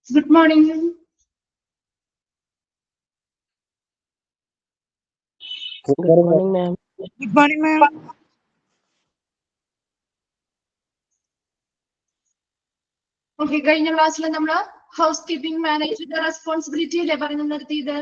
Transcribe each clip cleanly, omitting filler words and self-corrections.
Good morning. Good morning, ma'am. Good morning, ma'am. Okay, കഴിഞ്ഞ ക്ലാസ്സിൽ നമ്മൾ ഹൗസ് കീപ്പിംഗ് മാനേജറുടെ റെസ്പോൺസിബിലിറ്റി അല്ലേ പറഞ്ഞു നിർത്തിയത്?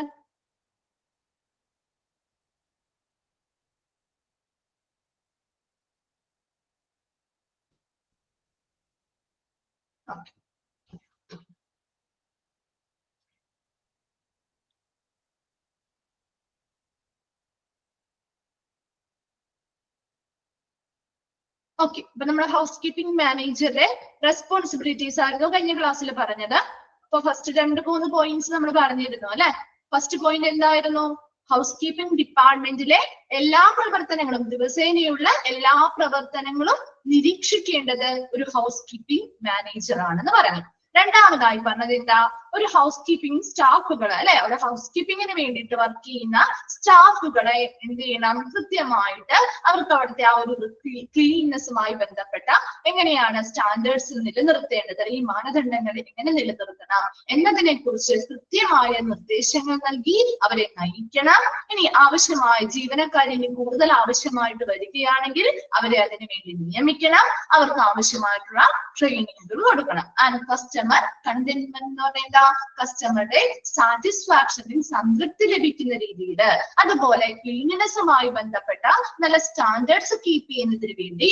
ഓക്കെ, അപ്പൊ നമ്മുടെ ഹൗസ് കീപ്പിംഗ് മാനേജറുടെ റെസ്പോൺസിബിലിറ്റീസ് ആയിരുന്നു കഴിഞ്ഞ ക്ലാസ്സിൽ പറഞ്ഞത്. അപ്പൊ ഫസ്റ്റ് 2-3 പോയിന്റ്സ് നമ്മൾ പറഞ്ഞിരുന്നു അല്ലെ. ഫസ്റ്റ് പോയിന്റ് എന്തായിരുന്നു? ഹൗസ് കീപ്പിംഗ് ഡിപ്പാർട്ട്മെന്റിലെ എല്ലാ പ്രവർത്തനങ്ങളും, ദിവസേനയുള്ള എല്ലാ പ്രവർത്തനങ്ങളും നിരീക്ഷിക്കേണ്ടത് ഒരു ഹൗസ് കീപ്പിംഗ് മാനേജർ ആണെന്ന് പറഞ്ഞു. രണ്ടാമതായി പറഞ്ഞത് എന്താ? ഒരു ഹൗസ് കീപ്പിംഗ് സ്റ്റാഫുകളെ അല്ലെ, ഒരു ഹൗസ് കീപ്പിങ്ങിന് വേണ്ടിയിട്ട് വർക്ക് ചെയ്യുന്ന സ്റ്റാഫുകളെ എന്ത് ചെയ്യണം? കൃത്യമായിട്ട് അവർക്ക് അവിടുത്തെ ആ ഒരു ക്ലീൻനെസ്സുമായി ബന്ധപ്പെട്ട എങ്ങനെയാണ് സ്റ്റാൻഡേർഡ്സ് നിലനിർത്തേണ്ടത്, ഈ മാനദണ്ഡങ്ങൾ എങ്ങനെ നിലനിർത്തണം എന്നതിനെ കുറിച്ച് കൃത്യമായ നിർദ്ദേശങ്ങൾ നൽകി അവരെ നയിക്കണം. ഇനി ആവശ്യമായ ജീവനക്കാരിന് കൂടുതൽ ആവശ്യമായിട്ട് വരികയാണെങ്കിൽ അവരെ അതിനു വേണ്ടി നിയമിക്കണം. അവർക്ക് ആവശ്യമായിട്ടുള്ള ട്രെയിനിങ്ങുകൾ കൊടുക്കണം. ആൻഡ് കസ്റ്റമർ കണ്ടെയ്ൻമെന്റ് എന്ന് പറയുന്നത് കസ്റ്റമറുടെ സാറ്റിസ്ഫാക്ഷനിൽ സംതൃപ്തി ലഭിക്കുന്ന രീതിയിൽ, അതുപോലെ ക്ലീൻനെസ്സുമായി ബന്ധപ്പെട്ട നല്ല സ്റ്റാൻഡേർഡ്സ് കീപ്പ് ചെയ്യുന്നതിന് വേണ്ടി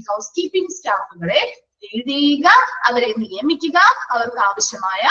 ഹൗസ് കീപ്പിംഗ് സ്റ്റാഫുകളെ എഴുതുക, അവരെ നിയമിക്കുക, അവർക്ക് ആവശ്യമായ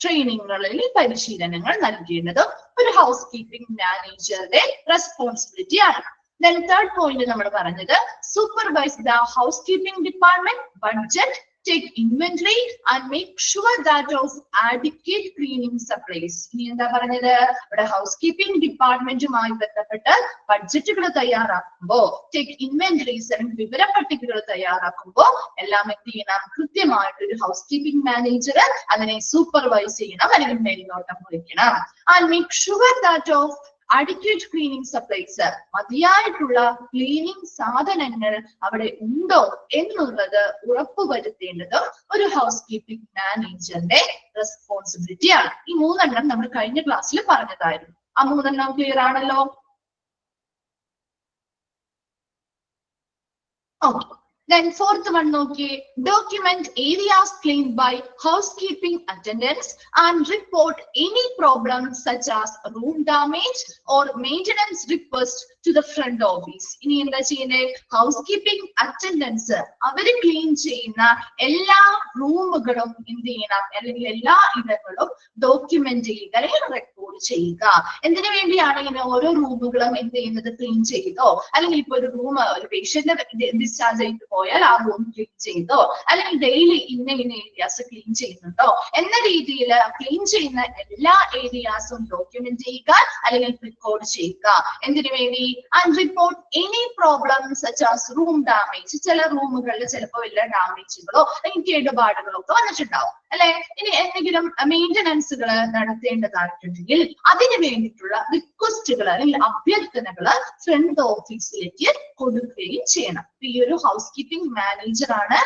ട്രെയിനിങ്ങുകളിൽ പരിശീലനങ്ങൾ നൽകേണ്ടതും ഒരു ഹൗസ് കീപ്പിംഗ് മാനേജറുടെ റെസ്പോൺസിബിലിറ്റി ആണ്. Then third point നമ്മൾ പറഞ്ഞത് supervise the housekeeping department budget, take inventory and make sure that of adequate cleaning supplies. ഇനി എന്താ പറഞ്ഞത്? ഇവിടെ ഹൗസ് കീപ്പിംഗ് ഡിപ്പാർട്ട്മെന്റുമായി ബന്ധപ്പെട്ട് ബഡ്ജറ്റുകൾ തയ്യാറാക്കുമ്പോ, ടേക്ക് ഇൻവെന്ററീസ് അല്ലെങ്കിൽ വിവരപ്പട്ടികകൾ തയ്യാറാക്കുമ്പോ എല്ലാം എന്ത് ചെയ്യണം? കൃത്യമായിട്ട് ഒരു ഹൗസ് കീപ്പിംഗ് മാനേജർ അതിനെ സൂപ്പർവൈസ് ചെയ്യണം അല്ലെങ്കിൽ മേൽനോട്ടം വഹിക്കണം. And make sure that of adequate cleaning supplies, മതിയായിട്ടുള്ള ക്ലീനിങ് സാധനങ്ങൾ അവിടെ ഉണ്ടോ എന്നുള്ളത് ഉറപ്പുവരുത്തേണ്ടത് ഒരു ഹൗസ് കീപ്പിംഗ് മാനേജറിന്റെ റെസ്പോൺസിബിലിറ്റി ആണ്. ഈ 3 എണ്ണം നമ്മൾ കഴിഞ്ഞ ക്ലാസ്സിൽ പറഞ്ഞതായിരുന്നു. ആ 3 എണ്ണം ക്ലിയർ ആണല്ലോ? ഓക്കെ. Then fourth one നോക്കിയേ, document areas cleaned by housekeeping attendants and report any problems such as room damage or maintenance request to the front office. ഇനി എന്താ ചെയ്യണ്ടേ? ഹൗസ്കീപ്പിംഗ് അറ്റൻഡൻസ് അവര് ക്ലീൻ ചെയ്യുന്ന എല്ലാ റൂമുകളും എന്ത് ചെയ്യണം? അല്ലെങ്കിൽ എല്ലാ ഇടങ്ങളും ഡോക്യുമെന്റ് ചെയ്യുക അല്ലെങ്കിൽ റെക്കോർഡ് ചെയ്യുക. എന്തിനു വേണ്ടിയാണ് ഇങ്ങനെ ഓരോ റൂമുകളും എന്ത് ചെയ്യുന്നത്? ക്ലീൻ ചെയ്തോ, അല്ലെങ്കിൽ ഇപ്പൊ ഒരു റൂം ഒരു പേഷ്യന്റ് ഡിസ്ചാർജ് ചെയ്ത് പോയാൽ ആ റൂം ക്ലീൻ ചെയ്തോ, അല്ലെങ്കിൽ ഡെയിലി ഇന്ന ഏരിയാസ് ക്ലീൻ ചെയ്യുന്നുണ്ടോ എന്ന രീതിയിൽ ക്ലീൻ ചെയ്യുന്ന എല്ലാ ഏരിയാസും ഡോക്യുമെന്റ് ചെയ്യുക അല്ലെങ്കിൽ റെക്കോർഡ് ചെയ്യുക. എന്തിനു വേണ്ടി? And report any problems such as room damage. ചില റൂമുകളിൽ ചിലപ്പോൾ വല്ല ഡാമേജുകളോ അല്ലെങ്കിൽ കേടുപാടുകളോ ഒക്കെ വന്നിട്ടുണ്ടാവും അല്ലെ. ഇനി എന്തെങ്കിലും മെയിന്റനൻസുകൾ നടത്തേണ്ടതായിട്ടുണ്ടെങ്കിൽ അതിന് വേണ്ടിയിട്ടുള്ള റിക്വസ്റ്റുകൾ അല്ലെങ്കിൽ അഭ്യർത്ഥനകൾ ഫ്രണ്ട് ഓഫീസിലേക്ക് കൊടുക്കുകയും ചെയ്യണം. ഈ ഒരു ഹൗസ് കീപ്പിംഗ് മാനേജർ ആണ്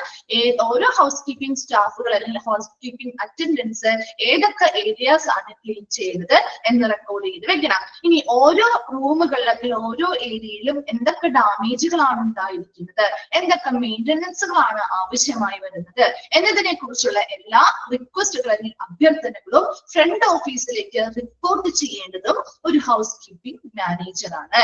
ഓരോ ഹൗസ് കീപ്പിംഗ് സ്റ്റാഫുകൾ അല്ലെങ്കിൽ ഹൗസ് കീപ്പിംഗ് അറ്റൻഡൻസ് ഏതൊക്കെ ഏരിയാസ് ആണ് ക്ലീൻ ചെയ്യുന്നത് എന്ന് റെക്കോർഡ് ചെയ്ത് വെക്കണം. ഇനി ഓരോ റൂമുകളിൽ അല്ലെങ്കിൽ ഓരോ ഏരിയയിലും എന്തൊക്കെ ഡാമേജുകളാണ് ഉണ്ടായിരിക്കുന്നത്, എന്തൊക്കെ മെയിന്റനൻസുകളാണ് ആവശ്യമായി വരുന്നത് എന്നതിനെ കുറിച്ചുള്ള എല്ലാ റിക്വസ്റ്റുകളും അല്ലെങ്കിൽ അഭ്യർത്ഥനകളും ഫ്രണ്ട് ഓഫീസിലേക്ക് റിപ്പോർട്ട് ചെയ്യേണ്ടതും ഒരു ഹൗസ് കീപ്പിംഗ് മാനേജർ ആണ്.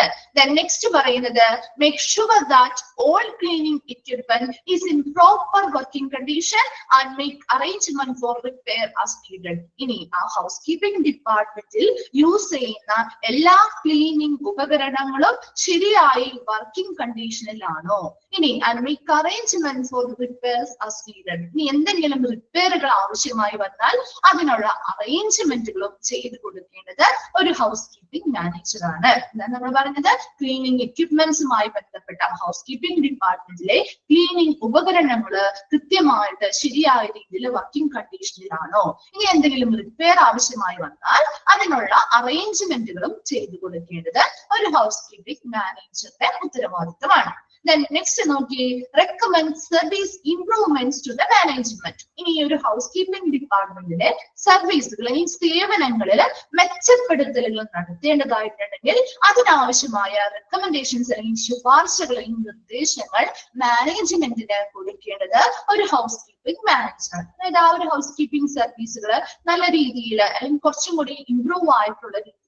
നെക്സ്റ്റ് പറയുന്നത് make sure that all cleaning equipment is in proper working condition and make arrangement for repair as needed. ഇനി ആ ഹൗസ് കീപ്പിംഗ് ഡിപ്പാർട്ട്മെന്റിൽ യൂസ് ചെയ്യുന്ന എല്ലാ ക്ലീനിങ് ഉപകരണങ്ങളും ശരിയായി വർക്കിംഗ് കണ്ടീഷനിലാണോ? ഇനി and make arrangement for repairs as needed. ഇനി എന്തെങ്കിലും റിപ്പയറുകൾ ആവശ്യമായി വന്നാൽ അതിനുള്ള അറേഞ്ച്മെന്റുകളും ചെയ്തു കൊടുക്കേണ്ടത് ഒരു ഹൗസ് കീപ്പിംഗ് മാനേജർ ആണ്. എന്താണ് നമ്മൾ പറഞ്ഞത്? ക്ലീനിങ് എക്യുപ്മെന്റ്സുമായി ബന്ധപ്പെട്ട ഹൗസ് കീപ്പിംഗ് ഡിപ്പാർട്ട്മെന്റിലെ ക്ലീനിങ് ഉപകരണങ്ങൾ കൃത്യമായിട്ട് ശരിയായ രീതിയിൽ വർക്കിംഗ് കണ്ടീഷനിലാണോ? ഇനി എന്തെങ്കിലും റിപ്പയർ ആവശ്യമായി വന്നാൽ അതിനുള്ള അറേഞ്ച്മെന്റുകളും ചെയ്തു കൊടുക്കേണ്ടത് ഒരു ഹൗസ് കീപ്പിംഗ് മാനേജറുടെ ഉത്തരവാദിത്തമാണ്. Then next നോക്കി recommend service improvements to the management. ഇനി ഒരു housekeeping ഡിപ്പാർട്ട്മെന്റിലെ സർവീസുകൾ ഈ സേവനങ്ങളിൽ മെച്ചപ്പെടുത്തലുകൾ നടത്തേണ്ടതായിട്ടുണ്ടെങ്കിൽ അതിനാവശ്യമായ റെക്കമെൻഡേഷൻസ് അല്ലെങ്കിൽ ശുപാർശകൾ അല്ലെങ്കിൽ നിർദ്ദേശങ്ങൾ മാനേജ്മെന്റിന് കൊടുക്കേണ്ടത് ഒരു ഹൗസ് കീപ്പിംഗ് മാനേജർ. അതായത് ആ ഒരു ഹൗസ് കീപ്പിംഗ് സർവീസുകൾ നല്ല രീതിയിൽ അല്ലെങ്കിൽ കുറച്ചും കൂടി ഇംപ്രൂവ് ആയിട്ടുള്ള രീതിയിൽ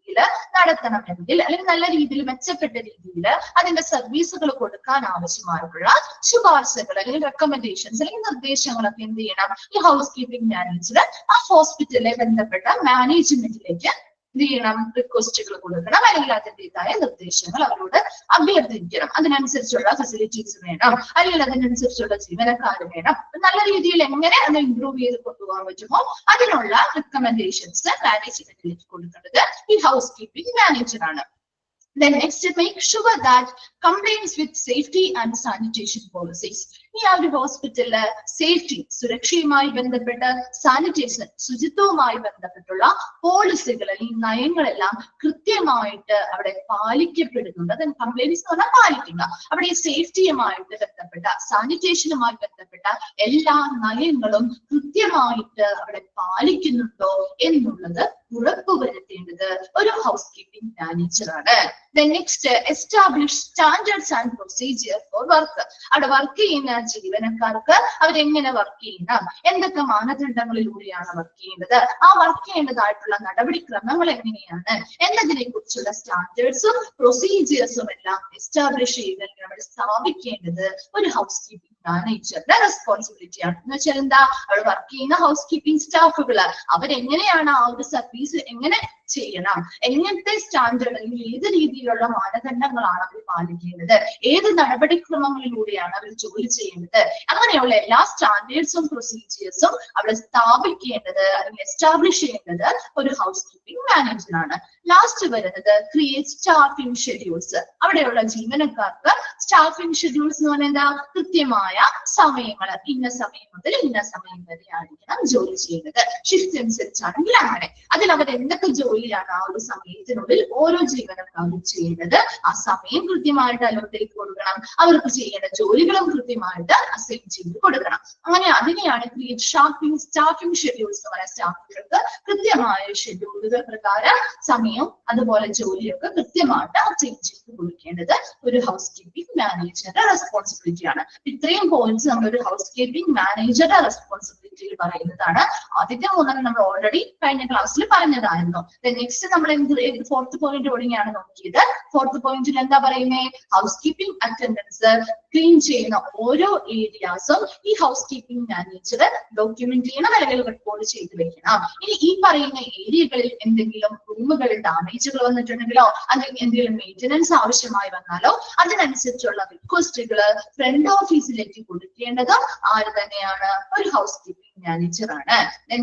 നടത്തണമെങ്കിൽ അല്ലെങ്കിൽ നല്ല രീതിയിൽ മെച്ചപ്പെട്ട രീതിയിൽ അതിന്റെ സർവീസുകൾ കൊടുക്കാൻ ആവശ്യമായിട്ടുള്ള ശുപാർശകൾ അല്ലെങ്കിൽ റെക്കമെൻഡേഷൻസ് അല്ലെങ്കിൽ നിർദ്ദേശങ്ങളൊക്കെ എന്ത് ചെയ്യണം ഈ ഹൗസ് കീപ്പിംഗ് മാനേജർ ആ ഹോസ്പിറ്റലിലെ ബന്ധപ്പെട്ട മാനേജ്മെന്റിലേക്ക് എന്ത് ചെയ്യണം റിക്വസ്റ്റുകൾ കൊടുക്കണം അല്ലെങ്കിൽ അതിൻ്റെതായ നിർദ്ദേശങ്ങൾ അവരോട് അഭ്യർത്ഥിക്കണം. അതിനനുസരിച്ചുള്ള ഫെസിലിറ്റീസ് വേണം അല്ലെങ്കിൽ അതിനനുസരിച്ചുള്ള ജീവനക്കാർ വേണം. നല്ല രീതിയിൽ എങ്ങനെ അത് ഇംപ്രൂവ് ചെയ്ത് കൊണ്ടുപോകാൻ പറ്റുമോ അതിനുള്ള റെക്കമെൻഡേഷൻസ് മാനേജ്മെന്റിലേക്ക് കൊടുക്കേണ്ടത് ഈ ഹൗസ് കീപ്പിംഗ് മാനേജറാണ്. Then next, make sure that compliance with safety and sanitation policies. ഈ ആ ഒരു ഹോസ്പിറ്റലില് സേഫ്റ്റി സുരക്ഷയുമായി ബന്ധപ്പെട്ട സാനിറ്റേഷൻ ശുചിത്വവുമായി ബന്ധപ്പെട്ടുള്ള പോളിസികൾ അല്ലെങ്കിൽ നയങ്ങളെല്ലാം കൃത്യമായിട്ട് അവിടെ പാലിക്കപ്പെടുന്നുണ്ട്. അത് കംപ്ലൈൻസ് എന്ന് പറഞ്ഞാൽ പാലിക്കുക. അവിടെ ഈ സേഫ്റ്റിയുമായിട്ട് ബന്ധപ്പെട്ട സാനിറ്റേഷനുമായി ബന്ധപ്പെട്ട എല്ലാ നയങ്ങളും കൃത്യമായിട്ട് അവിടെ പാലിക്കുന്നുണ്ടോ എന്നുള്ളത് ഉറപ്പുവരുത്തേണ്ടത് ഒരു ഹൗസ് കീപ്പിംഗ് മാനേജറാണ്. Then next, establish standards and procedure for work. അവിടെ വർക്ക് ചെയ്യുന്ന ജീവനക്കാർക്ക് അവരെങ്ങനെ വർക്ക് ചെയ്യണം, എന്തൊക്കെ മാനദണ്ഡങ്ങളിലൂടെയാണ് വർക്ക് ചെയ്യേണ്ടത്, ആ വർക്ക് ചെയ്യേണ്ടതായിട്ടുള്ള നടപടിക്രമങ്ങൾ എങ്ങനെയാണ് എന്നതിനെ കുറിച്ചുള്ള സ്റ്റാൻഡേർഡ്സും പ്രൊസീജിയേഴ്സും എല്ലാം എസ്റ്റാബ്ലിഷ് ചെയ്ത് നമ്മൾ സ്ഥാപിക്കേണ്ടത് ഒരു ഹൗസ് കീപ്പിംഗ് മാനേജറുടെ റെസ്പോൺസിബിലിറ്റിയാണ്. എന്ന് വെച്ചാൽ എന്താ, അവിടെ വർക്ക് ചെയ്യുന്ന ഹൗസ് കീപ്പിംഗ് സ്റ്റാഫുകൾ അവരെങ്ങനെയാണ് ആ ഒരു സർവീസ് എങ്ങനെ ചെയ്യണം, എങ്ങനത്തെ സ്റ്റാൻഡേർഡ് അല്ലെങ്കിൽ ഏത് രീതിയിലുള്ള മാനദണ്ഡങ്ങളാണ് അവർ പാലിക്കേണ്ടത്, ഏത് നടപടിക്രമങ്ങളിലൂടെയാണ് അവർ ജോലി ചെയ്യേണ്ടത്, അങ്ങനെയുള്ള എല്ലാ സ്റ്റാൻഡേർഡ്സും പ്രൊസീജിയേഴ്സും അവിടെ സ്ഥാപിക്കേണ്ടത് അല്ലെങ്കിൽ എസ്റ്റാബ്ലിഷ് ചെയ്യേണ്ടത് ഒരു ഹൗസ് കീപ്പിംഗ് മാനേജറാണ്. ലാസ്റ്റ് വരുന്നത് ക്രിയേറ്റ് സ്റ്റാഫിംഗ് ഷെഡ്യൂൾസ്. അവിടെയുള്ള ജീവനക്കാർക്ക് സ്റ്റാഫിംഗ് ഷെഡ്യൂൾസ് എന്ന് പറഞ്ഞാൽ എന്താ, കൃത്യമായ സമയങ്ങൾ, ഇന്ന സമയം മുതൽ ഇന്ന സമയം വരെ ആയിരിക്കണം ജോലി ചെയ്യുന്നത്. ഷിഫ്റ്റ് അനുസരിച്ചാണെങ്കിൽ അങ്ങനെ അതിൽ അവർ എന്തൊക്കെ ജോലിയാണ് ആ ഒരു സമയത്തിനുള്ളിൽ ഓരോ ജീവനക്കാരും ചെയ്യുന്നത്, ആ സമയം കൃത്യമായിട്ട് അലോട്ടേക്ക് കൊടുക്കണം. അവർക്ക് ചെയ്യേണ്ട ജോലികളും കൃത്യമായിട്ട് അസൈൻ ചെയ്ത് കൊടുക്കണം. അങ്ങനെ അതിനെയാണ് ക്രിയേറ്റ് സ്റ്റാഫിംഗ് ഷെഡ്യൂൾസ് എന്ന് പറയുന്നത്. സ്റ്റാഫുകൾക്ക് കൃത്യമായ ഷെഡ്യൂളുകൾ പ്രകാരം സമയവും അതുപോലെ ജോലിയൊക്കെ കൃത്യമായിട്ട് അസൈൻ ചെയ്ത് കൊടുക്കേണ്ടത് ഒരു ഹൗസ് കീപ്പിംഗ് മാനേജറുടെ റെസ്പോൺസിബിലിറ്റിയാണ്. ഇത്രയും പോയിന്റ്സ് നമ്മളൊരു ഹൗസ് കീപ്പിംഗ് മാനേജറുടെ റെസ്പോൺസിബിലിറ്റിയിൽ പറയുന്നതാണ്. ആദ്യത്തെ മൂന്നെണ്ണം നമ്മൾ ഓൾറെഡി കഴിഞ്ഞ ക്ലാസ്സിൽ പറഞ്ഞതായിരുന്നു. നെക്സ്റ്റ് നമ്മൾ ഫോർത്ത് പോയിന്റ് ഓടിയാണ് നോക്കിയത്. ഫോർത്ത് പോയിന്റിൽ എന്താ പറയുന്നത്, ഹൗസ് കീപ്പിംഗ് അറ്റൻഡൻസ് ക്ലീൻ ചെയ്യുന്ന ഓരോ ഏരിയാസും ഈ ഹൗസ് കീപ്പിംഗ് മാനേജർ ഡോക്യുമെന്റ് ചെയ്യണം അല്ലെങ്കിൽ റിപ്പോർട്ട് ചെയ്ത് വെക്കണം. ഇനി ഈ പറയുന്ന ഏരിയകളിൽ എന്തെങ്കിലും റൂമുകളിൽ ഡാമേജുകൾ വന്നിട്ടുണ്ടെങ്കിലോ അല്ലെങ്കിൽ എന്തെങ്കിലും മെയിൻ്റനൻസ് ആവശ്യമായി വന്നാലോ അതിനനുസരിച്ചുള്ള റിക്വസ്റ്റുകൾ ഫ്രണ്ട് ഓഫീസിലേക്ക് കൊടുക്കേണ്ടത് ആര് തന്നെയാണ്, ഒരു ഹൗസ് കീപ്പിംഗ് മാനേജറാണ്.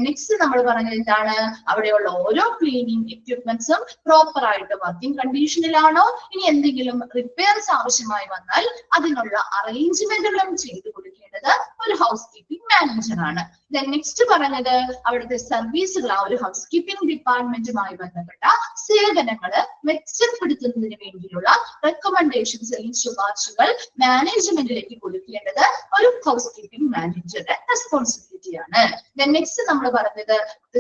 നെക്സ്റ്റ് നമ്മൾ പറഞ്ഞത് എന്താണ്, അവിടെയുള്ള ഓരോ ക്ലീനിങ് എക്യുപ്മെന്റ്സും പ്രോപ്പർ ആയിട്ട് വർക്കിംഗ് കണ്ടീഷനിലാണോ, ഇനി എന്തെങ്കിലും റിപ്പയർസ് ആവശ്യമായി വന്നാൽ അതിനുള്ള അറേഞ്ച്മെന്റുകളും ചെയ്തു കൊടുക്കേണ്ടത് ഒരു ഹൗസ് കീപ്പിംഗ് മാനേജറാണ്. നെക്സ്റ്റ് പറഞ്ഞത് അവിടുത്തെ സർവീസുകൾ ആ ഒരു ഹൗസ് കീപ്പിംഗ് ഡിപ്പാർട്ട്മെന്റുമായി ബന്ധപ്പെട്ട സേവനങ്ങൾ മെച്ചപ്പെടുത്തുന്നതിന് വേണ്ടിയുള്ള റെക്കമെൻഡേഷൻസ് അല്ലെങ്കിൽ ശുപാർശകൾ മാനേജ്മെന്റിലേക്ക് കൊടുക്കേണ്ടത് ഒരു ഹൗസ് കീപ്പിംഗ് മാനേജറുടെ റെസ്പോൺസിബിലിറ്റിയാണ്. നെക്സ്റ്റ് നമ്മൾ പറഞ്ഞത്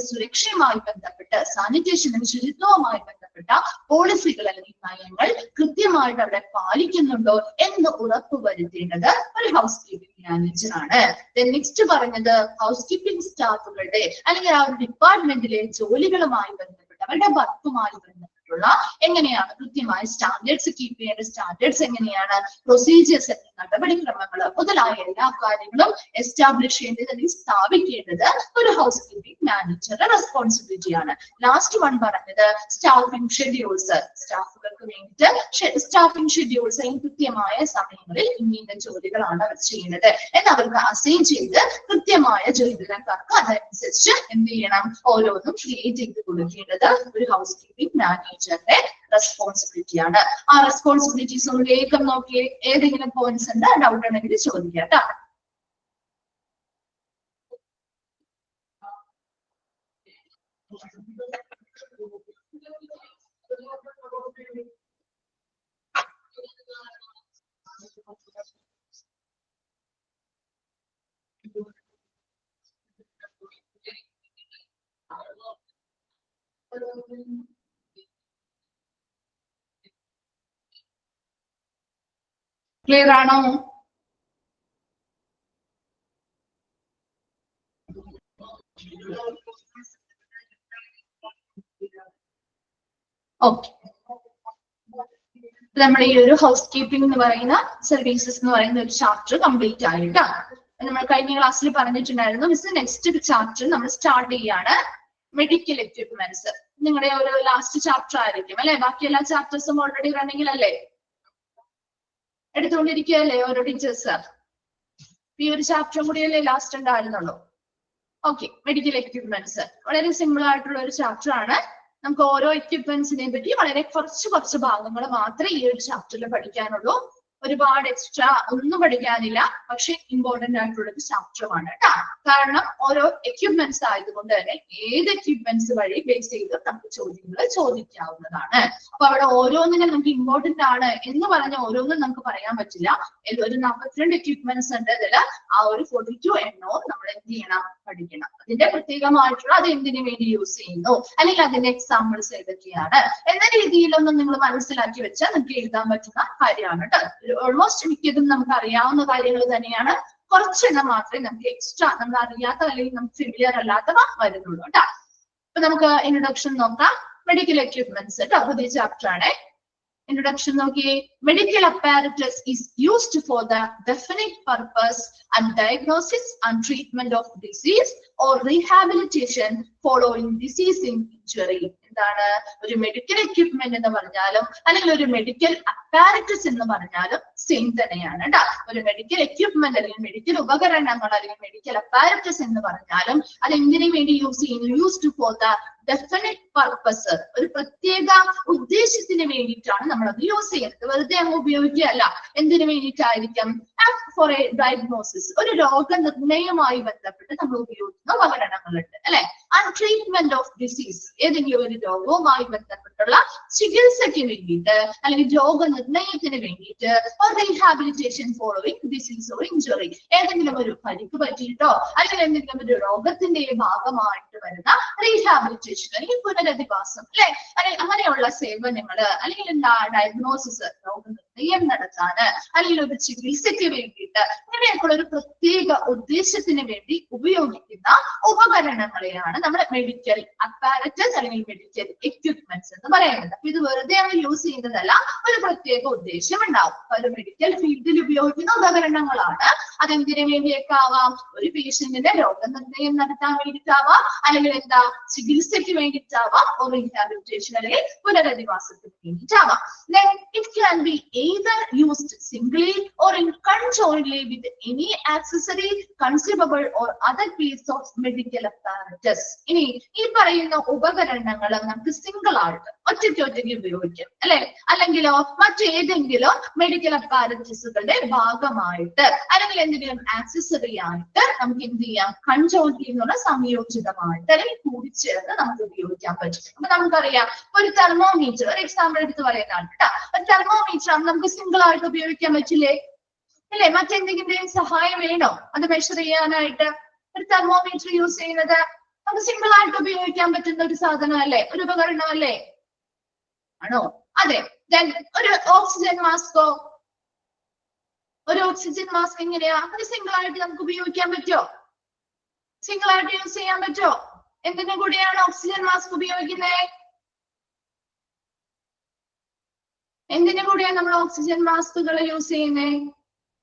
സുരക്ഷയുമായി ബന്ധപ്പെട്ട് സാനിറ്റേഷനും ശുചിത്വവുമായി ബന്ധപ്പെട്ട പോളിസികൾ അല്ലെങ്കിൽ നയങ്ങൾ കൃത്യമായിട്ട് അവിടെ പാലിക്കുന്നുണ്ടോ എന്ന് ഉറപ്പുവരുത്തേണ്ടത് ഒരു ഹൗസ് കീപ്പിംഗ് മാനേജറാണ്. നെക്സ്റ്റ് പറഞ്ഞത് ഹൗസ് കീപ്പിംഗ് സ്റ്റാഫുകളുടെ അല്ലെങ്കിൽ ആ ഒരു ഡിപ്പാർട്ട്മെന്റിലെ ജോലികളുമായി ബന്ധപ്പെട്ട് അവരുടെ വർക്കുമായി ബന്ധപ്പെട്ടുള്ള എങ്ങനെയാണ് കൃത്യമായ സ്റ്റാൻഡേർഡ്സ് കീപ്പ് ചെയ്യേണ്ട സ്റ്റാൻഡേർഡ്സ് എങ്ങനെയാണ്, പ്രൊസീജിയേഴ്സ് നടപടിക്രമങ്ങൾ മുതലായ എല്ലാ കാര്യങ്ങളും എസ്റ്റാബ്ലിഷ് ചെയ്യേണ്ടത് അല്ലെങ്കിൽ സ്ഥാപിക്കേണ്ടത് ഒരു ഹൗസ് കീപ്പിംഗ് മാനേജറുടെ റെസ്പോൺസിബിലിറ്റിയാണ്. ലാസ്റ്റ് വൺ പറഞ്ഞത് സ്റ്റാഫിംഗ് ഷെഡ്യൂൾസ്. സ്റ്റാഫുകൾക്ക് വേണ്ടിയിട്ട് സ്റ്റാഫിംഗ് ഷെഡ്യൂൾസ് കൃത്യമായ സമയങ്ങളിൽ ഇന്ന ജോലികളാണ് അവർ ചെയ്യുന്നത് എന്ന് അവർക്ക് അസൈൻ ചെയ്ത് കൃത്യമായ ജീവനക്കാർക്ക് അതനുസരിച്ച് എന്ത് ചെയ്യണം, ഓരോന്നും ക്രിയേറ്റ് ചെയ്ത് കൊടുക്കേണ്ടത് ഒരു ഹൗസ് കീപ്പിംഗ് മാനേജറുടെ റെസ്പോൺസിബിലിറ്റിയാണ്. ആ റെസ്പോൺസിബിലിറ്റീസ് ഒന്ന് വേഗം നോക്കി ഏതെങ്കിലും പോയിന്റ്സ് ഉണ്ട് ഡൗട്ട് ഉണ്ടെങ്കിൽ ചോദിക്കാം കേട്ടോ. ക്ലിയർ ആണോ? ഓക്കെ, നമ്മുടെ ഈ ഒരു ഹൗസ് കീപ്പിംഗ് എന്ന് പറയുന്ന സർവീസസ് എന്ന് പറയുന്ന ഒരു ചാപ്റ്റർ കംപ്ലീറ്റ് ആയിട്ടാണ്. നമ്മൾ കഴിഞ്ഞ ക്ലാസ്സിൽ പറഞ്ഞിട്ടുണ്ടായിരുന്നു. മിസ് നെക്സ്റ്റ് ചാപ്റ്റർ നമ്മൾ സ്റ്റാർട്ട് ചെയ്യാണ് മെഡിക്കൽ എക്യുപ്മെന്റ്സ്. നിങ്ങളുടെ ഒരു ലാസ്റ്റ് ചാപ്റ്റർ ആയിരിക്കും അല്ലെ? ബാക്കി എല്ലാ ചാപ്റ്റേഴ്സും ഓൾറെഡി റണ്ണിങ്ങിലല്ലേ, എടുത്തുകൊണ്ടിരിക്കുകയല്ലേ ഓരോ ടീച്ചേഴ്സ്? ഈ ഒരു ചാപ്റ്ററും കൂടിയല്ലേ ലാസ്റ്റ് ഉണ്ടായിരുന്നുള്ളൂ. ഓക്കെ, മെഡിക്കൽ എക്യുപ്മെന്റ്സ് വളരെ സിമ്പിൾ ആയിട്ടുള്ള ഒരു ചാപ്റ്റർ ആണ്. നമുക്ക് ഓരോ എക്യുപ്മെന്റ്സിനെ പറ്റി വളരെ കുറച്ച് ഭാഗങ്ങൾ മാത്രമേ ഈ ഒരു ചാപ്റ്ററിൽ പഠിക്കാനുള്ളൂ. ഒരുപാട് എക്സ്ട്രാ ഒന്നും പഠിക്കാനില്ല. പക്ഷെ ഇമ്പോർട്ടന്റ് ആയിട്ടുള്ള ഒരു ചാപ്റ്ററുമാണ് കേട്ടോ. കാരണം ഓരോ എക്യുപ്മെന്റ്സ് ആയതുകൊണ്ട് തന്നെ ഏത് എക്യുപ്മെന്റ്സ് വഴി ബേസ് ചെയ്ത് നമുക്ക് ചോദ്യങ്ങൾ ചോദിക്കാവുന്നതാണ്. അപ്പൊ അവിടെ ഓരോന്നിനും നമുക്ക് ഇമ്പോർട്ടന്റ് ആണ് എന്ന് പറഞ്ഞ ഓരോന്നും നമുക്ക് പറയാൻ പറ്റില്ല. ഒരു 42 എക്യുപ്മെന്റ്സ് ഉണ്ട്. അതിൽ ആ ഒരു 42 എണ്ണവും നമ്മൾ എന്ത് ചെയ്യണം? പഠിക്കണം. അതിന്റെ പ്രത്യേകമായിട്ടുള്ള അത് എന്തിനു വേണ്ടി യൂസ് ചെയ്യുന്നു, അല്ലെങ്കിൽ അതിന്റെ എക്സാമ്പിൾസ് ഏതൊക്കെയാണ് എന്ന രീതിയിലൊന്നും നിങ്ങൾ മനസ്സിലാക്കി വെച്ചാൽ നിങ്ങൾക്ക് എഴുതാൻ പറ്റുന്ന കാര്യമാണ് കേട്ടോ. ഓൾമോസ്റ്റ് മിക്കതും നമുക്ക് അറിയാവുന്ന കാര്യങ്ങൾ തന്നെയാണ്. കുറച്ചെണ്ണം മാത്രമേ നമുക്ക് എക്സ്ട്രാ നമ്മൾ അറിയാത്ത അല്ലെങ്കിൽ നമുക്ക് ഫെമിലിയർ അല്ലാത്തവ വരുന്നുള്ളൂ കേട്ടോ. അപ്പൊ നമുക്ക് ഇൻട്രൊഡക്ഷൻ നോക്കാം. മെഡിക്കൽ എക്യുപ്മെന്റ്സ് കേട്ടോ, പുതിയ ചാപ്റ്റർ ആണ്. Introduction നോക്കിയേ. Medical apparatus is used for the definite purpose and diagnosis and treatment of disease or rehabilitation following disease injury. എന്താണ് ഒരു മെഡിക്കൽ എക്യുപ്മെന്റ് എന്ന് പറഞ്ഞാലും അല്ലെങ്കിൽ ഒരു മെഡിക്കൽ അപ്പാരറ്റസ് എന്ന് പറഞ്ഞാലും സെയിം തന്നെയാണ് കേട്ടോ. ഒരു മെഡിക്കൽ എക്യുപ്മെന്റ് അല്ലെങ്കിൽ മെഡിക്കൽ ഉപകരണങ്ങൾ അല്ലെങ്കിൽ മെഡിക്കൽ അപ്പാരറ്റസ് എന്ന് പറഞ്ഞാലും അത് എന്തിനു വേണ്ടി യൂസ് ചെയ്യുന്നു? Used for the definite purpose, ഒരു പ്രത്യേക ഉദ്ദേശത്തിന് വേണ്ടിയിട്ടാണ് നമ്മൾ അത് യൂസ് ചെയ്യുന്നത്. വെറുതെ അങ്ങ് ഉപയോഗിക്കുകയല്ല. എന്തിനു വേണ്ടിയിട്ടായിരിക്കും? ഫോർ എ ഡയഗ്നോസിസ്, ഒരു രോഗനിർണയവുമായി ബന്ധപ്പെട്ട് നമ്മൾ ഉപയോഗിക്കുന്ന ഉപകരണങ്ങളുണ്ട് അല്ലെ. ആൻഡ് ട്രീറ്റ്മെന്റ് ഓഫ് ഡിസീസ്, ഏതെങ്കിലും ഒരു രോഗവുമായി ബന്ധപ്പെട്ടുള്ള ചികിത്സയ്ക്ക് വേണ്ടിയിട്ട് അല്ലെങ്കിൽ രോഗനിർണയത്തിന് വേണ്ടിയിട്ട്, rehabilitation following disease or injury, ഏതെങ്കിലും ഒരു പരിക്ക് പറ്റിയിട്ടോ അല്ലെങ്കിൽ എന്തെങ്കിലും ഒരു രോഗത്തിന്റെ ഭാഗമായിട്ട് വരുന്ന റീഹാബിലിറ്റേഷൻ അല്ലെങ്കിൽ പുനരധിവാസം അല്ലെ, അല്ലെങ്കിൽ അങ്ങനെയുള്ള സേവനങ്ങള് അല്ലെങ്കിൽ എന്താ ഡയഗ്നോസിസ്, രോഗനിർണയം നടത്താന് അല്ലെങ്കിൽ ഒരു ചികിത്സയ്ക്ക് വേണ്ടിയിട്ട് ഇങ്ങനെയൊക്കെയുള്ള ഒരു പ്രത്യേക ഉദ്ദേശത്തിന് വേണ്ടി ഉപയോഗിക്കുന്ന ഉപകരണങ്ങളെയാണ് നമ്മൾ മെഡിക്കൽ അപ്പാരറ്റസ് അല്ലെങ്കിൽ മെഡിക്കൽ എക്യുപ്മെന്റ്സ് എന്ന് പറയുന്നത്. അപ്പൊ ഇത് വെറുതെ അങ്ങ് യൂസ് ചെയ്യുന്നതല്ല, ഒരു പ്രത്യേക ഉദ്ദേശം ഉണ്ടാവും. ഒരു മെഡിക്കൽ ഫീൽഡിൽ ഉപയോഗിക്കുന്ന ഉപകരണങ്ങളാണ്. അതെന്തിനു വേണ്ടിയൊക്കെ ആവാം? ഒരു പേഷ്യന്റിന്റെ രോഗനിർണയം നടത്താൻ വേണ്ടിയിട്ടാവാം, അല്ലെങ്കിൽ എന്താ ചികിത്സയ്ക്ക് വേണ്ടിയിട്ടാവാം, റീഹാബിലിറ്റേഷൻ അല്ലെങ്കിൽ പുനരധിവാസത്തിന് വേണ്ടിയിട്ടാവാം. Then it can be either used singly or in conjointly with any accessory, consumable or other piece of medical apparatus. ഇനി ഈ പറയുന്ന ഉപകരണങ്ങൾ നമുക്ക് സിംഗിൾ ആയിട്ട് ഒറ്റയ്ക്ക് ഉപയോഗിക്കാം അല്ലെ, അല്ലെങ്കിലോ മറ്റേതെങ്കിലും മെഡിക്കൽ അപ്പാരറ്റസുകളുടെ ഭാഗമായിട്ട് അല്ലെങ്കിൽ എന്തെങ്കിലും ആക്സസറി ആയിട്ട് നമുക്ക് എന്ത് ചെയ്യാം? കൺജോയിന്റ്ലി എന്നുള്ള സംയോജിതമായിട്ട് അല്ലെങ്കിൽ കൂടിച്ചേർന്ന് നമുക്ക് ഉപയോഗിക്കാൻ പറ്റും. അപ്പൊ നമുക്കറിയാം ഒരു തെർമോമീറ്റർ, ഒരു എക്സാമ്പിൾ എടുത്ത് പറയുന്നതാണ് കേട്ടോ. ഒരു തെർമോമീറ്റർ ആണ് നമുക്ക് സിംഗിൾ ആയിട്ട് ഉപയോഗിക്കാൻ പറ്റില്ലേ? അല്ലെ, മറ്റെന്തെങ്കിലും സഹായം വേണോ അത് മെഷർ ചെയ്യാനായിട്ട്? ഒരു തെർമോമീറ്റർ യൂസ് ചെയ്യുന്നത് നമുക്ക് സിംഗിൾ ആയിട്ട് ഉപയോഗിക്കാൻ പറ്റുന്ന ഒരു സാധനമല്ലേ, ഒരു ഉപകരണമല്ലേ? ആണോ? അതെ. ഒരു ഓക്സിജൻ മാസ്കോ, ഒരു ഓക്സിജൻ മാസ്ക് എങ്ങനെയാ? അത് സിംഗിൾ ആയിട്ട് നമുക്ക് ഉപയോഗിക്കാൻ പറ്റുമോ? സിംഗിൾ ആയിട്ട് യൂസ് ചെയ്യാൻ പറ്റുമോ? എന്തിനു കൂടിയാണ് ഓക്സിജൻ മാസ്ക് ഉപയോഗിക്കുന്നത്? എന്തിനു കൂടിയാണ് നമ്മൾ ഓക്സിജൻ മാസ്കുകൾ യൂസ് ചെയ്യുന്നത്?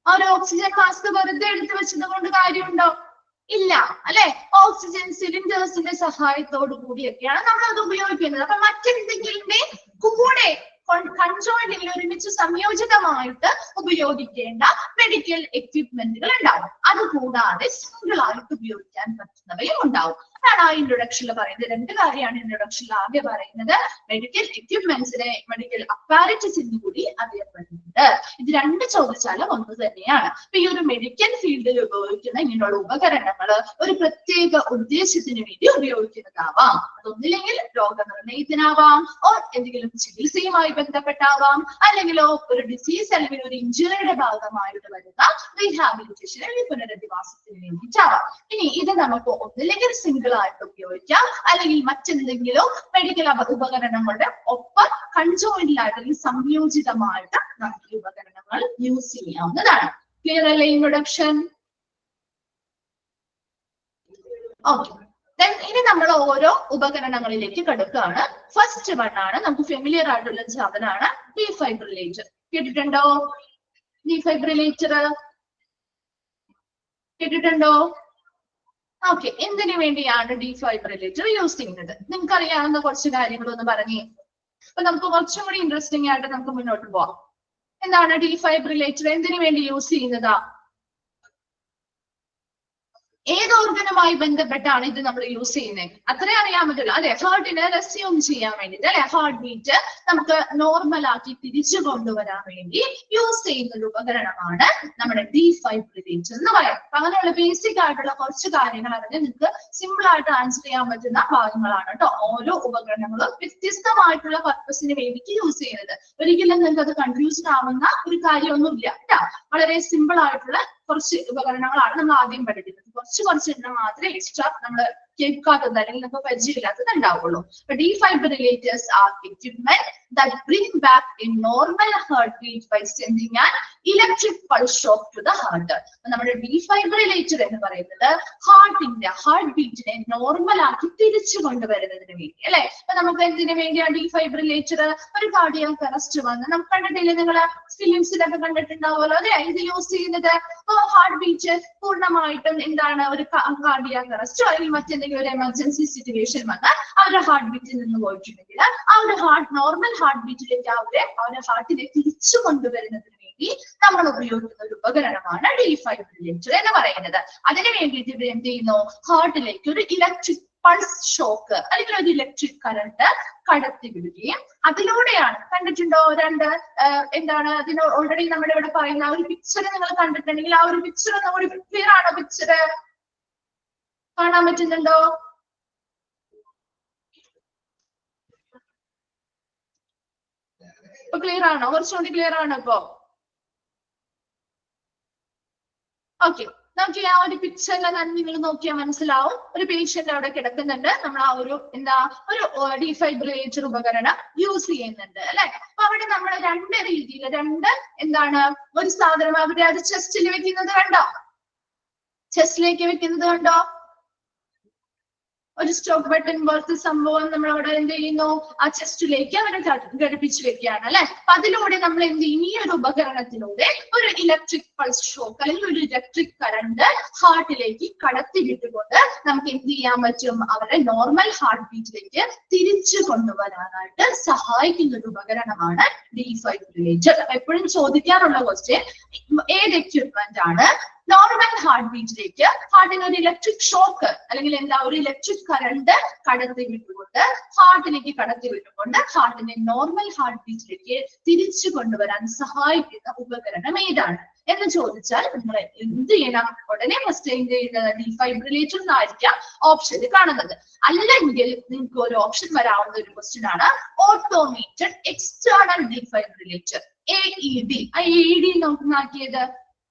ആ ഒരു ഓക്സിജൻ മാസ്ക് വെറുതെ എടുത്തു വെച്ചത് കൊണ്ട് കാര്യമുണ്ടോ? ഇല്ല അല്ലെ. ഓക്സിജൻ സിലിണ്ടേഴ്സിന്റെ സഹായത്തോടു കൂടിയൊക്കെയാണ് നമ്മൾ അത് ഉപയോഗിക്കുന്നത്. അപ്പൊ മറ്റെന്തെങ്കിലും കൂടെ കൺജോയിന്റിൽ ഒരുമിച്ച് സംയോജിതമായിട്ട് ഉപയോഗിക്കേണ്ട മെഡിക്കൽ എക്വിപ്മെന്റുകൾ ഉണ്ടാവും. അതുകൂടാതെ സിംഗിൾ ആയിട്ട് ഉപയോഗിക്കാൻ പറ്റുന്നവയും ഉണ്ടാവും. അതാണ് ആ ഇൻട്രൊഡക്ഷനിൽ പറയുന്നത്. രണ്ട് കാര്യമാണ് ഇൻട്രൊഡക്ഷനിൽ ആദ്യം പറയുന്നത്. മെഡിക്കൽ എക്വിപ്മെന്റ്സിനെ മെഡിക്കൽ അപ്പാരറ്റസിന് കൂടി അറിയപ്പെടുന്നുണ്ട്. ഉണ്ട്. ഇത് രണ്ട് ചോദിച്ചാലും ഒന്ന് തന്നെയാണ്. അപ്പൊ ഈ ഒരു മെഡിക്കൽ ഫീൽഡിൽ ഉപയോഗിക്കുന്ന ഇങ്ങനെയുള്ള ഉപകരണങ്ങൾ ഒരു പ്രത്യേക ഉദ്ദേശത്തിന് വേണ്ടി ഉപയോഗിക്കുന്നതാവാം. അതൊന്നില്ലെങ്കിൽ രോഗനിർണയത്തിനാവാം, ഓർ എന്തെങ്കിലും ചികിത്സയുമായി ബന്ധപ്പെട്ടാവാം, അല്ലെങ്കിലോ ഒരു ഡിസീസ് അല്ലെങ്കിൽ ഒരു ഇഞ്ചുറിയുടെ ഭാഗമായിട്ട് വരുന്ന റീഹാബിലിറ്റേഷൻ അല്ലെങ്കിൽ പുനരധിവാസത്തിന് വേണ്ടിയിട്ടാവാം. ഇനി ഇത് നമുക്ക് ഒന്നില്ലെങ്കിൽ സിംഗിൾ ആയിട്ട് ഉപയോഗിക്കാം, അല്ലെങ്കിൽ മറ്റെന്തെങ്കിലും മെഡിക്കൽ ഉപകരണങ്ങളുടെ ഒപ്പം കൺജോയിന്റിലായിട്ട് അല്ലെങ്കിൽ സംയോജിതമായിട്ട് നമുക്ക് ഈ ഉപകരണങ്ങൾ യൂസ് ചെയ്യാവുന്നതാണ്. ക്ലിയർ അല്ലേ ഇൻട്രൊഡക്ഷൻ? ഓക്കെ, ഇനി നമ്മൾ ഓരോ ഉപകരണങ്ങളിലേക്ക് കടക്കുകയാണ്. ഫസ്റ്റ് വൺ ആണ് നമുക്ക് ഫെമിലിയർ ആയിട്ടുള്ള സാധനമാണ് ഡീഫൈബ്രിലേറ്റർ. കേട്ടിട്ടുണ്ടോ? ഡീഫൈബ്രിലേറ്റർ കേട്ടിട്ടുണ്ടോ? ഓക്കെ, എന്തിനു വേണ്ടിയാണ് ഡീഫൈബ്രിലേറ്റർ യൂസ് ചെയ്യുന്നത്? നിങ്ങൾക്ക് അറിയാവുന്ന കുറച്ച് കാര്യങ്ങളൊന്ന് പറഞ്ഞേ. അപ്പൊ നമുക്ക് കുറച്ചും കൂടി ഇൻട്രസ്റ്റിംഗ് ആയിട്ട് നമുക്ക് മുന്നോട്ട് പോവാം. എന്താണ് ഡീഫൈബ്രിലേറ്റർ എന്തിനു വേണ്ടി യൂസ് ചെയ്യുന്നതാ? ഏത് ഓർഗനുമായി ബന്ധപ്പെട്ടാണ് ഇത് നമ്മൾ യൂസ് ചെയ്യുന്നത്? അത്രേ അറിയാൻ പറ്റില്ല അല്ലെ? ഹാർട്ടിനെ റെസ്യൂം ചെയ്യാൻ വേണ്ടിട്ട് അല്ലെ, ഹാർട്ട് ബീറ്റ് നമുക്ക് നോർമൽ ആക്കി തിരിച്ചു കൊണ്ടുവരാൻ വേണ്ടി യൂസ് ചെയ്യുന്ന ഒരു ഉപകരണമാണ് നമ്മുടെ ഡീഫൈബ്രിലേറ്റർ എന്ന് പറയുന്നത്. അങ്ങനെയുള്ള ബേസിക് ആയിട്ടുള്ള കുറച്ച് കാര്യങ്ങൾ അറിഞ്ഞ് നിങ്ങൾക്ക് സിമ്പിൾ ആയിട്ട് ആൻസർ ചെയ്യാൻ പറ്റുന്ന ഭാഗങ്ങളാണ് കേട്ടോ. ഓരോ ഉപകരണങ്ങളും വ്യത്യസ്തമായിട്ടുള്ള പർപ്പസിന് വേണ്ടിയിട്ട് യൂസ് ചെയ്യുന്നത്. ഒരിക്കലും നിങ്ങൾക്ക് അത് കൺഫ്യൂസ്ഡ് ആവുന്ന ഒരു കാര്യമൊന്നുമില്ല കേട്ടോ. വളരെ സിമ്പിൾ ആയിട്ടുള്ള കുറച്ച് ഉപകരണങ്ങളാണ് നമ്മൾ ആദ്യം പഠിക്കുന്നത്. കുറച്ച് എണ്ണം മാത്രമേ എക്സ്ട്രാ നമ്മൾ കേൾക്കാത്തത് അല്ലെങ്കിൽ നമുക്ക് പരിചയമില്ലാത്തത് ഉണ്ടാവുള്ളൂ. Defibrillators are equipment that bring back a normal heartbeat by sending an electric pulse shock to the heart. നമ്മുടെ ഡീഫൈബ്രിലേറ്റർ എന്ന് പറയുന്നത് ഹാർട്ടിന്റെ ഹാർട്ട് ബീറ്റിനെ നോർമൽ ആക്കി തിരിച്ചു കൊണ്ടുവരുന്നതിന് വേണ്ടി അല്ലെ. അപ്പൊ നമുക്ക് എന്തിനു വേണ്ടിയാണ് ഡീഫൈബ്രിലേറ്റർ? ഒരു കാർഡിയാക് അറസ്റ്റ് വന്ന് നമുക്ക് കണ്ടിട്ടില്ലേ, നിങ്ങൾ ഫിലിംസിലൊക്കെ കണ്ടിട്ടുണ്ടാവുമല്ലോ അല്ലെ, ഇത് യൂസ് ചെയ്യുന്നത്. ഹാർട്ട് ബീറ്റ് പൂർണ്ണമായിട്ടും എന്താണ് ഒരു കാർഡിയാക് അറസ്റ്റോ അല്ലെങ്കിൽ മറ്റെന്തെങ്കിലും ഒരു എമർജൻസി സിറ്റുവേഷൻ വന്നാൽ അവരുടെ ഹാർട്ട് ബീറ്റിൽ നിന്ന് പോയിട്ടുണ്ടെങ്കിൽ ആ ഒരു നോർമൽ ഹാർട്ട് ബീറ്റിലേക്ക് അവരുടെ ഹാർട്ടിനെ തിരിച്ചു കൊണ്ടുവരുന്നതിന് വേണ്ടി നമ്മൾ ഉപയോഗിക്കുന്ന ഒരു ഉപകരണമാണ് ഡീഫൈബ്രിലേറ്റർ എന്ന് പറയുന്നത്. അതിനു വേണ്ടിയിട്ട് ഇത് എന്ത് ചെയ്യുന്നു? ഹാർട്ടിലേക്ക് ഒരു ഇലക്ട്രിക് പൾസ് ഷോക്ക് അല്ലെങ്കിൽ ഒരു ഇലക്ട്രിക് കറണ്ട് കടത്തി വിടുകയും അതിലൂടെയാണ്, കണ്ടിട്ടുണ്ടോ രണ്ട് എന്താണ് അതിന് ഓൾറെഡി നമ്മുടെ ഇവിടെ പറയുന്ന ആ ഒരു പിക്ചർ നിങ്ങൾ കണ്ടിട്ടുണ്ടെങ്കിൽ ആ ഒരു പിക്ചർ നമ്മുടെ ക്ലിയർ ആണോ? പിക്ചർ കാണാൻ പറ്റുന്നുണ്ടോ? ഇപ്പൊ ക്ലിയർ ആണോ? കുറച്ചുകൂടി ക്ലിയർ ആണോ ഇപ്പോ? ഓക്കെ, നമുക്ക് ആ ഒരു പിക്ചറിൽ നിങ്ങൾ നോക്കിയാൽ മനസ്സിലാവും. ഒരു പേഷ്യന്റ് അവിടെ കിടക്കുന്നുണ്ട്, നമ്മൾ ആ ഒരു ഒരു ഡീഫൈബ്രിലേറ്റർ ഉപകരണം യൂസ് ചെയ്യുന്നുണ്ട് അല്ലെ. അപ്പൊ അവിടെ നമ്മൾ രണ്ട് രീതിയിൽ ഒരു സാധനം അവിടെ അത് ചെസ്റ്റിൽ വെക്കുന്നത് കണ്ടോ? ചെസ്റ്റിലേക്ക് വെക്കുന്നത് കണ്ടോ? ഒരു സ്റ്റോപ്പ് ബട്ടൺ പോലത്തെ സംഭവം നമ്മൾ അവിടെ എന്ത് ചെയ്യുന്നു? ആ ചെസ്റ്റിലേക്ക് അവരെ ഘടിപ്പിച്ചു വെക്കുകയാണ് അല്ലെ. അപ്പൊ അതിലൂടെ നമ്മൾ എന്ത് ചെയ്യും? ഈ ഒരു ഉപകരണത്തിലൂടെ ഒരു ഇലക്ട്രിക് പൾസ് ഷോക്ക് അല്ലെങ്കിൽ ഒരു ഇലക്ട്രിക് കറണ്ട് ഹാർട്ടിലേക്ക് കടത്തി വിട്ടുകൊണ്ട് നമുക്ക് എന്ത് ചെയ്യാൻ പറ്റും? അവരെ നോർമൽ ഹാർട്ട് ബീറ്റിലേക്ക് തിരിച്ചു കൊണ്ടുവരാനായിട്ട് സഹായിക്കുന്ന ഒരു ഉപകരണമാണ് ഡീഫൈബ്രിലേറ്റർ. എപ്പോഴും ചോദിക്കാറുള്ള ക്വസ്റ്റ്യൻ, ഏത് എക്യുപ്മെന്റ് ആണ് നോർമൽ ഹാർട്ട് ബീറ്റിലേക്ക് ഹാർട്ടിന് ഒരു ഇലക്ട്രിക് ഷോക്ക് അല്ലെങ്കിൽ ഒരു ഇലക്ട്രിക് കറണ്ട് കടത്തി വിട്ടുകൊണ്ട് ഹാർട്ടിനെ നോർമൽ ഹാർട്ട് ബീറ്റിലേക്ക് തിരിച്ചു കൊണ്ടുവരാൻ സഹായിക്കുന്ന ഉപകരണം ഏതാണ് എന്ന് ചോദിച്ചാൽ നിങ്ങൾ എന്ത് ചെയ്യണം? ഉടനെ ഫസ്റ്റ് എന്ത് ചെയ്യുന്നത്? ഡീഫൈബ്രിലേറ്റർ എന്നായിരിക്കാം ഓപ്ഷനിൽ കാണുന്നത്. അല്ലെങ്കിൽ നിങ്ങൾക്ക് ഒരു ഓപ്ഷൻ വരാവുന്ന ഒരു ക്വസ്റ്റ്യൻ ആണ് ഓട്ടോമേറ്റഡ് എക്സ്റ്റേണൽ ഡീഫൈബ്രിലേറ്റർ, AED. AED നമുക്ക് നാക്കിയത്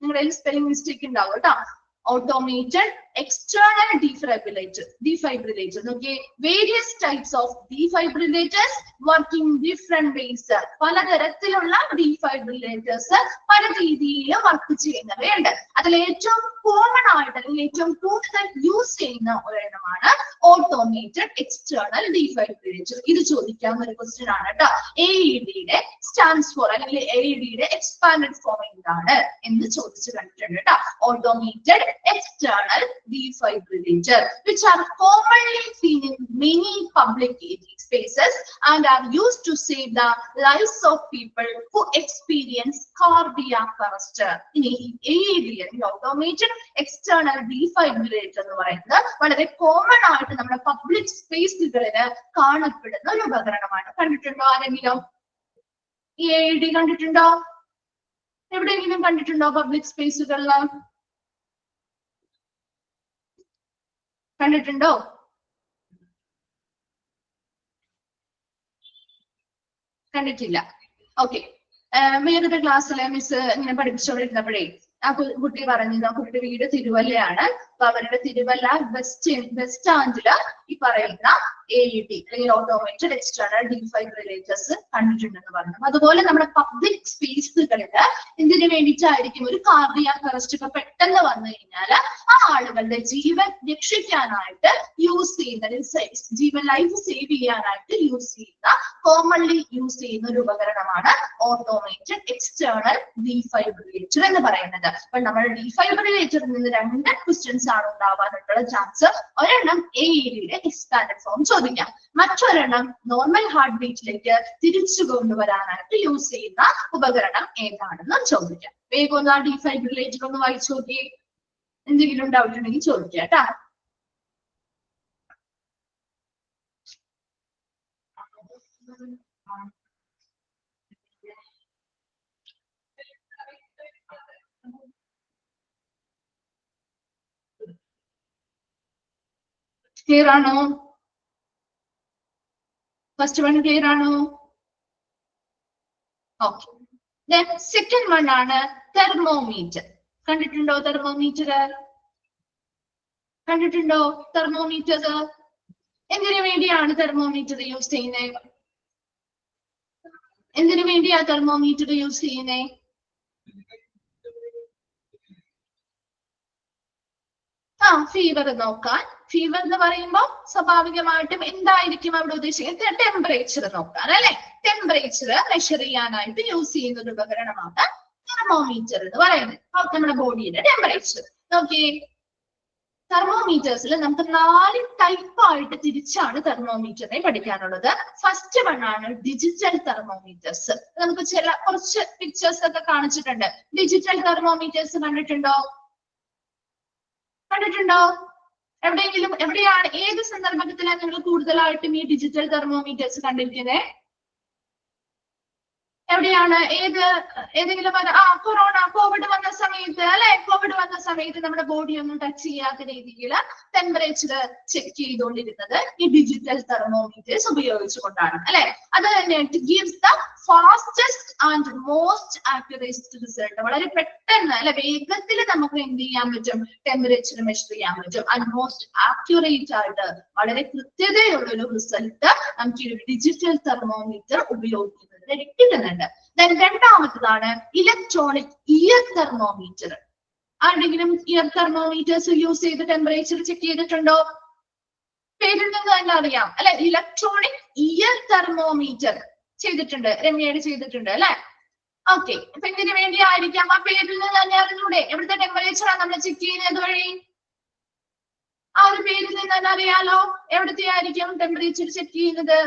നിങ്ങളുടെ സ്പെല്ലിംഗ് മിസ്റ്റേക്ക് ഉണ്ടാവും കേട്ടോ. Automated external defibrillator. നോക്കിയേ, various types of defibrillators working different vase. പലതരത്തിലുള്ള ഡീഫൈബ്രിലേറ്റേഴ്സ് പല രീതിയിൽ വർക്ക് ചെയ്യുന്നവയുണ്ട്. അതിൽ ഏറ്റവും കോമൺ ആയിട്ട് അല്ലെങ്കിൽ ഏറ്റവും കൂടുതൽ യൂസ് ചെയ്യുന്ന ഒരെണ്ണമാണ് ഓട്ടോമേറ്റഡ് എക്സ്റ്റേണൽ defibrillator. ഇത് ചോദിക്കാവുന്ന ഒരു ക്വസ്റ്റ്യൻ ആണ് കേട്ടോ. AED സ്റ്റാൻഡ്സ് ഫോർ അല്ലെങ്കിൽ AED എക്സ്പാൻഡഡ് ഫോം എന്താണ് എന്ന് ചോദിച്ചു കണ്ടിട്ടുണ്ട് കേട്ടോ. Automated external defibrillator, which are commonly seen in many public spaces and are used to save the lives of people who experience cardiac arrest. ഇനി AED automated external defibrillator എന്ന് പറയുന്നത് വളരെ common ആയിട്ട് നമ്മുടെ പബ്ലിക് സ്പേസുകളിൽ കാണപ്പെടുന്ന ഒരു ഉപകരണമാണ്. കണ്ടിട്ടുണ്ടോ ആരെങ്കിലും? ഈ AED കണ്ടിട്ടുണ്ടോ? എവിടെയെങ്കിലും കണ്ടിട്ടുണ്ടോ പബ്ലിക് സ്പേസുകളിൽ? കണ്ടിട്ടുണ്ടോ? കണ്ടിട്ടില്ല. ഓക്കെ. വേറൊരു ക്ലാസ്സിലെ മിസ് ഇങ്ങനെ പഠിപ്പിച്ചുകൊണ്ടിരുന്നപ്പോഴേ ആ കുട്ടി പറഞ്ഞത് ആ കുട്ടിയുടെ വീട് തിരുവല്ലയാണ്. അപ്പൊ അവരുടെ തിരുവല്ല ബസ് സ്റ്റാൻഡില് ഈ പറയുന്ന AED അല്ലെങ്കിൽ ഓട്ടോമേറ്റഡ് എക്സ്റ്റേണൽ ഡീഫൈബ്രിലേറ്റേഴ്സ് കണ്ടിട്ടുണ്ടെന്ന് പറഞ്ഞു. അതുപോലെ നമ്മുടെ പബ്ലിക് സ്പേസുകളില് എന്തിനു വേണ്ടിയിട്ടായിരിക്കും ഒരു കാർഡിയാക് അറസ്റ്റ് ഇപ്പൊ പെട്ടെന്ന് വന്നു കഴിഞ്ഞാൽ ആ ആളുകളുടെ ജീവൻ രക്ഷിക്കാനായിട്ട് യൂസ് ചെയ്യുന്ന ജീവൻ ലൈഫ് സേവ് ചെയ്യാനായിട്ട് യൂസ് ചെയ്യുന്ന കോമൺലി യൂസ് ചെയ്യുന്ന ഒരു ഉപകരണമാണ് ഓട്ടോമേറ്റഡ് എക്സ്റ്റേണൽ ഡീഫൈബ്രിലേറ്റർ എന്ന് പറയുന്നത്. അപ്പൊ നമ്മുടെ ഡീഫൈബ്രിലേറ്ററിൽ നിന്ന് 2 ക്വസ്റ്റ്യൻസ് ആണ് ഉണ്ടാവാനുള്ള ചാൻസ്. ഒരെണ്ണം AEDയുടെ എക്സ്പാൻഡഡ് ഫോം ചോദിക്കാം, മറ്റൊരെണ്ണം നോർമൽ ഹാർട്ട് ബീറ്റിലേക്ക് തിരിച്ചു കൊണ്ടുവരാനായിട്ട് യൂസ് ചെയ്യുന്ന ഉപകരണം ഏതാണെന്ന് ചോദിക്കാം. വേഗം ഒന്ന് ആ ഡീഫൈബ്രിലേറ്റർ ഒന്ന് വായിച്ചു നോക്കി. എന്തെങ്കിലും ഡൗട്ട് ഉണ്ടെങ്കിൽ ചോദിക്കാം കേട്ടാ. ക്ലിയർ ആണോ? ഫസ്റ്റ് വൺ ക്ലിയർ ആണോ? ഓക്കെ. സെക്കൻഡ് വൺ ആണ് തെർമോമീറ്റർ. കണ്ടിട്ടുണ്ടോ തെർമോമീറ്റർ? കണ്ടിട്ടുണ്ടോ തെർമോമീറ്റർ? എന്തിനു വേണ്ടിയാണ് തെർമോമീറ്റർ യൂസ് ചെയ്യുന്നത്? എന്തിനു വേണ്ടിയാ തെർമോമീറ്റർ യൂസ് ചെയ്യുന്നത്? ഫീവർ നോക്കാൻ. ഫീവർ എന്ന് പറയുമ്പോൾ സ്വാഭാവികമായിട്ടും എന്തായിരിക്കും അവിടെ ഉദ്ദേശിക്കുന്നത്? ടെമ്പറേച്ചർ നോക്കാൻ അല്ലെ. ടെമ്പറേച്ചർ മെഷർ ചെയ്യാനായിട്ട് യൂസ് ചെയ്യുന്ന ഒരു ഉപകരണമാണ് തെർമോമീറ്റർ എന്ന് പറയുന്നത്. നമ്മുടെ ബോഡിയുടെ ടെമ്പറേച്ചർ നോക്കി. തെർമോമീറ്റേഴ്സിൽ നമുക്ക് 4 ടൈപ്പ് ആയിട്ട് തിരിച്ചാണ് തെർമോമീറ്ററിനെ പഠിക്കാനുള്ളത്. ഫസ്റ്റ് വൺ ആണ് ഡിജിറ്റൽ തെർമോമീറ്റേഴ്സ്. നമുക്ക് കുറച്ച് പിക്ചേഴ്സ് ഒക്കെ കാണിച്ചിട്ടുണ്ട്. ഡിജിറ്റൽ തെർമോമീറ്റേഴ്സ് കണ്ടിട്ടുണ്ടോ? കണ്ടിട്ടുണ്ടോ? എവിടെയാണ് ഏത് സന്ദർഭത്തിലാണ് നിങ്ങൾ കൂടുതലായിട്ടും ഈ ഡിജിറ്റൽ തെർമോമീറ്റേഴ്സ് കണ്ടിരിക്കുന്നത്? എവിടെയാണ്? ഏതെങ്കിലും കോവിഡ് വന്ന സമയത്ത് അല്ലെ? കോവിഡ് വന്ന സമയത്ത് നമ്മുടെ ബോഡി ഒന്നും ടച്ച് ചെയ്യാത്ത രീതിയിൽ ടെമ്പറേച്ചർ ചെക്ക് ചെയ്തുകൊണ്ടിരുന്നത് ഈ ഡിജിറ്റൽ തെർമോമീറ്റേഴ്സ് ഉപയോഗിച്ചുകൊണ്ടാണ് അല്ലെ. അത് തന്നെ gives the fastest and most accurate result. വളരെ പെട്ടെന്ന് അല്ലെ വേഗത്തിൽ നമുക്ക് എന്ത് ചെയ്യാൻ പറ്റും? ടെമ്പറേച്ചർ മെഷർ ചെയ്യാൻ പറ്റും. ആൻഡ് മോസ്റ്റ് ആക്യുറേറ്റ് ആയിട്ട് വളരെ കൃത്യതയുള്ള ഒരു റിസൾട്ട് നമുക്ക് ഈ ഡിജിറ്റൽ തെർമോമീറ്റർ ഉപയോഗിക്കുന്നത് കിട്ടുന്നുണ്ട്. രണ്ടാമത്തതാണ് ഇലക്ട്രോണിക് ഇയർ തെർമോമീറ്റർ. ആരെങ്കിലും ഇയർ തെർമോമീറ്റേഴ്സ് യൂസ് ചെയ്ത് ടെമ്പറേച്ചർ ചെക്ക് ചെയ്തിട്ടുണ്ടോ? പേരിൽ നിന്ന് തന്നെ അറിയാം അല്ലെ. ഇലക്ട്രോണിക് ഇയർ തെർമോമീറ്റർ ചെയ്തിട്ടുണ്ട്. രമ്യയുടെ ചെയ്തിട്ടുണ്ട് അല്ലെ. ഓക്കെ. അപ്പൊ ഇതിനു വേണ്ടി ആയിരിക്കാം ആ പേരിൽ നിന്ന് തന്നെ അറിഞ്ഞൂടെ എവിടുത്തെ ടെമ്പറേച്ചറാണ് നമ്മൾ ചെക്ക് ചെയ്യുന്നത് വഴി? ആ ഒരു പേരിൽ നിന്ന് തന്നെ അറിയാലോ എവിടത്തെ ആയിരിക്കും ടെമ്പറേച്ചർ ചെക്ക് ചെയ്യുന്നത്?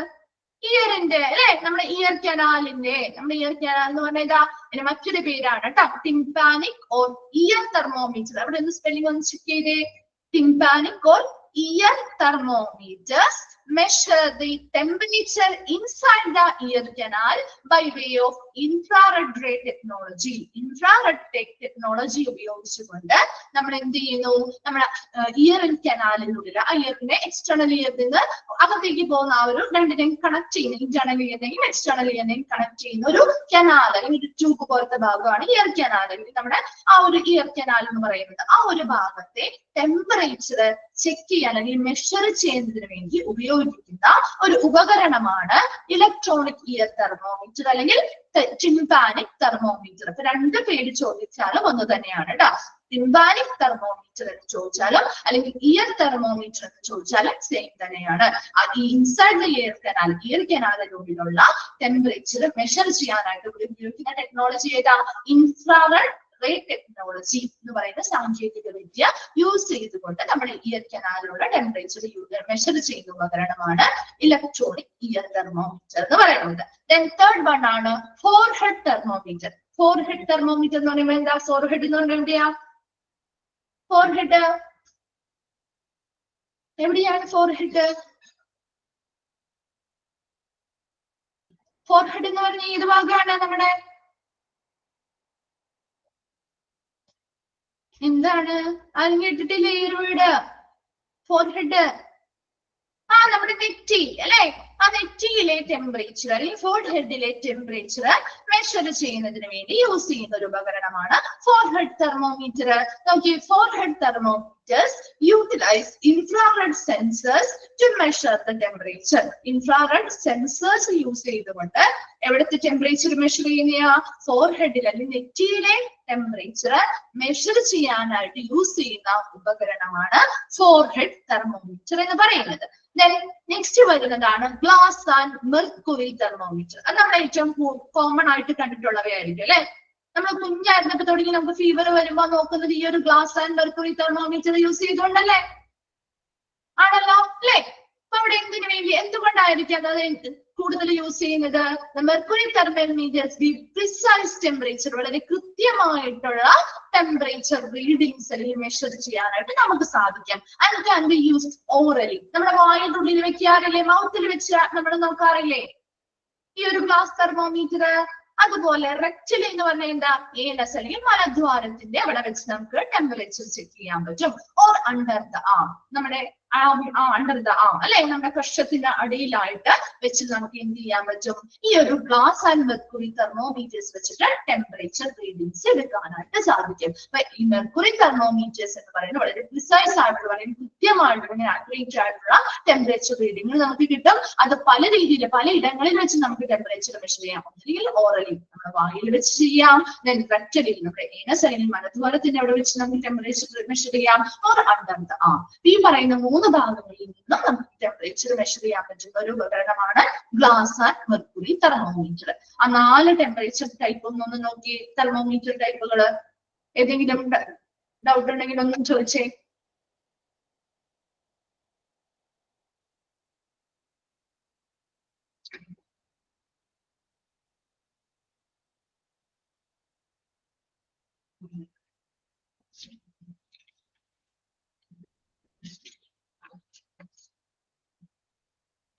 ഇയറിന്റെ അല്ലെ. നമ്മുടെ ഇയർ കനാലിന്റെ. നമ്മുടെ ഇയർ കനാൽ എന്ന് പറഞ്ഞാൽ ഇതാ അതിന് മറ്റൊരു പേരാണ് കേട്ടോ. Tympanic or year thermometer. അവിടെ ഒന്ന് സ്പെല്ലിംഗ് ഒന്ന് ചെക്ക് ചെയ്തേ. Tympanic or ear thermometers measure the temperature inside the ear canal by way of infrared ray technology. Infrared technology ഉപയോഗിച്ചുകൊണ്ട് നമ്മൾ എന്ത് ചെയ്യുന്നു? നമ്മുടെ ഇയർ കനാലിനുള്ളിൽ ആ ഇയറിന്റെ എക്സ്റ്റേണൽ ഇയറിൽ നിന്ന് അകത്തേക്ക് പോകുന്ന ആ ഒരു രണ്ടിനെയും കണക്ട് ചെയ്യുന്ന ഇന്റേണൽ ഇയറിനെയും എക്സ്റ്റേണൽ ഇയറിനെയും കണക്ട് ചെയ്യുന്ന ഒരു കനാൽ അല്ലെങ്കിൽ ഒരു ട്യൂബ് പോലത്തെ ഭാഗമാണ് ഇയർ കനാൽ. നമ്മുടെ ആ ഒരു ഇയർ കനാൽ എന്ന് പറയുന്നത് ആ ഒരു ഭാഗത്തെ ടെമ്പറേച്ചർ ചെക്ക് ചെയ്യാൻ അല്ലെങ്കിൽ മെഷർ ചെയ്യുന്നതിന് വേണ്ടി ഉപയോഗിക്കുന്ന ഒരു ഉപകരണമാണ് ഇലക്ട്രോണിക് ഇയർ തെർമോമീറ്റർ അല്ലെങ്കിൽ ടിംപാനിക് തെർമോമീറ്റർ. അപ്പൊ 2 പേര് ചോദിച്ചാലും ഒന്ന് തന്നെയാണ് കേട്ടോ. ടിംപാനിക് തെർമോമീറ്റർ എന്ന് ചോദിച്ചാലും അല്ലെങ്കിൽ ഇയർ തെർമോമീറ്റർ എന്ന് ചോദിച്ചാലും സെയിം തന്നെയാണ്. ഈ ഇൻസൈഡ് ദ ഇയർ കനാലിനുള്ളിലുള്ള ടെമ്പറേച്ചർ മെഷർ ചെയ്യാനായിട്ട് ഉപയോഗിക്കുന്ന ടെക്നോളജി ഏതാ? ഇൻഫ്രാറെഡ് റേ ടെക്നോളജി എന്ന് പറയുന്ന സാങ്കേതിക വിദ്യ യൂസ് ചെയ്തുകൊണ്ട് നമ്മുടെ ഇയർ കനാലിലുള്ള ടെമ്പറേച്ചർ മെഷർ ചെയ്യുന്ന ഉപകരണമാണ് ഇലക്ട്രോണിക് ഇയർ തെർമോമീറ്റർ എന്ന് പറയുന്നത്. തേർഡ് വൺ ആണ് ഫോർഹെഡ് തെർമോമീറ്റർ. ഫോർഹെഡ് തെർമോമീറ്റർ എന്ന് പറയുമ്പോൾ എന്താ? ഫോർഹെഡ് എന്ന് പറഞ്ഞാൽ എവിടെയാ? ഫോർഹെഡ് എവിടെയാണ്? ഫോർഹെഡ് ഫോർഹെഡ് എന്ന് പറഞ്ഞ ഏത് ഭാഗമാണ്? നമ്മുടെ എന്താണ് ആരും കേട്ടിട്ടില്ലേ ഈ ഒരു വീട്? ഫോർഹെഡ്, നമ്മുടെ നെറ്റി അല്ലെ? ആ നെറ്റിയിലെ ടെമ്പറേച്ചർ അല്ലെങ്കിൽ ഫോർ ഹെഡിലെ ടെമ്പറേച്ചർ മെഷർ ചെയ്യുന്നതിന് വേണ്ടി യൂസ് ചെയ്യുന്ന ഒരു ഉപകരണമാണ് ഫോർഹെഡ് തെർമോമീറ്റർ. നോക്കിയേ, forehead thermometers utilise infrared sensors to measure the temperature. Infrared sensors use ചെയ്തുകൊണ്ട് എവിടുത്തെ ടെമ്പറേച്ചർ മെഷർ ചെയ്യുന്ന? ഫോർഹെഡിൽ അല്ലെങ്കിൽ നെറ്റിയിലെ ടെമ്പറേച്ചർ മെഷർ ചെയ്യാനായിട്ട് യൂസ് ചെയ്യുന്ന ഉപകരണമാണ് ഫോർഹെഡ് തെർമോമീറ്റർ എന്ന് പറയുന്നത്. നെക്സ്റ്റ് വരുന്നതാണ് ഗ്ലാസ് ആൻഡ് മെർക്കുറി തെർമോമീറ്റർ. അത് നമ്മൾ ഏറ്റവും കോമൺ ആയിട്ട് കണ്ടിട്ടുള്ളവയായിരിക്കും അല്ലെ? നമ്മൾ കുഞ്ഞായിരുന്നപ്പോ തുടങ്ങി നമുക്ക് ഫീവർ വരുമ്പോ നോക്കുന്നത് ഈ ഒരു glass and mercury thermometer use ചെയ്തുകൊണ്ടല്ലേ? ആണല്ലോ അല്ലെ? അപ്പൊ അവിടെ എന്തിനു വേണ്ടി, എന്തുകൊണ്ടായിരിക്കും അത് കൂടുതൽ യൂസ് ചെയ്യുന്നത്? Mercury thermometers the precise temperature, വളരെ കൃത്യമായിട്ടുള്ള ടെമ്പറേച്ചർ റീഡിങ്സ് അല്ലെങ്കിൽ മെഷർ ചെയ്യാനായിട്ട് നമുക്ക് സാധിക്കും. And can be used orally, നമ്മുടെ വായുടെ ഉള്ളിൽ വെക്കാറില്ലേ? മൗത്തിൽ വെച്ച് നമ്മൾ നോക്കാറില്ലേ ഈ ഒരു ഗ്ലാസ് തെർമോമീറ്റർ? അതുപോലെ റെക്ടലി എന്ന് പറഞ്ഞാൽ എന്താ? ഏലസ് അല്ലെങ്കിൽ മലദ്വാരത്തിന്റെ അവിടെ വെച്ച് നമുക്ക് ടെമ്പറേച്ചർ ചെക്ക് ചെയ്യാൻ പറ്റും. ഓർ അണ്ടർ ദ ആം, നമ്മുടെ അണ്ടർ ദ ആം അല്ലെ? നമ്മുടെ കക്ഷത്തിന്റെ അടിയിലായിട്ട് വെച്ച് നമുക്ക് എന്ത് ചെയ്യാൻ പറ്റും? ഈ ഒരു ഗ്ലാസ് ആൻഡ് മെർക്കുറി തെർമോമീറ്റേഴ്സ് വെച്ചിട്ട് ടെമ്പറേച്ചർ റീഡിങ്സ് എടുക്കാനായിട്ട് സാധിക്കും. അപ്പൊ ഈ മെർക്കുറി തെർമോമീറ്റേഴ്സ് എന്ന് പറയുന്നത് വളരെ പ്രിസൈസ് ആയിട്ടുള്ള, വളരെ കൃത്യമായിട്ടുള്ള, ആക്യുറേറ്റ് ആയിട്ടുള്ള ടെമ്പറേച്ചർ റീഡിങ്ങൾ നമുക്ക് കിട്ടും. അത് പല രീതിയിൽ പല ഇടങ്ങളിൽ വെച്ച് നമുക്ക് ടെമ്പറേച്ചർ മെഷർ ചെയ്യാം. ഒന്നുകിൽ ഓറലി നമ്മുടെ വായിൽ വെച്ച് ചെയ്യാം, റെക്ടലി നമ്മുടെ ഏനസ് അല്ലെങ്കിൽ മലദ്വാരത്തിന്റെ അവിടെ വെച്ച് നമുക്ക് ടെമ്പറേച്ചർ മെഷർ ചെയ്യാം. ഓർ അണ്ടർ ദ ആം. ഈ പറയുന്ന 3 ഭാഗങ്ങളിൽ നിന്നും നമുക്ക് ടെമ്പറേച്ചർ മെഷർ ചെയ്യാൻ പറ്റുന്ന ഒരു ഉപകരണമാണ് ഗ്ലാസ് ആൻഡ് മെർക്കുറി തെർമോമീറ്റർ. ആ 4 ടെമ്പറേച്ചർ ടൈപ്പ് ഒന്ന് നോക്കി, തെർമോമീറ്റർ ടൈപ്പുകള്. ഏതെങ്കിലും ഡൗട്ട് ഉണ്ടെങ്കിൽ ഒന്നും ചോദിച്ചേ.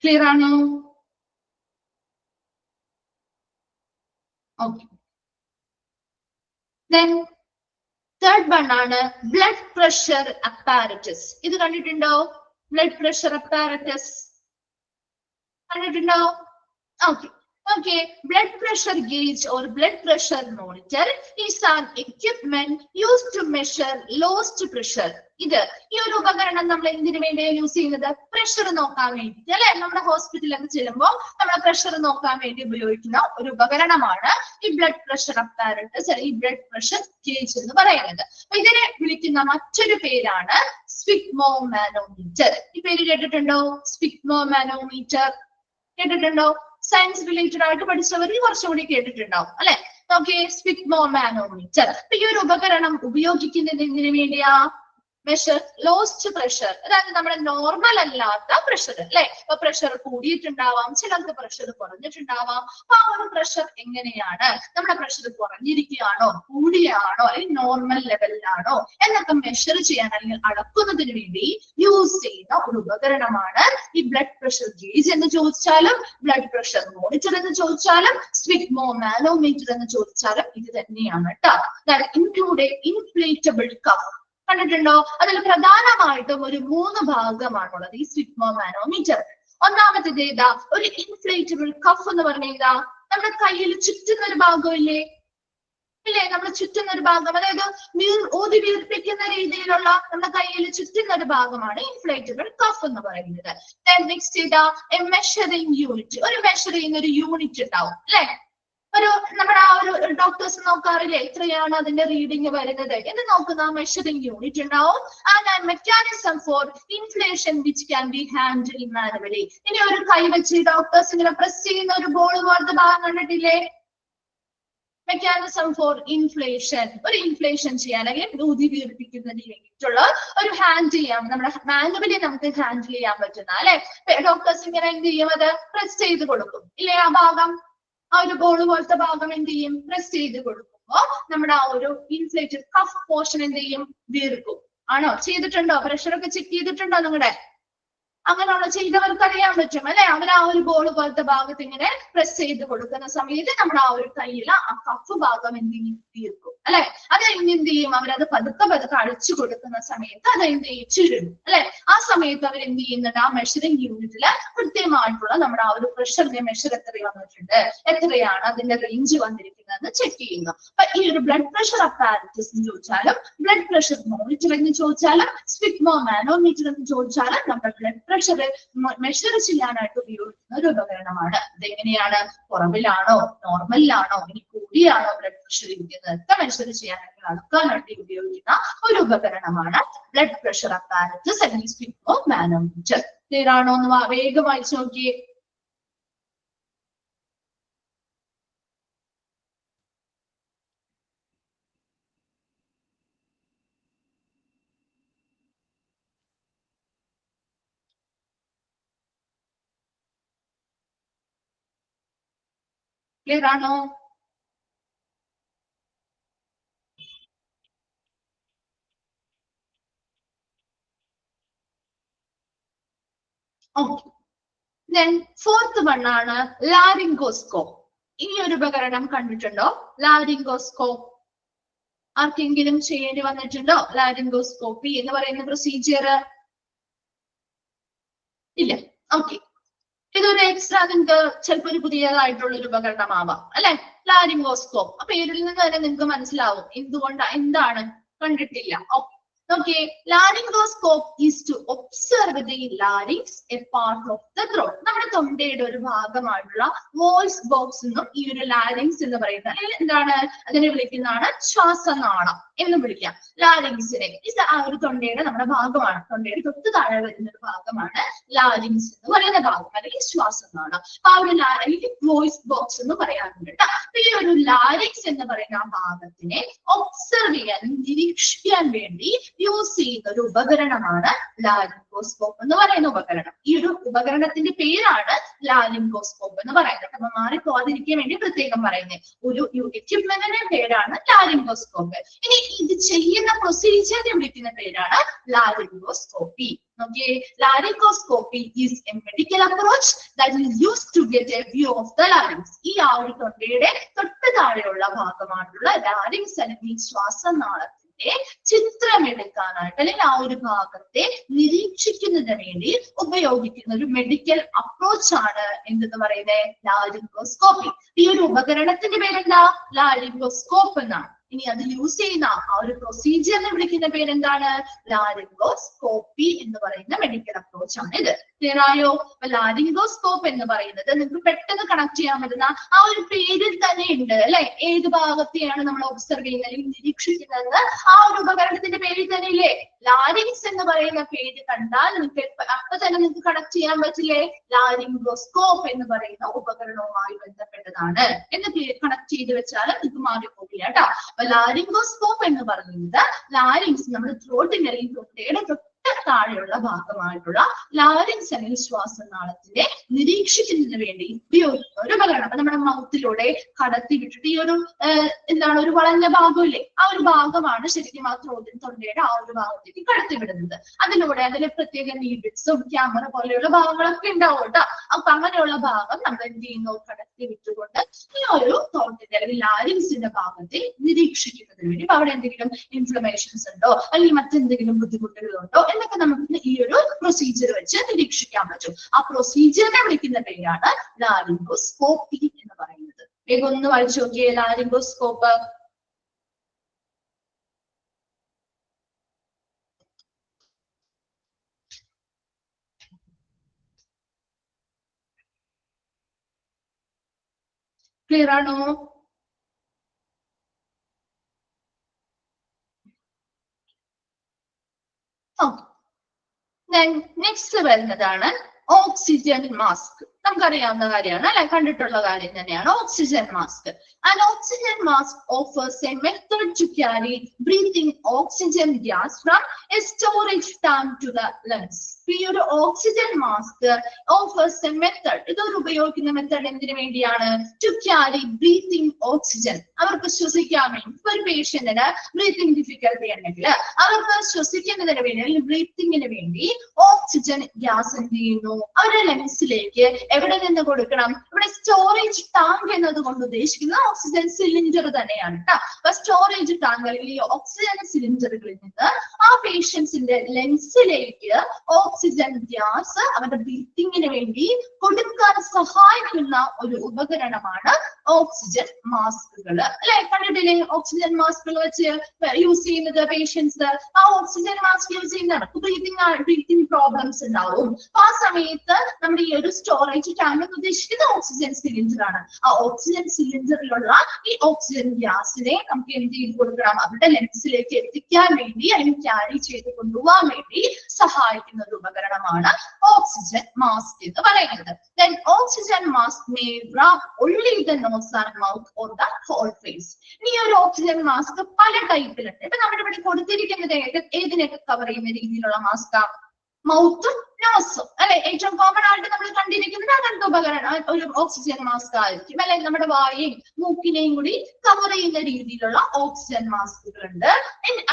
ക്ലിയർ ആണോ? ഓക്കെ. തേർഡ് വൺ ആണ് ബ്ലഡ് പ്രഷർ അപ്പാരറ്റസ്. ഇത് കണ്ടിട്ടുണ്ടോ? ബ്ലഡ് പ്രഷർ അപ്പാരറ്റസ് കണ്ടിട്ടുണ്ടോ? Okay. Okay, blood pressure gauge or blood pressure monitor is an equipment used to measure lost pressure. ഇത് ഈ ഒരു ഉപകരണം നമ്മൾ എന്തിനു വേണ്ടിയാണ് യൂസ് ചെയ്യുന്നത്? പ്രഷർ നോക്കാൻ വേണ്ടി അല്ലെ? നമ്മുടെ ഹോസ്പിറ്റലിലൊക്കെ ചെല്ലുമ്പോൾ നമ്മുടെ പ്രഷർ നോക്കാൻ വേണ്ടി ഉപയോഗിക്കുന്ന ഒരു ഉപകരണമാണ് ഈ ബ്ലഡ് പ്രഷർ അപ്പാരറ്റസ് അല്ലെങ്കിൽ ഈ ബ്ലഡ് പ്രഷർ ഗേജ് എന്ന് പറയുന്നത്. അപ്പൊ ഇതിനെ വിളിക്കുന്ന മറ്റൊരു പേരാണ് സ്ഫിഗ്മോമാനോമീറ്റർ. ഈ പേര് കേട്ടിട്ടുണ്ടോ? സ്ഫിഗ്മോമാനോമീറ്റർ കേട്ടിട്ടുണ്ടോ? സയൻസ് റിലേറ്റഡ് ആയിട്ട് പഠിച്ചവർ കുറച്ചുകൂടി കേട്ടിട്ടുണ്ടാവും അല്ലെ? Okay, sphygmomanometer. ഈ ഒരു ഉപകരണം ഉപയോഗിക്കുന്നത് എന്തിനു വേണ്ടിയാ? മെഷർ ലോസ്റ്റ് പ്രഷർ, അതായത് നമ്മുടെ നോർമൽ അല്ലാത്ത പ്രഷർ അല്ലെ? അപ്പൊ പ്രഷർ കൂടിയിട്ടുണ്ടാവാം, ചിലർക്ക് പ്രഷർ കുറഞ്ഞിട്ടുണ്ടാവാം. അപ്പൊ ആ ഒരു പ്രഷർ എങ്ങനെയാണ്, നമ്മുടെ പ്രഷർ കുറഞ്ഞിരിക്കുകയാണോ കൂടിയാണോ അല്ലെങ്കിൽ നോർമൽ ലെവലിലാണോ എന്നൊക്കെ മെഷർ ചെയ്യാൻ അല്ലെങ്കിൽ അളക്കുന്നതിന് വേണ്ടി യൂസ് ചെയ്യുന്ന ഒരു ഉപകരണമാണ് ഈ ബ്ലഡ് പ്രഷർ ഗേജ് എന്ന് ചോദിച്ചാലും, ബ്ലഡ് പ്രഷർ മോണിറ്റർ എന്ന് ചോദിച്ചാലും, സ്ഫിഗ്മോമാനോമീറ്റർ എന്ന് ചോദിച്ചാലും ഇത് തന്നെയാണ് കേട്ടോ. Include inflatable cup. കണ്ടിട്ടുണ്ടോ? അതിൽ പ്രധാനമായിട്ടും ഒരു 3 ഭാഗമാണുള്ളത് ഈ സ്ഫിഗ്മോമാനോമീറ്റർ. ഒന്നാമത്തേത് ഏതാ? ഒരു ഇൻഫ്ലേറ്റബിൾ കഫ് എന്ന് പറഞ്ഞ ഏതാ? നമ്മുടെ കയ്യിൽ ചുറ്റുന്ന ഒരു ഭാഗം ഇല്ലേ? നമ്മൾ ചുറ്റുന്ന ഒരു ഭാഗം, അതായത് ഊതി വീർപ്പിക്കുന്ന രീതിയിലുള്ള നമ്മുടെ കയ്യിൽ ചുറ്റുന്ന ഒരു ഭാഗമാണ് ഇൻഫ്ലേറ്റബിൾ കഫ് എന്ന് പറയുന്നത്. നെക്സ്റ്റ് ഏതാ? Measuring unit. ഒരു മെഷർ ചെയ്യുന്ന ഒരു യൂണിറ്റ് ഉണ്ടാവും അല്ലെ? ഒരു നമ്മുടെ ആ ഒരു ഡോക്ടേഴ്സ് നോക്കാറില്ലേ എത്രയാണ് അതിന്റെ റീഡിങ് വരുന്നത് എന്ന് നോക്കുന്ന മെഷറിംഗ് യൂണിറ്റ് ഉണ്ടാവും. And mechanism for inflation which can be handle manually. ഇനി ഒരു കൈ വെച്ച് ഡോക്ടേഴ്സ് ഇങ്ങനെ പ്രസ് ചെയ്യുന്ന ഒരു ബോൾ പോലത്തെ ഭാഗം കണ്ടിട്ടില്ലേ? മെക്കാനിസം ഫോർ ഇൻഫ്ലേഷൻ, ഒരു ഇൻഫ്ലേഷൻ ചെയ്യാൻ അല്ലെങ്കിൽ ഊതി വീർപ്പിക്കുന്നതിന് വേണ്ടിയിട്ടുള്ള ഒരു ഹാൻഡിൽ ചെയ്യാം, നമ്മുടെ മാനുവലി നമുക്ക് ഹാൻഡിൽ ചെയ്യാൻ പറ്റുന്ന അല്ലെ? ഡോക്ടേഴ്സ് ഇങ്ങനെ എന്ത് ചെയ്യും? അത് പ്രസ് ചെയ്ത് കൊടുക്കും ഇല്ലേ? ആ ഭാഗം, ആ ഒരു ബോൾ പോലത്തെ ഭാഗം എന്ത് ചെയ്യും? പ്രസ് ചെയ്ത് കൊടുക്കുമ്പോ നമ്മുടെ ആ ഒരു ഇൻഫ്ലേറ്റഡ് കഫ് പോർഷൻ എന്ത് ചെയ്യും? വീർക്കും. ആണോ? ചെയ്തിട്ടുണ്ടോ? പ്രഷർ ഒക്കെ ചെക്ക് ചെയ്തിട്ടുണ്ടോ നിങ്ങളുടെ? അങ്ങനെയുള്ള ചെയ്തവർക്ക് അറിയാൻ പറ്റും അല്ലെ. അവർ ആ ഒരു ബോൾ പോലത്തെ ഭാഗത്ത് ഇങ്ങനെ പ്രസ് ചെയ്ത് കൊടുക്കുന്ന സമയത്ത് നമ്മുടെ ആ ഒരു കയ്യിൽ ആ കഫ് ഭാഗം എന്ത് തീർക്കും അല്ലെ. അത് കഴിഞ്ഞ് എന്ത് ചെയ്യും, അവരത് പതുക്കെ പതുക്കെ അഴിച്ചു കൊടുക്കുന്ന സമയത്ത് അത് എന്ത് ചെയ്യും, ചുരുങ്ങും അല്ലെ. ആ സമയത്ത് അവർ എന്ത് ചെയ്യുന്നുണ്ട്, ആ മെഷറിംഗ് യൂണിറ്റില് കൃത്യമായിട്ടുള്ള നമ്മുടെ ആ ഒരു പ്രഷറിന്റെ മെഷർ എത്ര വന്നിട്ടുണ്ട്, എത്രയാണ് അതിന്റെ റേഞ്ച് വന്നിരിക്കുന്നതെന്ന് ചെക്ക് ചെയ്യുന്നു. അപ്പൊ ഈ ഒരു ബ്ലഡ് പ്രഷർ അപ്പാരറ്റസ് എന്ന് ചോദിച്ചാലും, ബ്ലഡ് പ്രഷർ മോണിറ്റർ എന്ന് ചോദിച്ചാലും, സ്പിഗ്മോ മാനോമീറ്റർ എന്ന് ചോദിച്ചാലും നമ്മുടെ ബ്ലഡ് പ്രഷർ മെഷർ ചെയ്യാനായിട്ട് ഉപയോഗിക്കുന്ന ഒരു ഉപകരണമാണ്. ഇതെങ്ങനെയാണ്, കുറവിലാണോ നോർമലിലാണോ ഇനി കൂടിയാണോ ബ്ലഡ് പ്രഷർ ഇരിക്കുന്നത് ഒക്കെ മെഷർ ചെയ്യാനായിട്ട് അളക്കാനായിട്ട് ഉപയോഗിക്കുന്ന ഒരു ഉപകരണമാണ് ബ്ലഡ് പ്രഷർ അപ്പാരറ്റസ് അല്ലെങ്കിൽ സ്പിഗ്മോ മാനോമീറ്റർ. ക്ലിയർ ആണോ എന്ന് വേഗം വായിച്ചു നോക്കിയേ. ക്ലിയർ ആണോ? ഓക്കെ. Then fourth one ആണ് ലാരിംഗോസ്കോപ്പ്. ഈ ഒരു ഉപകരണം കണ്ടിട്ടുണ്ടോ? ലാരിംഗോസ്കോപ്പ് ആർക്കെങ്കിലും ചെയ്യേണ്ടി വന്നിട്ടുണ്ടോ? ലാരിംഗോസ്കോപ്പി എന്ന് പറയുന്ന പ്രൊസീജിയർ ഇല്ല. ഓക്കെ, ഇതൊരു എക്സ്ട്രാ നിങ്ങൾക്ക് ചിലപ്പോൾ ഒരു പുതിയതായിട്ടുള്ള ഒരു ഉപകരണമാവാം അല്ലെ. ലാരിംഗോസ്കോപ്പ് ആ പേരിൽ നിന്ന് തന്നെ നിങ്ങൾക്ക് മനസ്സിലാവും എന്താണ് കണ്ടിട്ടില്ല. Okay, laryngoscope is to observe the larynx, a part of the throat. നമ്മുടെ തൊണ്ടയുടെ ഒരു ഭാഗമായിട്ടുള്ള വോയിസ് ബോക്സ് എന്നും ഈ ഒരു ലാരിങ്സ് എന്ന് പറയുന്നത് എന്താണ്, അതിനെ വിളിക്കുന്നതാണ് ശ്വാസനാളം എന്ന് വിളിക്കാം. ലാരിങ്സിനെ ഇത് ആ ഒരു തൊണ്ടയുടെ നമ്മുടെ ഭാഗമാണ്, തൊണ്ടയുടെ തൊട്ട് താഴെ വരുന്ന ഒരു ഭാഗമാണ് ലാരിങ്സ് എന്ന് പറയുന്ന ഭാഗം അല്ലെങ്കിൽ ശ്വാസനാളം. അപ്പൊ ആ ഒരു ലാരിങ് വോയിസ് ബോക്സ് എന്ന് പറയാറുണ്ട് കേട്ടോ. ഈ ഒരു ലാരിങ്സ് എന്ന് പറയുന്ന ആ ഭാഗത്തിനെ ഒബ്സർവ് ചെയ്യാൻ, നിരീക്ഷിക്കാൻ വേണ്ടി യൂസ് ചെയ്യുന്ന ഒരു ഉപകരണമാണ് ലാരിംഗോസ്കോപ്പ് എന്ന് പറയുന്ന ഉപകരണം. ഈ ഒരു ഉപകരണത്തിന്റെ പേരാണ് ലാരിംഗോസ്കോപ്പ് എന്ന് പറയുന്നത്. അപ്പൊ മാറിപ്പോവാതിരിക്കാൻ വേണ്ടി പ്രത്യേകം പറയുന്നത് ഒരു എക്യുപ്മെന്റിന്റെ പേരാണ് ലാരിംഗോസ്കോപ്പ്. ഇനി ഇത് ചെയ്യുന്ന പ്രൊസീജിയറിനെ വിളിക്കുന്ന പേരാണ് ലാരിംഗോസ്കോപ്പി. Okay, laryngoscopy is a medical approach that is used to get a view of the larynx. ഈ ആ ഒരു തൊണ്ടയുടെ തൊട്ട് താഴെയുള്ള ഭാഗമായിട്ടുള്ള ലാരിങ്സ് അല്ലെങ്കിൽ ശ്വാസനാളത്തിന്റെ ചിത്രമെടുക്കാനായിട്ട് അല്ലെങ്കിൽ ആ ഒരു ഭാഗത്തെ നിരീക്ഷിക്കുന്നതിന് വേണ്ടി ഉപയോഗിക്കുന്ന ഒരു മെഡിക്കൽ അപ്രോച്ച് ആണ് എന്തെന്ന് പറയുന്നത്, ലാരിംഗോസ്കോപ്പി. ഈ ഒരു ഉപകരണത്തിന്റെ പേരെന്താ, ലാരിംഗോസ്കോപ്പ് എന്നാണ്. ഇനി അത് യൂസ് ചെയ്യുന്ന ആ ഒരു പ്രൊസീജിയറിനെ വിളിക്കുന്ന പേരെന്താണ്, ലാരിംഗോസ്കോപ്പി എന്ന് പറയുന്ന മെഡിക്കൽ അപ്രോച്ച് ആണ് ഇത്. ക്ലിയർ ആയോ? അപ്പൊ ലാരിംഗോസ്കോപ്പ് എന്ന് പറയുന്നത് നിങ്ങൾക്ക് പെട്ടെന്ന് കണക്ട് ചെയ്യാൻ പറ്റുന്ന ആ ഒരു പേരിൽ തന്നെ ഉണ്ട് അല്ലെ. ഏത് ഭാഗത്തെയാണ് നമ്മൾ ഒബ്സർവ് ചെയ്യുന്നത് അല്ലെങ്കിൽ നിരീക്ഷിക്കുന്നത് ആ ഒരു ഉപകരണത്തിന്റെ പേരിൽ തന്നെ ഇല്ലേ. ലാരിങ്സ് എന്ന് പറയുന്ന പേര് കണ്ടാൽ നിങ്ങൾക്ക് അപ്പൊ തന്നെ നിങ്ങൾക്ക് കണക്ട് ചെയ്യാൻ പറ്റില്ലേ, ലാരിംഗോസ്കോപ്പ് എന്ന് പറയുന്ന ഉപകരണവുമായി ബന്ധപ്പെട്ടതാണ് എന്ന് കണക്ട് ചെയ്ത് വെച്ചാൽ നിങ്ങൾക്ക് മാറിപ്പോകില്ല കേട്ടോ. അപ്പൊ ലാരിംഗോസ്കോപ്പ് എന്ന് പറയുന്നത് ലാരിങ്സ് നമ്മുടെ ത്രോട്ടിന്റെ അല്ലെങ്കിൽ തൊണ്ടയുടെ തൊട്ട് താഴെയുള്ള ഭാഗമായിട്ടുള്ള ലാരിങ്സ് അല്ലെങ്കിൽ ശ്വാസനാളത്തിന്റെ നിരീക്ഷിക്കുന്നതിന് വേണ്ടി ഉപയോഗിക്കുന്ന ഒരു ഉപകരണം. അപ്പൊ നമ്മുടെ മൗത്തിലൂടെ കടത്തി വിട്ടിട്ട് ഈ ഒരു എന്താണ് ഒരു വളഞ്ഞ ഭാഗമില്ലേ, ആ ഒരു ഭാഗമാണ് ശരിക്കും ആ തൊണ്ടയുടെ ആ ഒരു ഭാഗത്തേക്ക് കടത്തിവിടുന്നത്. അതിലൂടെ അതിലെ പ്രത്യേക നീഡിൽസും ക്യാമറ പോലെയുള്ള ഭാഗങ്ങളൊക്കെ ഉണ്ടാവും കേട്ടോ. അപ്പൊ അങ്ങനെയുള്ള ഭാഗം നമ്മൾ എന്ത് ചെയ്യുന്നു, കടത്തി വിട്ടുകൊണ്ട് ഈ ഒരു തൊണ്ടയുടെ അല്ലെങ്കിൽ ലാരിങ്സിന്റെ ഭാഗത്തെ നിരീക്ഷിക്കുന്നതിന് വേണ്ടി അവിടെ എന്തെങ്കിലും ഇൻഫ്ലമേഷൻസ് ഉണ്ടോ അല്ലെങ്കിൽ മറ്റെന്തെങ്കിലും ബുദ്ധിമുട്ടുകളുണ്ടോ എന്നൊക്കെ നമുക്ക് ഈ ഒരു പ്രൊസീജിയർ വെച്ച് നിരീക്ഷിക്കാൻ പറ്റും. ആ പ്രൊസീജിയറിനെ വിളിക്കുന്ന പേരാണ് ലാരിംഗോസ്കോപ്പി എന്ന് പറയുന്നത്. വേഗം ഒന്ന് വായിച്ചു നോക്കിയേ, ലാരിംഗോസ്കോപ്പ്. ക്ലിയർ ആണോ? നെക്സ്റ്റ് വരുന്നതാണ് ഓക്സിജൻ മാസ്ക്. നമുക്കറിയാവുന്ന കാര്യമാണ് അല്ലെ, കണ്ടിട്ടുള്ള കാര്യം തന്നെയാണ് oxygen mask. An oxygen mask offers a method to carry breathing oxygen gas from a storage tank to the lungs. ഈ ഒരു oxygen mask offers A method, ഇതൊരു ഉപയോഗിക്കുന്ന മെത്തേഡ് എന്തിനു വേണ്ടിയാണ്, ടു ക്യാരി ബ്രീത്തിങ് ഓക്സിജൻ അവർക്ക് ശ്വസിക്കാൻ വേണ്ടി ഒരു പേഷ്യന്റിന് ബ്രീത്തിങ് ഡിഫിക്കൽട്ടി ഉണ്ടെങ്കിൽ അവർക്ക് ശ്വസിക്കുന്നതിന് വേണ്ടി അല്ലെങ്കിൽ ബ്രീത്തിങ്ങിന് വേണ്ടി ഓക്സിജൻ ഗ്യാസ് എന്ത് ചെയ്യുന്നു അവരുടെ ലങ്സിലേക്ക് എവിടെ നിന്ന് കൊടുക്കണം? ഇവിടെ സ്റ്റോറേജ് ടാങ്ക് എന്നതുകൊണ്ട് ഉദ്ദേശിക്കുന്നത് ഓക്സിജൻ സിലിണ്ടർ തന്നെയാണ് കേട്ടോ. അപ്പൊ സ്റ്റോറേജ് ടാങ്ക് അല്ലെങ്കിൽ ഓക്സിജൻ സിലിണ്ടറുകളിൽ നിന്ന് ആ പേഷ്യൻസിന്റെ ലങ്സിലേക്ക് ഓക്സിജൻ ഗ്യാസ് അവരുടെ ബ്രീത്തിങ്ങിന് വേണ്ടി കൊടുക്കാൻ സഹായിക്കുന്ന ഒരു ഉപകരണമാണ് ഓക്സിജൻ മാസ്കുകൾ. അല്ലെ, കണ്ടിട്ടില്ലേ? ഓക്സിജൻ മാസ്കുകൾ വെച്ച് യൂസ് ചെയ്യുന്നത് പേഷ്യൻസ് ആ ഓക്സിജൻ മാസ്ക് യൂസ് ചെയ്യുന്നതാണ്. ബ്രീത്തിങ് പ്രോബ്ലംസ് ഉണ്ടാവും. അപ്പൊ ആ സമയത്ത് നമ്മുടെ ഈ ഒരു സ്റ്റോറേജ് ടാങ്ക് എന്ന് ഉദ്ദേശിക്കുന്നത് ഓക്സിജൻ സിലിണ്ടർ ആണ്. ആ ഓക്സിജൻ സിലിണ്ടറിലുള്ള ഈ ഓക്സിജൻ ഗ്യാസിനെ നമുക്ക് എന്ത് ചെയ്ത് കൊടുക്കണം? അവരുടെ ലങ്സിലേക്ക് എത്തിക്കാൻ വേണ്ടി അല്ലെങ്കിൽ ക്യാരി ചെയ്ത് കൊണ്ടുപോകാൻ വേണ്ടി സഹായിക്കുന്ന ഒരു ഉപകരണമാണ് ഓക്സിജൻ മാസ്ക് എന്ന് പറയുന്നത്. Then oxygen mask may wrap only the nose and mouth or the whole face. ഇനി ഒരു ഓക്സിജൻ മാസ്ക് പല ടൈപ്പിലുണ്ട്. ഇപ്പൊ നമ്മുടെ ഇവിടെ കൊടുത്തിരിക്കുന്നത് ഏതിനൊക്കെ കവർ ചെയ്യുന്ന രീതിയിലുള്ള മാസ്കാ? മൗത്തും നോസും അല്ലെ. ഏറ്റവും കോമൺ ആയിട്ട് നമ്മൾ കണ്ടിരിക്കുന്നത് അങ്ങനത്തെ ഉപകരണം ഒരു ഓക്സിജൻ മാസ്ക് ആയിരിക്കും അല്ലെ. നമ്മുടെ വായയും മൂക്കിനെയും കൂടി കവർ ചെയ്യുന്ന രീതിയിലുള്ള ഓക്സിജൻ മാസ്കുകൾ ഉണ്ട്.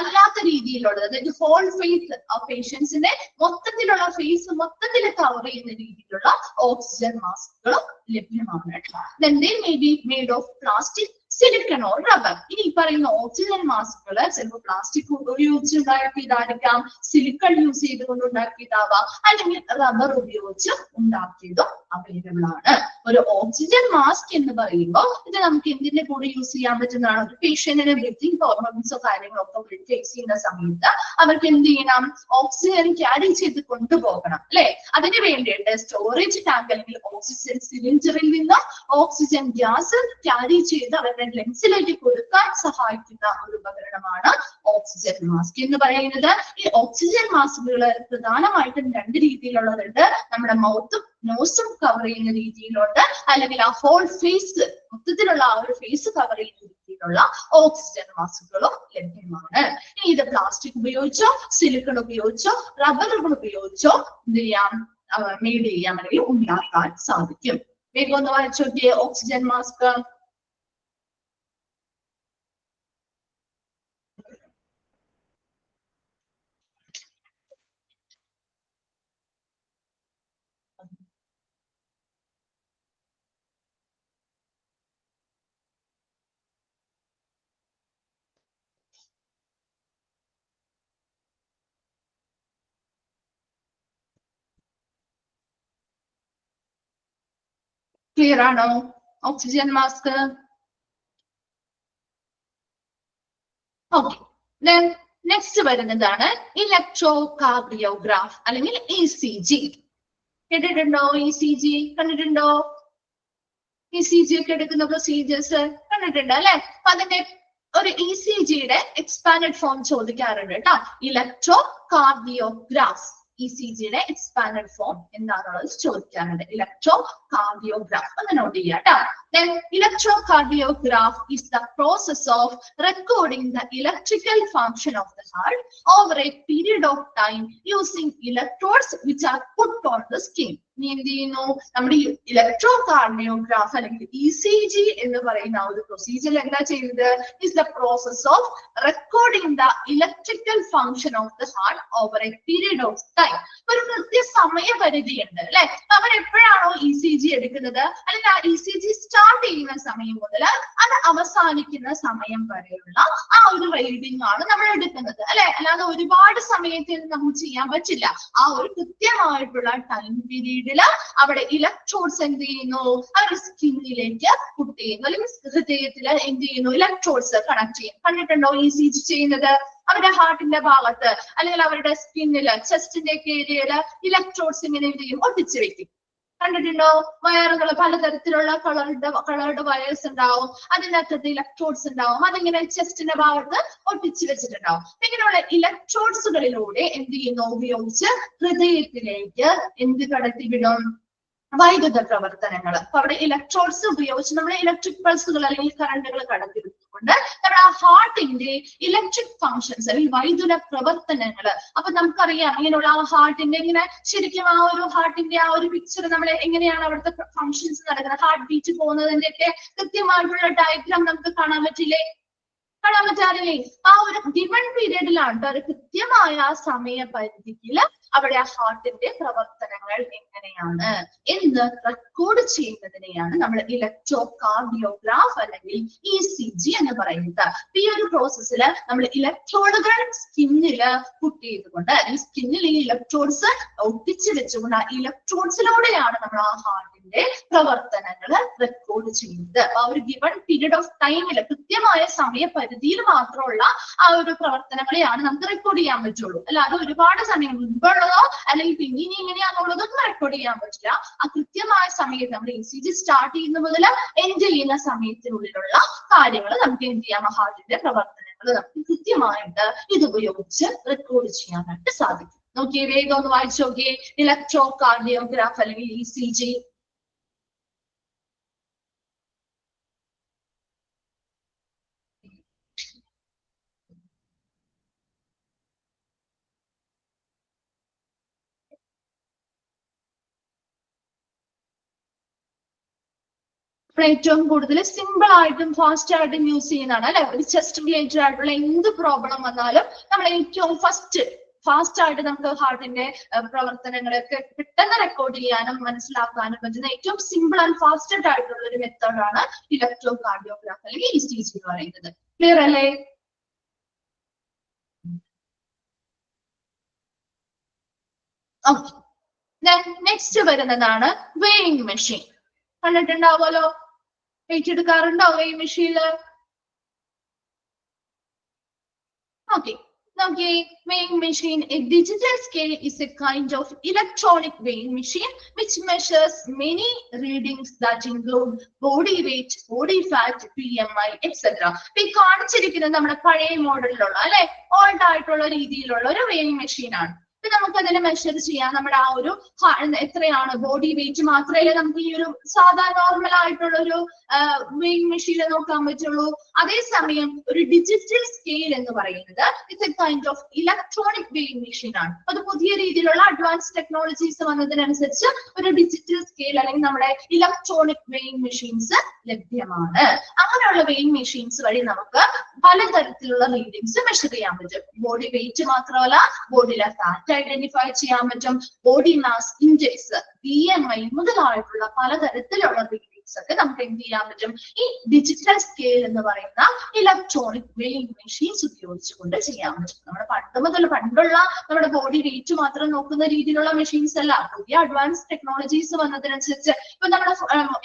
അല്ലാത്ത രീതിയിലുള്ളത് അതായത് ഹോൾ ഫേസ് പേഷ്യൻസിന്റെ മൊത്തത്തിലുള്ള ഫേസ് മൊത്തത്തിൽ കവർ ചെയ്യുന്ന രീതിയിലുള്ള ഓക്സിജൻ മാസ്കുകളും ലഭ്യമാണ്. Then they may be made of plastic, silicon or rubber. ഇനി പറയുന്ന ഓക്സിജൻ മാസ്കുകൾ ചിലപ്പോൾ പ്ലാസ്റ്റിക് ഉപയോഗിച്ച് ഉണ്ടാക്കിയതായിരിക്കാം, സിലിക്കൺ യൂസ് ചെയ്തുകൊണ്ട് ഉണ്ടാക്കിയതാവാം, അല്ലെങ്കിൽ റബ്ബർ ഉപയോഗിച്ച് ഉണ്ടാക്കിയതും അവൈലബിൾ ആണ്. ഒരു ഓക്സിജൻ മാസ്ക് എന്ന് പറയുമ്പോൾ ഇത് നമുക്ക് എന്തിന്റെ കൂടെ യൂസ് ചെയ്യാൻ പറ്റുന്നതാണ്? ഒരു പേഷ്യന്റിന് ബ്രീത്തിങ് പ്രോബ്ലംസോ കാര്യങ്ങളൊക്കെ ഫേസ് ചെയ്യുന്ന സമയത്ത് അവർക്ക് എന്ത് ചെയ്യണം? ഓക്സിജൻ ക്യാരി ചെയ്ത് കൊണ്ടുപോകണം അല്ലെ. അതിന് വേണ്ടിയിട്ട് സ്റ്റോറേജ് ടാങ്ക് അല്ലെങ്കിൽ ഓക്സിജൻ സിലിണ്ടറിൽ നിന്ന് ഓക്സിജൻ ഗ്യാസ് ക്യാരി ചെയ്ത് അവരുടെ ലങ്സിലേക്ക് കൊടുക്കാൻ സഹായിക്കുന്ന ഒരു ഉപകരണമാണ് ഓക്സിജൻ മാസ്ക് എന്ന് പറയുന്നത്. ഈ ഓക്സിജൻ മാസ്കുകൾ പ്രധാനമായിട്ടും രണ്ട് രീതിയിലുള്ളതുണ്ട്. നമ്മുടെ മൗത്തും നോസും കവർ ചെയ്യുന്ന രീതിയിലുണ്ട്, അല്ലെങ്കിൽ ആ ഹോൾ ഫേസ് മൊത്തത്തിലുള്ള ആ ഒരു ഫേസ് കവർ ചെയ്യുന്ന രീതിയിലുള്ള ഓക്സിജൻ മാസ്കുകളും ലഭ്യമാണ്. ഇനി ഇത് പ്ലാസ്റ്റിക് ഉപയോഗിച്ചോ സിലിക്കൺ ഉപയോഗിച്ചോ റബ്ബറുകൾ ഉപയോഗിച്ചോ എന്ത് ചെയ്യാം? മെയ്ഡ് ചെയ്യാൻ അല്ലെങ്കിൽ ഉണ്ടാക്കാൻ സാധിക്കും. വേഗം ഒന്ന് വായിച്ചു നോക്കിയേ ഓക്സിജൻ മാസ്ക്. ക്ലിയർ ആണോ ഓക്സിജൻ മാസ്ക്? ഓക്കെ. നെക്സ്റ്റ് വരുന്നതാണ് ഇലക്ട്രോകാർഡിയോഗ്രാഫ് അല്ലെങ്കിൽ ECG. കേട്ടിട്ടുണ്ടോ? ECG കണ്ടിട്ടുണ്ടോ? ECG ഒക്കെ എടുക്കുന്ന പ്രൊസീജിയേഴ്സ് കണ്ടിട്ടുണ്ട് അല്ലെ. അപ്പൊ അതിന്റെ ഒരു ECGയുടെ എക്സ്പാൻഡഡ് ഫോം ചോദിക്കാറുണ്ട് കേട്ടോ. ഇലക്ട്രോകാർഡിയോഗ്രാഫ് ECGയുടെ എക്സ്പാൻഡഡ് ഫോം എന്താണെന്നുള്ളത് ചോദിക്കാറുണ്ട്. ഇലക്ട്രോകാർഡിയോഗ്രാഫ് ഒന്ന് നോട്ട് ചെയ്യാം കേട്ടോ. Then electrocardiogram is the process of recording the electrical function of the heart over a period of time using electrodes which are put on the skin. ഇനി എന്ത് ചെയ്യുന്നു? നമ്മുടെ ഇലക്ട്രോകാർഡിയോഗ്രാഫ് അല്ലെങ്കിൽ ECG എന്ന് പറയുന്ന ഒരു പ്രൊസീജിയർ എന്താ ചെയ്യുന്നത്? is the process of recording the electrical function of the heart over a period of time. ഒരു കൃത്യ സമയപരിധി ഉണ്ട് അല്ലെ. അവർ എപ്പോഴാണോ ECG എടുക്കുന്നത് അല്ലെങ്കിൽ ആ ECG സ്റ്റാർട്ട് ചെയ്യുന്ന സമയം മുതൽ അത് അവസാനിക്കുന്ന സമയം വരെയുള്ള ആ ഒരു റീഡിംഗ് ആണ് നമ്മൾ എടുക്കുന്നത് അല്ലെ. അല്ലാതെ ഒരുപാട് സമയത്തിൽ നമുക്ക് ചെയ്യാൻ പറ്റില്ല. ആ ഒരു കൃത്യമായിട്ടുള്ള ടൈം പീരീഡില് അവിടെ ഇലക്ട്രോഡ്സ് എന്ത് ചെയ്യുന്നു? അവരുടെ സ്കിന്നിലേക്ക് പുട്ട് ചെയ്യുന്നു അല്ലെങ്കിൽ ഹൃദയത്തിൽ എന്ത് ചെയ്യുന്നു? ഇലക്ട്രോഡ്സ് കണക്ട് ചെയ്യും. കണ്ടിട്ടുണ്ടോ ECG ചെയ്യുന്നത്? അവരുടെ ഹാർട്ടിന്റെ ഭാഗത്ത് അല്ലെങ്കിൽ അവരുടെ സ്കിന്നില് ചെസ്റ്റിന്റെ ഒക്കെ ഏരിയയില് ഇലക്ട്രോഡ്സ് ഇങ്ങനെ എന്ത് ചെയ്യും? ഒട്ടിച്ചു വെക്കും. കണ്ടിട്ടുണ്ടോ? വയറുകൾ പലതരത്തിലുള്ള കളറുടെ വയേഴ്സ് ഉണ്ടാവും, അതിനകത്ത് ഇലക്ട്രോഡ്സ് ഉണ്ടാവും. അതിങ്ങനെ ചെസ്റ്റിന്റെ ഭാഗത്ത് ഒട്ടിച്ചു വെച്ചിട്ടുണ്ടാവും. ഇങ്ങനെയുള്ള ഇലക്ട്രോഡ്സുകളിലൂടെ എന്ത് ചെയ്യുന്നു? ഉപയോഗിച്ച് ഹൃദയത്തിലേക്ക് എന്ത് കടത്തിവിടും? വൈദ്യുത പ്രവർത്തനങ്ങൾ. അപ്പൊ അവിടെ ഇലക്ട്രോഡ്സ് ഉപയോഗിച്ച് നമ്മൾ ഇലക്ട്രിക് പൾസുകൾ അല്ലെങ്കിൽ കറണ്ടുകൾ കടത്തിവിട്ടുകൊണ്ട് ചെയ്തുകൊണ്ട് നമ്മുടെ ഹാർട്ടിന്റെ ഇലക്ട്രിക് ഫങ്ഷൻസ് അല്ലെങ്കിൽ വൈദ്യുത പ്രവർത്തനങ്ങൾ. അപ്പൊ നമുക്കറിയാം ഇങ്ങനെയുള്ള ആ ഹാർട്ടിന്റെ ഇങ്ങനെ ശരിക്കും ആ ഒരു ഹാർട്ടിന്റെ ആ ഒരു പിക്ചർ നമ്മൾ എങ്ങനെയാണ് അവിടുത്തെ ഫങ്ഷൻസ് നടക്കുന്നത്, ഹാർട്ട് ബീറ്റ് പോകുന്നതിന്റെ ഒക്കെ കൃത്യമായിട്ടുള്ള ഡയഗ്രാം നമുക്ക് കാണാൻ പറ്റില്ലേ? കാണാൻ പറ്റാറില്ലേ? ആ ഒരു ഗിവൺ പീരീഡിലാണ് ഒരു കൃത്യമായ സമയപരിധിയിൽ അവിടെ ആ ഹാർട്ടിന്റെ പ്രവർത്തനങ്ങൾ എങ്ങനെയാണ് എന്ന് റെക്കോർഡ് ചെയ്യുന്നതിനെയാണ് നമ്മൾ ഇലക്ട്രോ കാർഡിയോഗ്രാഫ് അല്ലെങ്കിൽ ECG എന്ന് പറയുന്നത്. ഈ ഒരു പ്രോസസ്സിൽ നമ്മൾ ഇലക്ട്രോഡുകൾ സ്കിന്നില് പുട്ട് ചെയ്തുകൊണ്ട് അല്ലെങ്കിൽ സ്കിന്നിൽ ഈ ഇലക്ട്രോഡ്സ് ഒട്ടിച്ചു വെച്ചുകൊണ്ട് ആ ഇലക്ട്രോഡ്സിലൂടെയാണ് നമ്മൾ ആ ഹാർട്ടിന്റെ പ്രവർത്തനങ്ങൾ റെക്കോർഡ് ചെയ്യുന്നത്. ആ ഒരു ഗിവൺ പീരീഡ് ഓഫ് ടൈമിൽ കൃത്യമായ സമയപരിധിയിൽ മാത്രമുള്ള ആ ഒരു പ്രവർത്തനങ്ങളെയാണ് നമുക്ക് റെക്കോർഡ് ചെയ്യാൻ പറ്റുള്ളൂ. അല്ലാതെ ഒരുപാട് സമയം മുൻപുള്ളതോ അല്ലെങ്കിൽ പിന്നെ എങ്ങനെയാണെന്നുള്ളതൊന്നും റെക്കോർഡ് ചെയ്യാൻ പറ്റില്ല. ആ കൃത്യമായ സമയത്ത് നമ്മൾ ECG സ്റ്റാർട്ട് ചെയ്യുന്ന മുതൽ എൻഡ് ചെയ്യുന്ന സമയത്തിനുള്ളിലുള്ള കാര്യങ്ങൾ നമുക്ക് എന്ത് ചെയ്യാം, ഹാർട്ടിന്റെ പ്രവർത്തനങ്ങൾ നമുക്ക് കൃത്യമായിട്ട് ഇത് ഉപയോഗിച്ച് റെക്കോർഡ് ചെയ്യാനായിട്ട് സാധിക്കും. നോക്കിയേ, വേഗം ഒന്ന് വായിച്ചു നോക്കിയേ. ഇലക്ട്രോ കാർഡിയോഗ്രാഫ് അല്ലെങ്കിൽ ECG. ഏറ്റവും കൂടുതൽ സിമ്പിൾ ആയിട്ടും ഫാസ്റ്റ് ആയിട്ടും യൂസ് ചെയ്യുന്നതാണ് അല്ലെ. ഒരു ചെസ്റ്റ് റിലേറ്റഡ് ആയിട്ടുള്ള എന്ത് പ്രോബ്ലം വന്നാലും നമ്മൾ ഏറ്റവും ഫാസ്റ്റ് ആയിട്ട് നമുക്ക് ഹാർട്ടിന്റെ പ്രവർത്തനങ്ങളൊക്കെ പെട്ടെന്ന് റെക്കോർഡ് ചെയ്യാനും മനസ്സിലാക്കാനും പറ്റുന്ന ഏറ്റവും സിമ്പിൾ ആൻഡ് ഫാസ്റ്റഡ് ആയിട്ടുള്ള ഒരു മെത്തേഡാണ് ഇലക്ട്രോ കാർഡിയോഗ്രാഫ് അല്ലെങ്കിൽ ECG എന്ന് പറയുന്നത്. ക്ലിയർ അല്ലേ? ഓക്കെ. നെക്സ്റ്റ് വരുന്നതാണ് വെയിങ് മെഷീൻ. കണ്ടിട്ടുണ്ടാവുമല്ലോ, വെയിറ്റ് എടുക്കാറുണ്ടോ വെയിങ് മെഷീനില്? Okay. Okay, weighing machine, a digital scale is a kind of electronic weighing machine which measures many readings that include body weight, body fat, BMI, etc. ഈ കാണിച്ചിരിക്കുന്നത് നമ്മുടെ പഴയ മോഡലിലുള്ള അല്ലെ old ആയിട്ടുള്ള രീതിയിലുള്ള ഒരു weighing machine ആണ്. നമുക്ക് അതിനെ മെഷർ ചെയ്യാം. നമ്മുടെ ആ ഒരു എത്രയാണ് ബോഡി വെയിറ്റ് മാത്രമേ നമുക്ക് ഈ ഒരു സാധാരണ നോർമൽ ആയിട്ടുള്ള ഒരു വെയിങ് മെഷീനിൽ നോക്കാൻ പറ്റുള്ളൂ. അതേസമയം ഒരു ഡിജിറ്റൽ സ്കെയിൽ എന്ന് പറയുന്നത് it's A kind of electronic weighing machine ആണ്. അത് പുതിയ രീതിയിലുള്ള അഡ്വാൻസ് ടെക്നോളജീസ് വന്നതിനനുസരിച്ച് ഒരു ഡിജിറ്റൽ സ്കെയിൽ അല്ലെങ്കിൽ നമ്മുടെ ഇലക്ട്രോണിക് വെയിങ് മെഷീൻസ് ലഭ്യമാണ്. അങ്ങനെയുള്ള വെയിങ് മെഷീൻസ് വഴി നമുക്ക് പലതരത്തിലുള്ള റീഡിങ്സ് മെഷർ ചെയ്യാൻ പറ്റും. ബോഡി വെയിറ്റ് മാത്രമല്ല, ബോഡിയിലെ ഫാറ്റ് ഐഡന്റിഫൈ ചെയ്യാൻ പറ്റും, ബോഡി മാസ് ഇൻഡെക്സ്, BMI മുതലായിട്ടുള്ള പലതരത്തിലുള്ള റീഡിങ്സ് ഒക്കെ നമുക്ക് എന്ത് ചെയ്യാൻ പറ്റും ഈ ഡിജിറ്റൽ സ്കെയിൽ എന്ന് പറയുന്ന ഇലക്ട്രോണിക് വെയിങ് മെഷീൻസ് ഉപയോഗിച്ചുകൊണ്ട് ചെയ്യാൻ പറ്റും. നമ്മുടെ പണ്ടുള്ള നമ്മുടെ ബോഡി വെയിറ്റ് മാത്രം നോക്കുന്ന രീതിയിലുള്ള മെഷീൻസ് അല്ല, പുതിയ അഡ്വാൻസ് ടെക്നോളജീസ് വന്നതിനനുസരിച്ച് ഇപ്പൊ നമ്മുടെ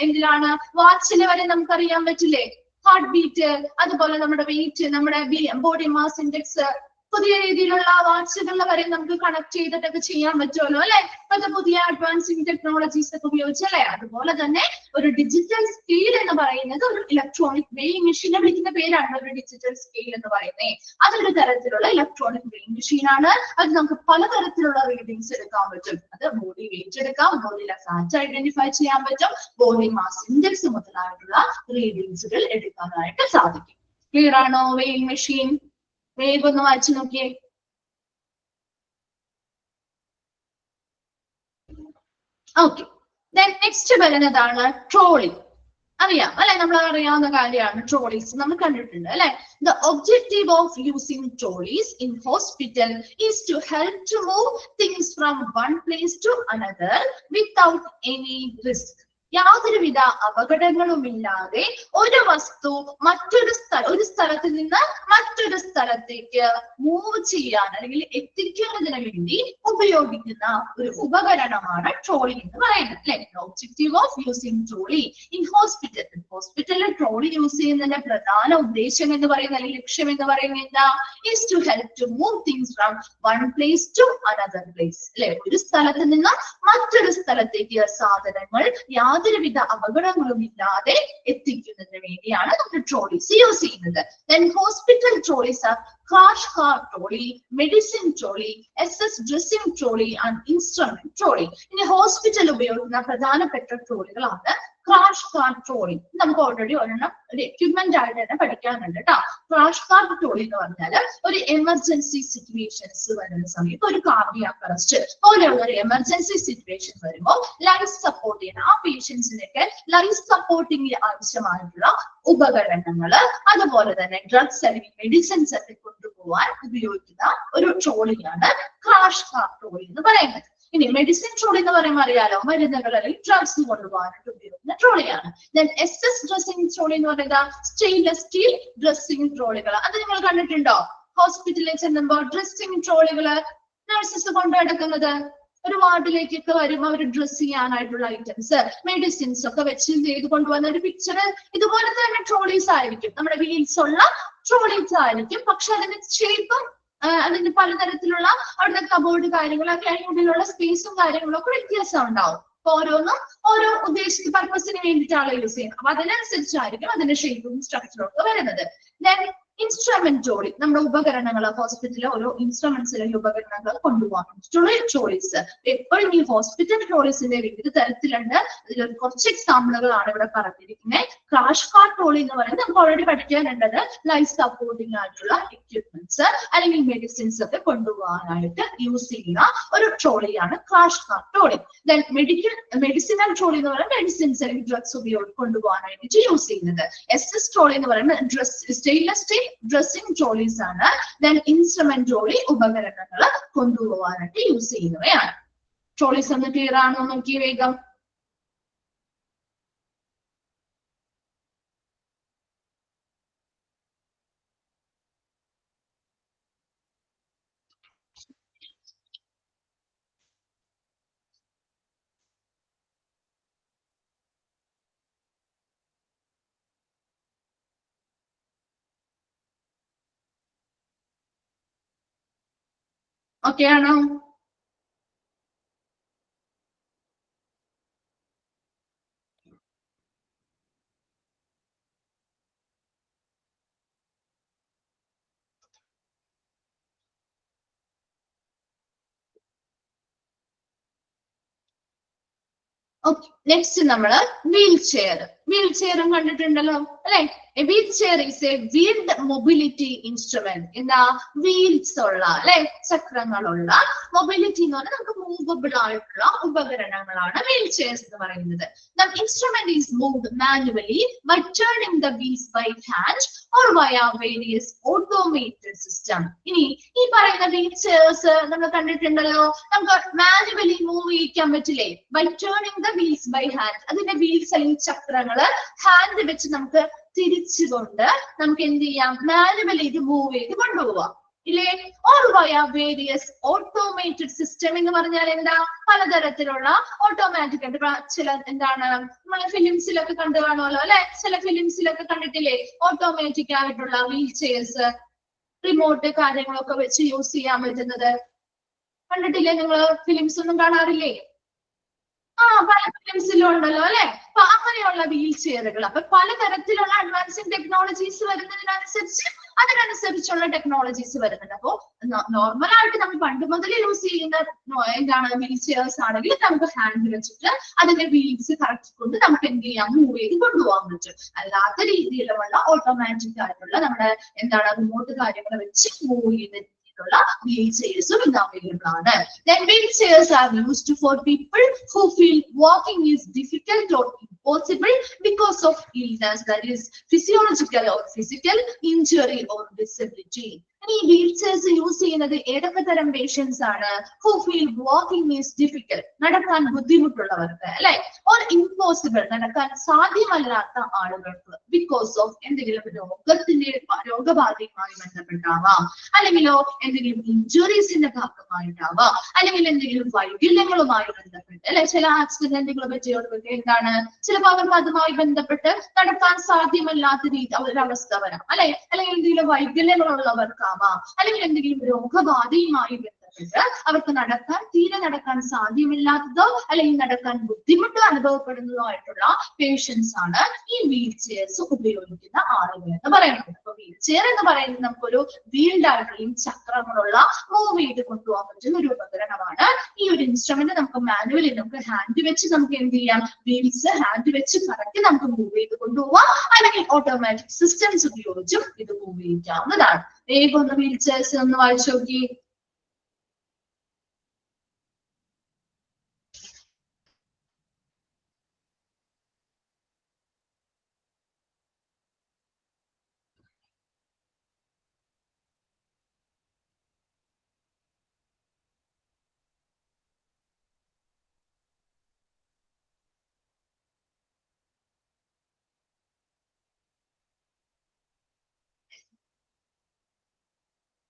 എന്തിനാണ് വാച്ചില് വരെ നമുക്കറിയാൻ പറ്റില്ലേ ഹാർട്ട് ബീറ്റ്, അതുപോലെ നമ്മുടെ വെയിറ്റ്, നമ്മുടെ ബോഡി മാസ് ഇൻഡെക്സ്, പുതിയ രീതിയിലുള്ള വാച്ചുകളിൽ വരെ നമുക്ക് കണക്ട് ചെയ്തിട്ടൊക്കെ ചെയ്യാൻ പറ്റുമല്ലോ അല്ലെ. ഇപ്പോഴത്തെ പുതിയ അഡ്വാൻസിങ് ടെക്നോളജീസ് ഒക്കെ ഉപയോഗിച്ചല്ലേ. അതുപോലെ തന്നെ ഒരു ഡിജിറ്റൽ സ്കെയിൽ എന്ന് പറയുന്നത് ഒരു ഇലക്ട്രോണിക് വെയിങ് മെഷീനെ വിളിക്കുന്ന പേരാണ് ഒരു ഡിജിറ്റൽ സ്കെയിൽ എന്ന് പറയുന്നത്. അതൊരു തരത്തിലുള്ള ഇലക്ട്രോണിക് വെയിങ് മെഷീൻ ആണ്. അത് നമുക്ക് പലതരത്തിലുള്ള റീഡിങ്സ് എടുക്കാൻ പറ്റും. അത് ബോഡി വെയിറ്റ് എടുക്കാം, ബോഡിയിലെ ഫാറ്റ് ഐഡന്റിഫൈ ചെയ്യാൻ പറ്റും, ബോഡി മാസ് ഇൻഡെക്സ് മുതലായിട്ടുള്ള റീഡിങ്സുകൾ എടുക്കാനായിട്ട് സാധിക്കും. ക്ലിയർ ആണോ വെയിങ് മെഷീൻ? വേഗം ഒന്ന് വായിച്ചു നോക്കിയേ. ഓക്കെ. നെക്സ്റ്റ് വരുന്നതാണ് ട്രോളി. അറിയാം അല്ലെ, നമ്മൾ അറിയാവുന്ന കാര്യമാണ് ട്രോളീസ്, നമ്മൾ കണ്ടിട്ടുണ്ട് അല്ലെ. The objective of using trolleys in hospital is to help to move things from one place to another without any risk. യാതൊരുവിധ അപകടങ്ങളുമില്ലാതെ ഒരു വസ്തു ഒരു സ്ഥലത്ത് നിന്ന് മറ്റൊരു സ്ഥലത്തേക്ക് മൂവ് ചെയ്യാൻ അല്ലെങ്കിൽ എത്തിക്കുന്നതിന് വേണ്ടി ഉപയോഗിക്കുന്ന ഒരു ഉപകരണമാണ് ട്രോളി എന്ന് പറയുന്നത് അല്ലെ. Objective of using trolley in ഹോസ്പിറ്റലിൽ ട്രോളി യൂസ് ചെയ്യുന്നതിന്റെ പ്രധാന ഉദ്ദേശം എന്ന് പറയുന്നത് അല്ലെങ്കിൽ ലക്ഷ്യം എന്ന് പറയുന്നത് എന്താ? Is to help to move things from one place to another place അല്ലെ. ഒരു സ്ഥലത്ത് നിന്ന് മറ്റൊരു സ്ഥലത്തേക്ക് സാധനങ്ങൾ യാതൊരുവിധ അപകടങ്ങളും ഇല്ലാതെ എത്തിക്കുന്നതിന് വേണ്ടിയാണ് നമ്മൾ ട്രോളീസ് യൂസ് ചെയ്യുന്നത്. Then hospital trolleys are crash car trolley, medicine trolley, SS dressing trolley and instrument trolley. ഇനി ഹോസ്പിറ്റൽ ഉപയോഗിക്കുന്ന പ്രധാനപ്പെട്ട ട്രോളികളാണ് ക്രാഷ് കാർട്ട് ട്രോളിംഗ്. നമുക്ക് ഓൾറെഡി ഒരെണ്ണം ഒരു എക്യുപ്മെന്റ് ആയിട്ട് തന്നെ പഠിക്കാനുണ്ട് കേട്ടോ. ക്രാഷ് കാർട്ട് ട്രോളിംഗ് എന്ന് പറഞ്ഞാൽ ഒരു എമർജൻസി സിറ്റുവേഷൻസ് വരുന്ന സമയത്ത്, ഒരു കാർഡിയാക് അറസ്റ്റ് പോലെയുള്ള ഒരു എമർജൻസി സിറ്റുവേഷൻ വരുമ്പോൾ ലൈഫ് സപ്പോർട്ട് ചെയ്യുന്ന ആ പേഷ്യൻസിനൊക്കെ ലൈഫ് സപ്പോർട്ടിംഗ് ആവശ്യമായിട്ടുള്ള ഉപകരണങ്ങള്, അതുപോലെ തന്നെ ഡ്രഗ്സ് അല്ലെങ്കിൽ മെഡിസിൻസ് ഒക്കെ കൊണ്ടുപോകാൻ ഉപയോഗിക്കുന്ന ഒരു ട്രോളിംഗ് ആണ് ക്രാഷ് കാർട്ട് ട്രോളിംഗ് എന്ന് പറയുന്നത്. ഇനി മെഡിസിൻ ട്രോളി എന്ന് പറയുമ്പോൾ അറിയാലോ, മരുന്നുകൾ അല്ലെങ്കിൽ ഡ്രഗ്സ് കൊണ്ടുപോകാനായിട്ട് ഉപയോഗിക്കുന്ന ട്രോളിയാണ്. ദെൻ SS ഡ്രസ്സിംഗ് ട്രോളി എന്ന് പറയുന്നത് സ്റ്റെയിൻലെസ് സ്റ്റീൽ ഡ്രസ്സിംഗ് ട്രോളികൾ. അത് നിങ്ങൾ കണ്ടിട്ടുണ്ടോ? ഹോസ്പിറ്റലിൽ ചെല്ലുമ്പോൾ ഡ്രസ്സിംഗ് ട്രോളികള് നഴ്സസ് കൊണ്ടു നടക്കുന്നത്. ഒരു വാർഡിലേക്കൊക്കെ വരുമ്പോൾ അവർ ഡ്രസ് ചെയ്യാനായിട്ടുള്ള ഐറ്റംസ്, മെഡിസിൻസ് ഒക്കെ വെച്ച് ചെയ്ത് കൊണ്ടുവന്ന ഒരു പിക്ചർ ഇതുപോലത്തെ തന്നെ ട്രോളീസ് ആയിരിക്കും. നമ്മുടെ വീൽസ് ഉള്ള ട്രോളീസ് ആയിരിക്കും. പക്ഷെ അതിന്റെ ഷേപ്പും അതിന്റെ പലതരത്തിലുള്ള അവിടുത്തെ കബോർഡ് കാര്യങ്ങളൊക്കെ അതിനുള്ളിലുള്ള സ്പേസും കാര്യങ്ങളും ഒക്കെ വ്യത്യാസം ഉണ്ടാവും. അപ്പൊ ഓരോന്നും ഓരോ ഉദ്ദേശിച്ച പർപ്പസിന് വേണ്ടിയിട്ടാണ് യൂസ് ചെയ്യുന്നത്. അപ്പൊ അതിനനുസരിച്ചായിരിക്കും അതിന്റെ ഷേപ്പും സ്ട്രക്ചറും ഒക്കെ വരുന്നത്. ദെൻ ഇൻസ്ട്രുമെന്റ് ട്രോളി, നമ്മുടെ ഉപകരണങ്ങൾ ഹോസ്പിറ്റലിലെ ഓരോ ഇൻസ്ട്രുമെന്റ്സിലെ ഉപകരണങ്ങൾ കൊണ്ടുപോകാൻ ട്രോളീസ്. എപ്പോഴും ഈ ഹോസ്പിറ്റൽ ട്രോളീസിന്റെ വിവിധ തരത്തിലുണ്ട്. അതിൽ കുറച്ച് എക്സാമ്പിളുകളാണ് ഇവിടെ പറഞ്ഞിരിക്കുന്നത്. ക്രാഷ് കാർട്ട് ട്രോളി എന്ന് പറയുന്നത് നമുക്ക് ഓൾറെഡി പഠിക്കാനുള്ളത് ലൈഫ് സപ്പോർട്ടിംഗ് ആയിട്ടുള്ള എക്യുപ്മെന്റ്സ് അല്ലെങ്കിൽ മെഡിസിൻസ് ഒക്കെ കൊണ്ടുപോകാനായിട്ട് യൂസ് ചെയ്യുന്ന ഒരു ട്രോളിയാണ് crash cart trolley. Then medicinal trolley എന്ന് പറയുന്നത് മെഡിസിൻസ് അല്ലെങ്കിൽ ഡ്രഗ്സ് കൊണ്ടുപോകാനായിട്ട് യൂസ് ചെയ്യുന്നത്. SS ട്രോളി എന്ന് പറയുന്നത് സ്റ്റെയിൻലെസ് സ്റ്റീൽ ഡ്രസ്സിംഗ് ട്രോളീസ് ആണ്. ദെൻ ഇൻസ്ട്രുമെന്റ് ട്രോളി ഉപകരണങ്ങൾ കൊണ്ടുപോകാനായിട്ട് യൂസ് ചെയ്യുന്നവയാണ്. ട്രോളീസ് ഒന്ന് ക്ലിയർ ആണോ നോക്കി വേഗം. ഓക്കെ ആണോ? ഓക്കെ, നെക്സ്റ്റ് നമ്മള് വീൽ ചെയർ. വീൽ ചെയറും കണ്ടിട്ടുണ്ടല്ലോ അല്ലെ? Wheel chair is A wheeled mobility instrument. എന്താ? വീൽസ് ഉള്ള അല്ലെ, ചക്രങ്ങളുള്ള മൊബിലിറ്റി എന്ന് പറഞ്ഞാൽ നമുക്ക് മൂവബിൾ ആയിട്ടുള്ള ഉപകരണങ്ങളാണ് വീൽ ചെയർസ് എന്ന് പറയുന്നത്. The instrument is moved manually by turning the wheels by hand or via various automated system. ഇനി ഈ പറയുന്ന വീൽ ചെയർസ് നമ്മൾ കണ്ടിട്ടുണ്ടല്ലോ, നമുക്ക് മാനുവലി മൂവ് ചെയ്യിക്കാൻ പറ്റില്ലേ? By turning the wheels by hand. അതിന്റെ വീൽസ് അല്ലെങ്കിൽ ചക്രങ്ങള് ഹാൻഡ് വെച്ച് നമുക്ക് തിരിച്ചുകൊണ്ട് നമുക്ക് എന്ത് ചെയ്യാം? മാനുവലി ഇത് മൂവ് ചെയ്ത് കൊണ്ടുപോവാം ഇല്ലേ? ഓർ വയ വേരിയസ് ഓട്ടോമേറ്റഡ് സിസ്റ്റം എന്ന് പറഞ്ഞാൽ എന്താ? പലതരത്തിലുള്ള ഓട്ടോമാറ്റിക് ആയിട്ട് ചില എന്താണ് നമ്മളെ ഫിലിംസിലൊക്കെ കണ്ടു കാണുമല്ലോ അല്ലെ? ചില ഫിലിംസിലൊക്കെ കണ്ടിട്ടില്ലേ ഓട്ടോമാറ്റിക് ആയിട്ടുള്ള വീൽ ചെയർസ്, റിമോട്ട് കാര്യങ്ങളൊക്കെ വെച്ച് യൂസ് ചെയ്യാൻ പറ്റുന്നത് കണ്ടിട്ടില്ലേ? നിങ്ങള് ഫിലിംസ് ഒന്നും കാണാറില്ലേ? പല ഫിലിംസിലും ഉണ്ടല്ലോ അല്ലെ? അപ്പൊ അങ്ങനെയുള്ള വീൽ ചെയറുകൾ. അപ്പൊ പലതരത്തിലുള്ള അഡ്വാൻസിംഗ് ടെക്നോളജീസ് വരുന്നതിനനുസരിച്ച് അതിനനുസരിച്ചുള്ള ടെക്നോളജീസ് വരുന്നുണ്ട്. അപ്പോ നോർമൽ ആയിട്ട് നമ്മൾ പണ്ട് മുതൽ യൂസ് ചെയ്യുന്ന എന്താണ് വീൽ ചെയർസ് ആണെങ്കിൽ നമുക്ക് ഹാൻഡ് വെച്ചിട്ട് അതിന്റെ വീൽസ് കറക്റ്റ് കൊണ്ട് നമുക്ക് എന്ത് ചെയ്യാം? മൂവ് ചെയ്ത് കൊണ്ടുപോകാൻ പറ്റും. അല്ലാത്ത രീതിയിലുള്ള ഓട്ടോമാറ്റിക് ആയിട്ടുള്ള നമ്മുടെ എന്താണ് റിമോട്ട് കാര്യങ്ങൾ വെച്ച് മൂവ് ചെയ്യുന്ന wheel chairs available ആണ്. Then wheel chairs are used for people who feel walking is difficult or impossible because of illness, that is physiological or physical injury or disability. ഈ wheel chairs use ചെയ്യുന്നത് ഏതൊക്കെ തരം patients ആണ്? Who feel walking is difficult, നടക്കാൻ ബുദ്ധിമുട്ടുള്ളവർക്ക് അല്ലെ? Or impossible, നടക്കാൻ സാധ്യമല്ലാത്ത ആളുകൾക്ക്. ബിക്കോസ് ഓഫ് എന്തെങ്കിലും രോഗബാധയുമായി ബന്ധപ്പെട്ടാവാം, അല്ലെങ്കിലോ എന്തെങ്കിലും ഇഞ്ചുറീസിന്റെ ഭാഗമായിട്ടാവാം, അല്ലെങ്കിൽ എന്തെങ്കിലും വൈകല്യങ്ങളുമായി ബന്ധപ്പെട്ട് അല്ലെ? ചില ആക്സിഡന്റുകൾ പറ്റിയവർക്ക് എന്താണ് ചിലപ്പോൾ അവർക്ക് അതുമായി ബന്ധപ്പെട്ട് നടക്കാൻ സാധ്യമല്ലാത്ത രീതി ഒരവസ്ഥ വരാം അല്ലെ? അല്ലെങ്കിൽ എന്തെങ്കിലും വൈകല്യങ്ങളുള്ളവർക്ക് അല്ലെങ്കിൽ എന്തെങ്കിലും രോഗബാധയുമായി ബന്ധപ്പെട്ട് അവർക്ക് തീരെ നടക്കാൻ സാധ്യമല്ലാത്തതോ അല്ലെങ്കിൽ നടക്കാൻ ബുദ്ധിമുട്ടോ അനുഭവപ്പെടുന്നതോ ആയിട്ടുള്ള പേഷ്യൻസ് ആണ് ഈ വീൽ ചെയർസ് ഉപയോഗിക്കുന്ന ആളുകൾ എന്ന് പറയുന്നത്. അപ്പൊ വീൽ ചെയർ എന്ന് പറയുന്നത് നമുക്കൊരു വീൽഡ് ആയിട്ടുള്ള ചക്രങ്ങളുള്ള മൂവ് ചെയ്ത് കൊണ്ടുപോകാൻ പറ്റുന്ന ഒരു ഉപകരണമാണ്. ഈ ഒരു ഇൻസ്ട്രുമെന്റ് നമുക്ക് മാനുവലി നമുക്ക് ഹാൻഡ് വെച്ച് നമുക്ക് എന്ത് ചെയ്യാം, വീൽസ് ഹാൻഡ് വെച്ച് കറക്റ്റ് നമുക്ക് മൂവ് ചെയ്ത് കൊണ്ടുപോവാം, അല്ലെങ്കിൽ ഓട്ടോമാറ്റിക് സിസ്റ്റംസ് ഉപയോഗിച്ചും ഇത് മൂവ് ചെയ്യിക്കാവുന്നതാണ്. വേഗം ഒന്ന് വീൽ ചെയർസ് ഒന്ന് വായിച്ചു നോക്കി.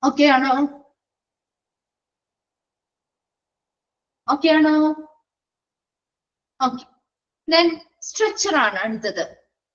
ഓക്കെ ആണോ? ഓക്കെ ആണോ? ഓക്കെ. ദെൻ സ്ട്രെച്ചർ ആണ് അടുത്തത്.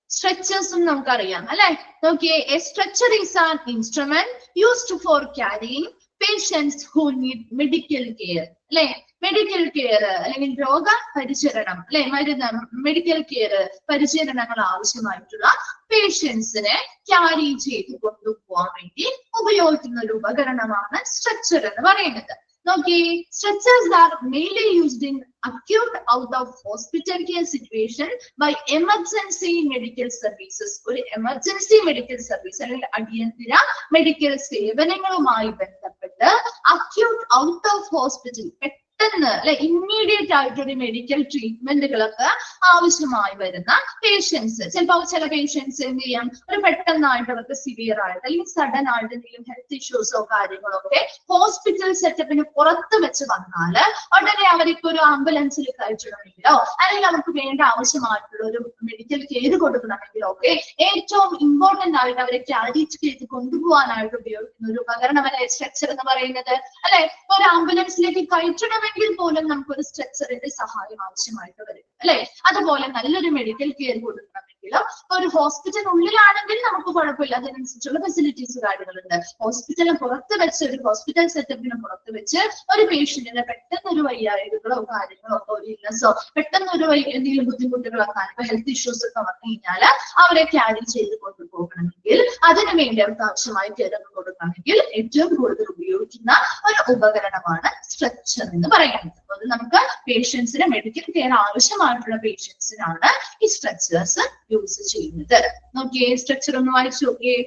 സ്ട്രെച്ചേഴ്സും നമുക്കറിയാം അല്ലെ. നോക്കിയേ, a stretcher is an instrument used for carrying patients who need medical care അല്ലെ. മെഡിക്കൽ കെയർ അല്ലെങ്കിൽ രോഗ പരിചരണം അല്ലെ, മരുന്ന് മെഡിക്കൽ കെയർ പരിചരണങ്ങൾ ആവശ്യമായിട്ടുള്ള പേഷ്യൻസിനെ ക്യാരി ചെയ്ത് കൊണ്ടുപോകാൻ വേണ്ടി ഉപയോഗിക്കുന്ന ഒരു ഉപകരണമാണ് സ്ട്രെച്ചർ എന്ന് പറയുന്നത്. നോക്കിയേ, stretchers are mainly used in acute out of hospital care situation by emergency medical services. ഒരു എമർജൻസി മെഡിക്കൽ സർവീസ് അല്ലെങ്കിൽ അടിയന്തര മെഡിക്കൽ സേവനങ്ങളുമായി ബന്ധപ്പെട്ട് അക്യൂട്ട് ഔട്ട് ഓഫ് ഹോസ്പിറ്റൽ പെട്ടെന്ന് അല്ലെ ഇമ്മീഡിയറ്റ് ആയിട്ടൊരു മെഡിക്കൽ ട്രീറ്റ്മെന്റുകളൊക്കെ ആവശ്യമായി വരുന്ന പേഷ്യൻസ്, ചിലപ്പോൾ ചില പേഷ്യൻസ് എന്ത് ചെയ്യാം, ഒരു പെട്ടെന്നായിട്ട് അവർക്ക് സിവിയർ ആയിട്ട് അല്ലെങ്കിൽ സഡൻ ആയിട്ട് എന്തെങ്കിലും ഹെൽത്ത് ഇഷ്യൂസോ കാര്യങ്ങളോ ഒക്കെ ഹോസ്പിറ്റൽ സെറ്റപ്പിന് പുറത്ത് വെച്ച് വന്നാല് ഉടനെ അവർക്ക് ഒരു ആംബുലൻസിൽ കയറ്റണമെങ്കിലോ അല്ലെങ്കിൽ അവർക്ക് വേണ്ട ആവശ്യമായിട്ടുള്ള ഒരു മെഡിക്കൽ കെയർ കൊടുക്കണമെങ്കിലോ ഒക്കെ ഏറ്റവും ഇമ്പോർട്ടന്റ് ആയിട്ട് അവരെ ക്യാരി ചെയ്ത് കൊണ്ടുപോകാനായിട്ട് ഉപയോഗിക്കുന്ന ഒരു ഉപകരണമല്ലേ സ്ട്രെച്ചർ എന്ന് പറയുന്നത് അല്ലെ. ഒരു ആംബുലൻസിലേക്ക് കയറ്റണമെങ്കിൽ പോലും നമുക്കൊരു സ്ട്രെച്ചറിന്റെ സഹായം ആവശ്യമായിട്ട് വരും അല്ലെ. അതുപോലെ നല്ലൊരു മെഡിക്കൽ കെയർ കൊടുക്കണമെങ്കിലോ ഒരു ഹോസ്പിറ്റൽ ഉള്ളിലാണെങ്കിൽ നമുക്ക് കുഴപ്പമില്ല, അതിനനുസരിച്ചുള്ള ഫെസിലിറ്റീസ് കാര്യങ്ങളുണ്ട്. ഹോസ്പിറ്റലിന് പുറത്ത് വെച്ച് ഒരു ഹോസ്പിറ്റൽ സെറ്റപ്പിന് പുറത്ത് വെച്ച് ഒരു പേഷ്യന്റിന് പെട്ടെന്ന് ഒരു വയ്യായികളോ കാര്യങ്ങളോ ഒരു ഇല്ലസോ പെട്ടെന്ന് ഒരു എന്തെങ്കിലും ബുദ്ധിമുട്ടുകളൊക്കെ ഇപ്പൊ ഹെൽത്ത് ഇഷ്യൂസ് ഒക്കെ വന്നു കഴിഞ്ഞാൽ അവരെ ക്യാരി ചെയ്ത് കൊണ്ടുപോകണമെങ്കിൽ അതിനു വേണ്ടി അവർക്ക് ആവശ്യമായ കെയർ കൊടുക്കണമെങ്കിൽ ഏറ്റവും കൂടുതൽ ഉപയോഗിക്കുന്ന ഒരു ഉപകരണമാണ് സ്ട്രെച്ചർ എന്ന് പറയുന്നത്. അത് നമുക്ക് പേഷ്യൻസിന് മെഡിക്കൽ കെയർ ആവശ്യമായിട്ടുള്ള പേഷ്യൻസിനാണ് ഈ സ്ട്രെച്ചേഴ്സ് യൂസ് ചെയ്യുന്നത്. നോക്കിയേ, സ്ട്രെച്ചർ ഒന്ന് വായിച്ചു നോക്കിയേ.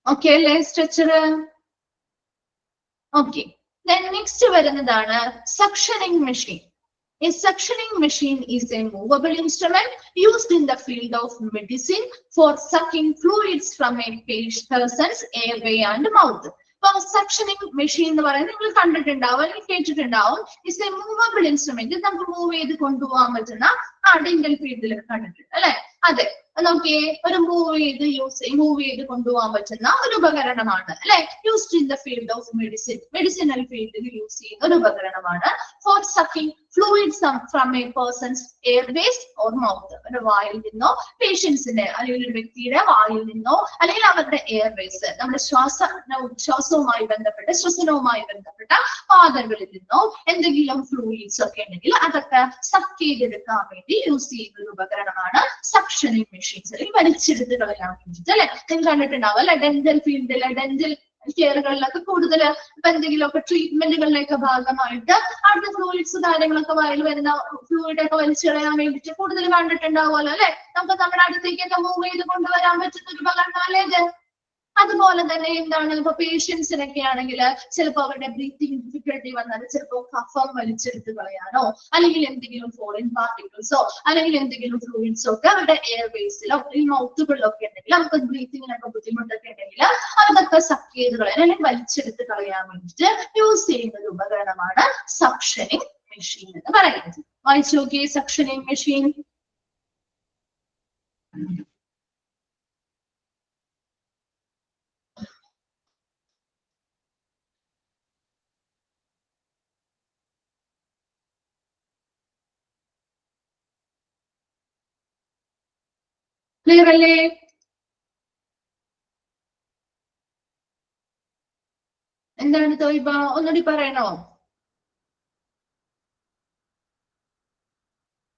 ഓക്കെ അല്ലേ സ്ട്രെച്ചർ? ഓക്കെ. Then next വരുന്നതാണ് suctioning machine. A suctioning machine is a movable instrument used in the field of medicine for sucking fluids from a person's airway and mouth. ഇപ്പൊ suctioning machine എന്ന് പറയുന്നത് നിങ്ങൾ കണ്ടിട്ടുണ്ടാവും അല്ലെങ്കിൽ കേട്ടിട്ടുണ്ടാവും. It's A movable instrument, നമുക്ക് move ചെയ്ത് കൊണ്ടുപോകാൻ പറ്റുന്ന ഡെന്റൽ ഫീൽഡിലൊക്കെ കണ്ടിട്ടുണ്ട് അല്ലെ. അതെ, നോക്കിയേ, ഒരു മൂവ് ചെയ്ത് കൊണ്ടുപോകാൻ പറ്റുന്ന ഒരു ഉപകരണമാണ് അല്ലെ. Used in the field of medicine, medicinal ഫീൽഡിൽ യൂസ് ചെയ്യുന്ന ഒരു ഉപകരണമാണ്. For sucking fluids from a person's airways or mouth, ഒരു വായിൽ നിന്നോ പേഷ്യൻസിന്റെ അല്ലെങ്കിൽ ഒരു വ്യക്തിയുടെ വായിൽ നിന്നോ അല്ലെങ്കിൽ അവരുടെ എയർവേസ് നമ്മുടെ ശ്വാസവുമായി ബന്ധപ്പെട്ട ശ്വസനവുമായി ബന്ധപ്പെട്ട പാതകളിൽ നിന്നോ എന്തെങ്കിലും ഫ്ലൂയിഡ്സ് ഒക്കെ ഉണ്ടെങ്കിൽ അതൊക്കെ സക്ക് ചെയ്തെടുക്കാൻ വേണ്ടി യൂസ് ചെയ്യുന്ന ഒരു ഉപകരണമാണ് സക്ഷനിങ് മെഷീൻസ്, അല്ലെങ്കിൽ വലിച്ചെടുത്ത് കളയാൻ വേണ്ടിയിട്ട് അല്ലെ. നിങ്ങൾ കണ്ടിട്ടുണ്ടാവും അല്ലെ, ഡെന്റൽ ഫീൽഡിലെ ഡെന്റൽ കെയറുകളിലൊക്കെ കൂടുതൽ ഇപ്പൊ എന്തെങ്കിലുമൊക്കെ ട്രീറ്റ്മെന്റുകളിലേക്ക് ഭാഗമായിട്ട് അടുത്ത ഫ്ലൂയിഡ്സ് കാര്യങ്ങളൊക്കെ വായിൽ വരുന്ന ഫ്ലൂയിഡ് ഒക്കെ വലിച്ചു കളയാൻ വേണ്ടിയിട്ട് കൂടുതൽ കണ്ടിട്ടുണ്ടാവുമല്ലോ അല്ലെ. നമുക്ക് നമ്മുടെ അടുത്തേക്കൊക്കെ മൂവ് ചെയ്ത് കൊണ്ടുവരാൻ പറ്റുന്ന ഒരു ഉപകരണം അല്ലേ ഇത്. അതുപോലെ തന്നെ എന്താണ്, ഇപ്പൊ പേഷ്യൻസിനൊക്കെ ആണെങ്കിൽ ചിലപ്പോൾ അവരുടെ ബ്രീത്തിങ് ഡിഫിക്കൽട്ടി വന്നാൽ ചിലപ്പോൾ കഫം വലിച്ചെടുത്ത് കളയാനോ അല്ലെങ്കിൽ എന്തെങ്കിലും ഫോറിൻ പാർട്ടിക്കിൾസോ അല്ലെങ്കിൽ എന്തെങ്കിലും ഫ്ലൂയിഡ്സോ ഒക്കെ അവരുടെ എയർവേസിലോ ഈ മൗത്തുകളിലൊക്കെ ഉണ്ടെങ്കിൽ നമുക്ക് ബ്രീത്തിങ്ങിനൊക്കെ ബുദ്ധിമുട്ടൊക്കെ ഉണ്ടെങ്കിൽ അതൊക്കെ സക്ക് ചെയ്ത് കളയാൻ അല്ലെങ്കിൽ വലിച്ചെടുത്ത് കളയാൻ വേണ്ടിയിട്ട് യൂസ് ചെയ്യുന്ന ഒരു ഉപകരണമാണ് സക്ഷനിങ് മെഷീൻ എന്ന് പറയുന്നത്. വായിച്ചു നോക്കിയേ സക്ഷനിങ് മെഷീൻ. ക്ലിയർ അല്ലേ? എന്താണ് തോയ്ബ, ഒന്നുകൂടി പറയണോ?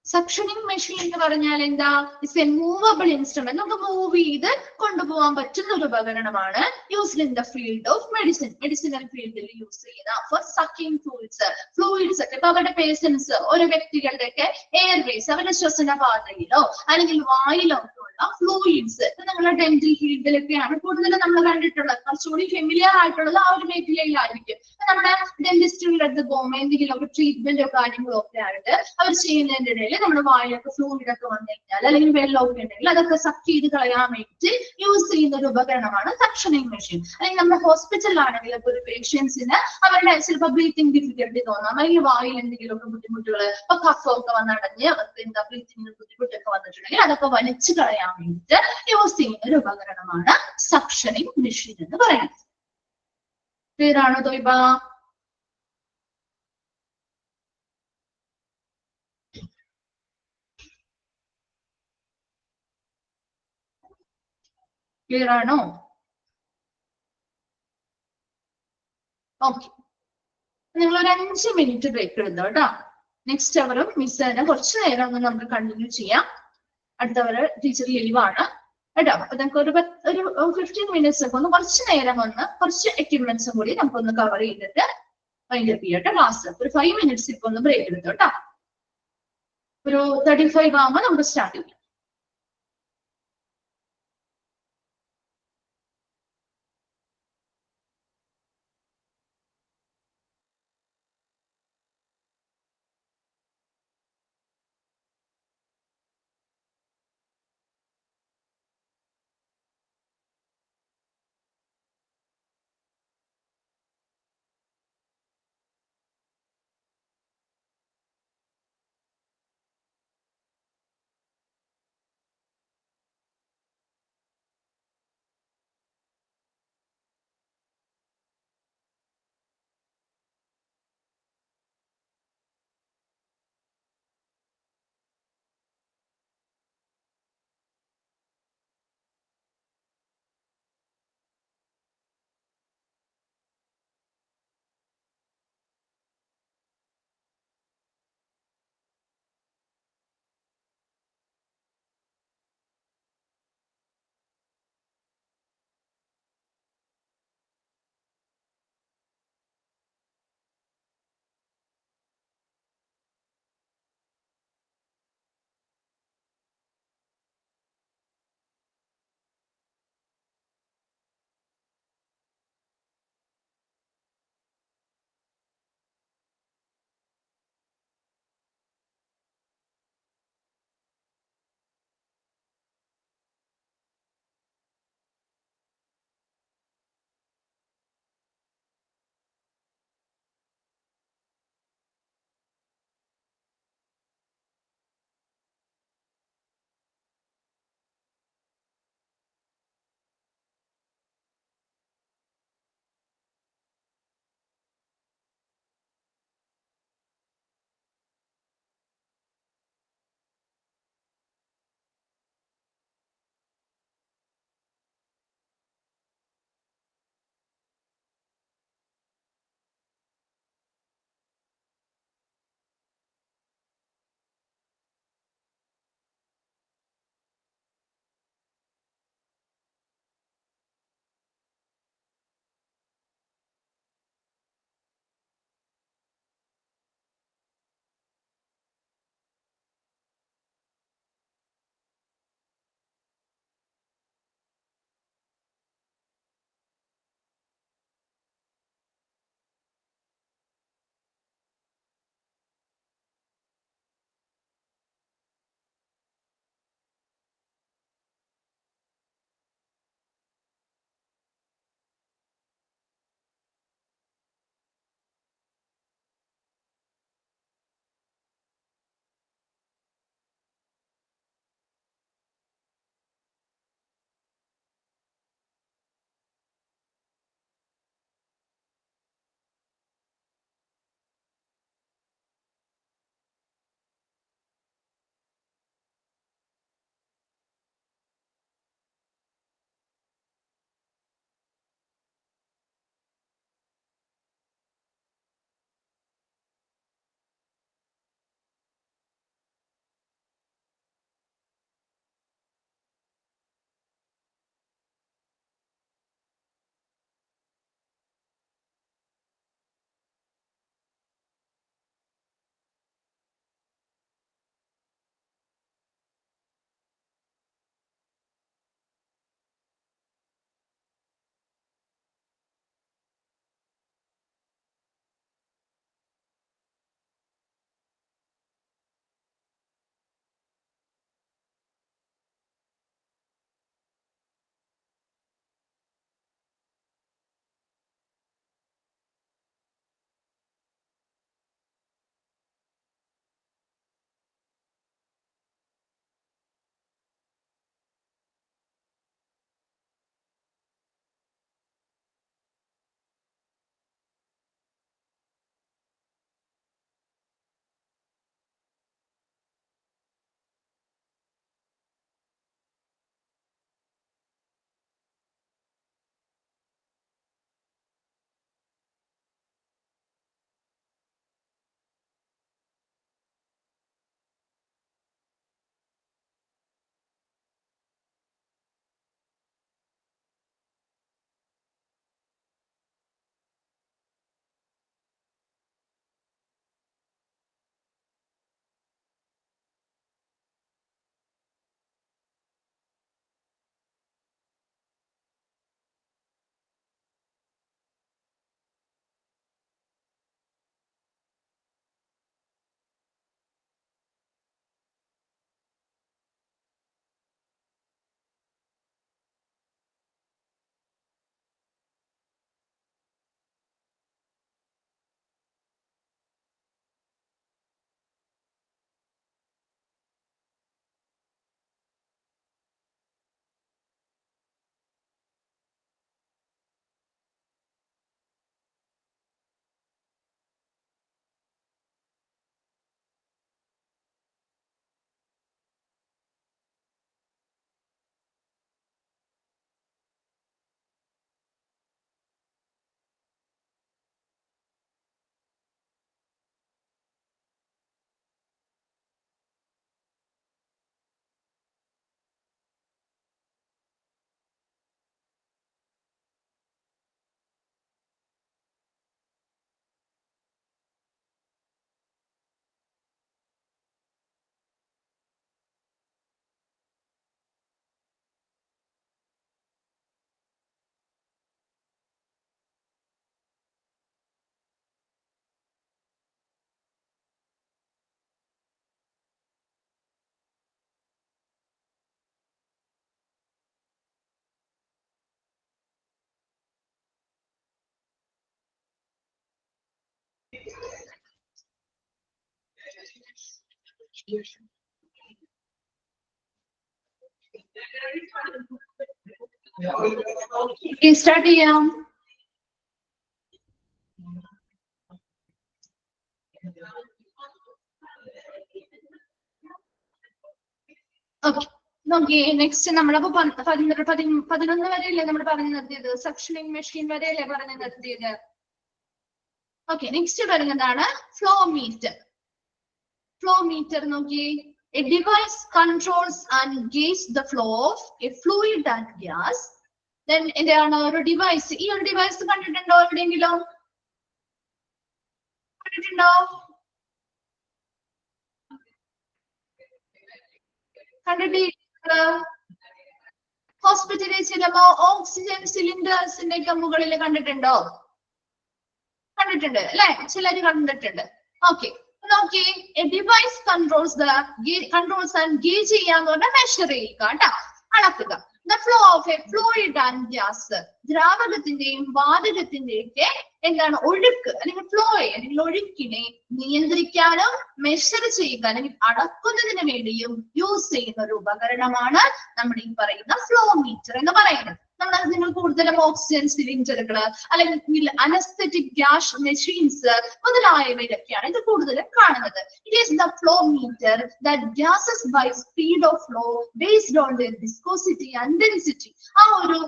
സക്ഷനിങ് മെഷീൻ എന്ന് പറഞ്ഞാൽ എന്താ? It's A movable instrument. നമുക്ക് മൂവ് ചെയ്ത് കൊണ്ടുപോകാൻ പറ്റുന്ന ഒരു ഉപകരണമാണ്. Used in the field of medicine. Medicinal ഫീൽഡിൽ യൂസ് ചെയ്യുന്ന ഫോർ സക്കിംഗ് ഫ്ലൂയിഡ്സ് ഒക്കെ. ഇപ്പൊ അവരുടെ പേഷ്യൻസ്, ഓരോ വ്യക്തികളുടെ ഒക്കെ എയർവേസ്, അവരുടെ ശ്വസന പാതയിലോ അല്ലെങ്കിൽ വായിലോ ഉള്ള ഫ്ലൂയിഡ്സ് നിങ്ങളുടെ ഡെന്റൽ ഫീൽഡിലൊക്കെയാണ് കൂടുതലും നമ്മൾ കണ്ടിട്ടുള്ളത്. കുറച്ചുകൂടി ഫെമിലിയർ ആയിട്ടുള്ളത് ആ ഒരു മേഖലയിലായിരിക്കും. നമ്മുടെ ഡെന്റിസ്റ്റുകളുടെ അടുത്ത് പോകുമ്പോൾ എന്തെങ്കിലുമൊക്കെ ട്രീറ്റ്മെന്റോ കാര്യങ്ങളോ ഒക്കെ ആയിട്ട് അവർ ചെയ്യുന്നതിന്റെ ഇടയിൽ നമ്മുടെ വായിലൊക്കെ ഫ്ലൂയിഡ് ഒക്കെ വന്നു കഴിഞ്ഞാൽ അല്ലെങ്കിൽ വെള്ളമൊക്കെ ഉണ്ടെങ്കിൽ അതൊക്കെ സക്ക് ചെയ്ത് കളയാൻ വേണ്ടി യൂസ് ചെയ്യുന്ന ഒരു ഉപകരണമാണ് സക്ഷനിങ് മെഷീൻ. അല്ലെങ്കിൽ നമ്മുടെ ഹോസ്പിറ്റലിലാണെങ്കിൽ ഒരു പേഷ്യൻസിന് അവരുടെ ചിലപ്പോൾ ബ്രീത്തിങ് ഡിഫിക്കൽട്ടി തോന്നാം, അല്ലെങ്കിൽ വായിൽ എന്തെങ്കിലുമൊക്കെ ബുദ്ധിമുട്ടുകൾ, ഇപ്പൊ കഫമൊക്കെ വന്നടഞ്ഞ് അവർക്ക് എന്താ ബ്രീത്തിങ്ങിന് ബുദ്ധിമുട്ടൊക്കെ വന്നിട്ടുണ്ടെങ്കിൽ അതൊക്കെ വലിച്ചു കളയാൻ വേണ്ടിയിട്ട് യൂസ് ചെയ്യുന്ന ഒരു ഉപകരണമാണ് സക്ഷനിങ് മെഷീൻ എന്ന് പറയുന്നത്. ക്ലിയർ ആണോ തോയ്ബ? ക്ലിയർ ആണോ? ഓക്കെ, നിങ്ങൾ ഒരു 5 മിനിറ്റ് ബ്രേക്ക് എടുത്തോ കേട്ടോ. നെക്സ്റ്റ് അവറും മിസ് തന്നെ കുറച്ചു നേരം ഒന്ന് നമുക്ക് കണ്ടിന്യൂ ചെയ്യാം. അടുത്തവർ ടീച്ചർ ലീവാണ് കേട്ടോ. അപ്പൊ നമുക്ക് ഒരു 15 മിനിറ്റ്സ് ഒക്കെ ഒന്ന് കുറച്ച് നേരം വന്ന് കുറച്ച് എക്യുപ്മെന്റ്സും കൂടി നമുക്കൊന്ന് കവർ ചെയ്തിട്ട് വൈൻഡ് അപ്പ് ചെയ്യട്ടെ ക്ലാസ്. ഒരു 5 മിനിറ്റ്സ് ഇപ്പൊ ഒന്ന് ബ്രേക്ക് എടുത്തോ കേട്ടോ. ഒരു 35 ആകുമ്പോൾ നമുക്ക് സ്റ്റാർട്ട് ചെയ്യാം. സ്റ്റാർട്ട് ചെയ്യാം. ഓക്കെ, നോക്കിയേ. നെക്സ്റ്റ് നമ്മളപ്പോ 11 വരെയല്ലേ നമ്മൾ പറഞ്ഞു നിർത്തിയത്? സക്ഷനിങ് മെഷീൻ വരെയല്ലേ പറഞ്ഞു നിർത്തിയത്? ഓക്കെ, നെക്സ്റ്റ് വരുന്നതാണ് ഫ്ലോ മീറ്റർ. ഫ്ലോ മീറ്റർ നോക്കിയേ. A device controls and gauges the flow of a fluid and gas. Then എന്താണ് ഒരു ഡിവൈസ്? ഈ ഒരു ഡിവൈസ് കണ്ടിട്ടുണ്ടോ എവിടെയെങ്കിലും? കണ്ടിട്ടുണ്ടോ? കണ്ടിട്ടില്ല? ഹോസ്പിറ്റലിൽ ചിലപ്പോ ഓക്സിജൻ സിലിണ്ടേഴ്സിന്റെ ഒക്കെ മുകളിൽ കണ്ടിട്ടുണ്ടോ? കണ്ടിട്ടുണ്ട് അല്ലെ? ചിലര് കണ്ടിട്ടുണ്ട്. ഓക്കെ, നോക്കി. A device controls and gauge ചെയ്യാന്ന് പറഞ്ഞാൽ മെഷർ ചെയ്യുക കേട്ടോ, അളക്കുക. The flow of a fluid and gas. ദ്രാവകത്തിന്റെയും വാതകത്തിന്റെയും ഒക്കെ എന്താണ് ഒഴുക്ക് അല്ലെങ്കിൽ ഫ്ലോ അല്ലെങ്കിൽ ഒഴുക്കിനെ നിയന്ത്രിക്കാനും മെഷർ ചെയ്യുക അല്ലെങ്കിൽ അളക്കുന്നതിന് വേണ്ടിയും യൂസ് ചെയ്യുന്ന ഒരു ഉപകരണമാണ് നമ്മൾ ഈ പറയുന്ന ഫ്ലോ മീറ്റർ എന്ന് പറയുന്നത്. നിങ്ങൾ കൂടുതലും ഓക്സിജൻ സിലിണ്ടറുകൾ അല്ലെങ്കിൽ അനസ്തെറ്റിക് ഗ്യാസ് മെഷീൻസ് മുതലായവയിലൊക്കെയാണ് ഇത് കൂടുതലും കാണുന്നത്. It is the flow meter that gases by speed of flow based on the viscosity and density. ആ ഒരു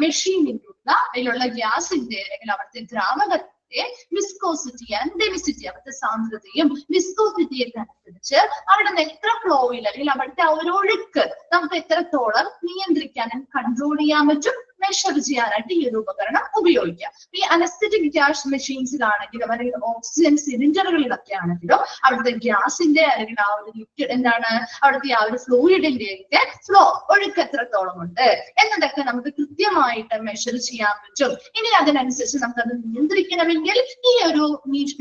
മെഷീനിലുള്ള അതിലുള്ള ഗ്യാസിന്റെ അല്ലെങ്കിൽ അവിടുത്തെ ദ്രാവകത്തിന്റെ വിസ്കോസിറ്റി ആൻഡ് ഡെൻസിറ്റി, അവിടുത്തെ സാന്ദ്രതയും വിസ്കോസിറ്റിയൊക്കെ അനുസരിച്ച് അവിടെ നിന്ന് എത്ര ഫ്ലോയിൽ അല്ലെങ്കിൽ അവിടുത്തെ ആ ഒരു ഒഴുക്ക് നമുക്ക് എത്രത്തോളം നിയന്ത്രിക്കാനും കൺട്രോൾ ചെയ്യാൻ പറ്റും, മെഷർ ചെയ്യാനായിട്ട് ഈ ഒരു ഉപകരണം ഉപയോഗിക്കാം. ഈ അനസ്തെറ്റിക് ഗ്യാസ് മെഷീൻസിലാണെങ്കിലും അല്ലെങ്കിൽ ഓക്സിജൻ സിലിണ്ടറുകളിലൊക്കെ ആണെങ്കിലും അവിടുത്തെ ഗ്യാസിന്റെ അല്ലെങ്കിൽ ആ ഒരു ലിക്വിഡ് എന്താണ് അവിടുത്തെ ആ ഒരു ഫ്ലൂയിഡിന്റെ ഒക്കെ ഫ്ലോ ഒഴുക്ക് എത്രത്തോളം ഉണ്ട് എന്നതൊക്കെ നമുക്ക് കൃത്യമായിട്ട് മെഷർ ചെയ്യാൻ പറ്റും. ഇനി അതിനനുസരിച്ച് നമുക്കത് നിയന്ത്രിക്കണമെങ്കിൽ ഈ ഒരു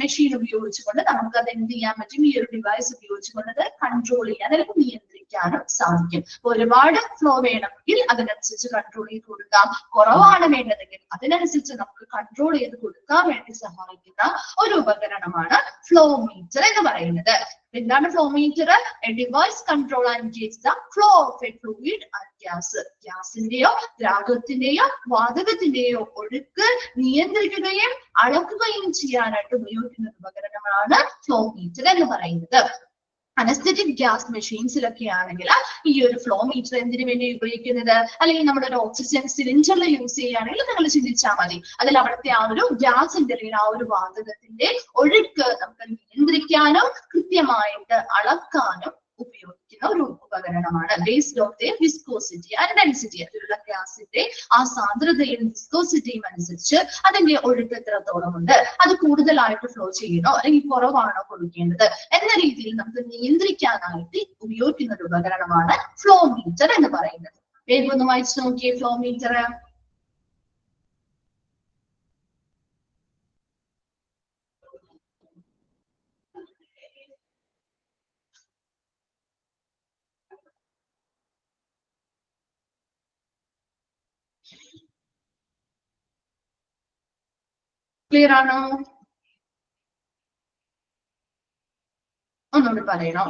മെഷീൻ ഉപയോഗിച്ചുകൊണ്ട് നമുക്കത് എന്ത് ചെയ്യാൻ പറ്റും? ഈ ഒരു ഡിവൈസ് ഉപയോഗിച്ചുകൊണ്ട് അത് കൺട്രോൾ ചെയ്യാൻ അല്ലെങ്കിൽ നിയന്ത്രിക്കാനും സാധിക്കും. ഒരുപാട് ഫ്ലോ വേണമെങ്കിൽ അതിനനുസരിച്ച് കൺട്രോൾ ചെയ്ത് കൊടുക്കാം, കുറവാണ് വേണ്ടതെങ്കിൽ അതിനനുസരിച്ച് നമുക്ക് കൺട്രോൾ ചെയ്ത് കൊടുക്കാൻ വേണ്ടി സഹായിക്കുന്ന ഒരു ഉപകരണമാണ് ഫ്ലോ മീറ്റർ എന്ന് പറയുന്നത്. എന്താണ് flow meter? A device control and gauge the flow of a fluid and gas. ഗ്യാസിന്റെയോ ദ്രാവകത്തിന്റെയോ വാതകത്തിന്റെയോ ഒഴുക്ക് നിയന്ത്രിക്കുകയും അളക്കുകയും ചെയ്യാനായിട്ട് ഉപയോഗിക്കുന്ന ഉപകരണമാണ് ഫ്ലോ മീറ്റർ എന്ന് പറയുന്നത്. അനസ്തെറ്റിക് ഗ്യാസ് മെഷീൻസിലൊക്കെ ആണെങ്കിൽ ഈ ഒരു ഫ്ലോ മീറ്റർ എന്തിനു വേണ്ടി ഉപയോഗിക്കുന്നത്? അല്ലെങ്കിൽ നമ്മളൊരു ഓക്സിജൻ സിലിണ്ടറിൽ യൂസ് ചെയ്യുകയാണെങ്കിൽ നിങ്ങൾ ചിന്തിച്ചാൽ മതി, അതിൽ അവിടുത്തെ ആ ഒരു ഗ്യാസിന്റെ അല്ലെങ്കിൽ ആ ഒരു വാതകത്തിന്റെ ഒഴുക്ക് നമുക്ക് നിയന്ത്രിക്കാനും കൃത്യമായിട്ട് അളക്കാനും ഉപയോഗിക്കുന്ന ഒരു ഉപകരണമാണ്. Based of the viscosity and density. അതിലുള്ള ഗ്യാസിന്റെ ആ സാന്ദ്രതയും വിസ്കോസിറ്റിയും അനുസരിച്ച് അതിന്റെ ഒഴുക്ക് എത്രത്തോളം ഉണ്ട്, അത് കൂടുതലായിട്ട് ഫ്ലോ ചെയ്യണോ അല്ലെങ്കിൽ കുറവാണോ കൊടുക്കേണ്ടത് എന്ന രീതിയിൽ നമുക്ക് നിയന്ത്രിക്കാനായിട്ട് ഉപയോഗിക്കുന്ന ഒരു ഉപകരണമാണ് ഫ്ലോ മീറ്റർ എന്ന് പറയുന്നത്. വേഗം ഒന്ന് വായിച്ചു നോക്കിയേ ഫ്ലോ മീറ്റർ. ക്ലിയർ ആണോ? ഒന്നുകൂടി പറയണോ?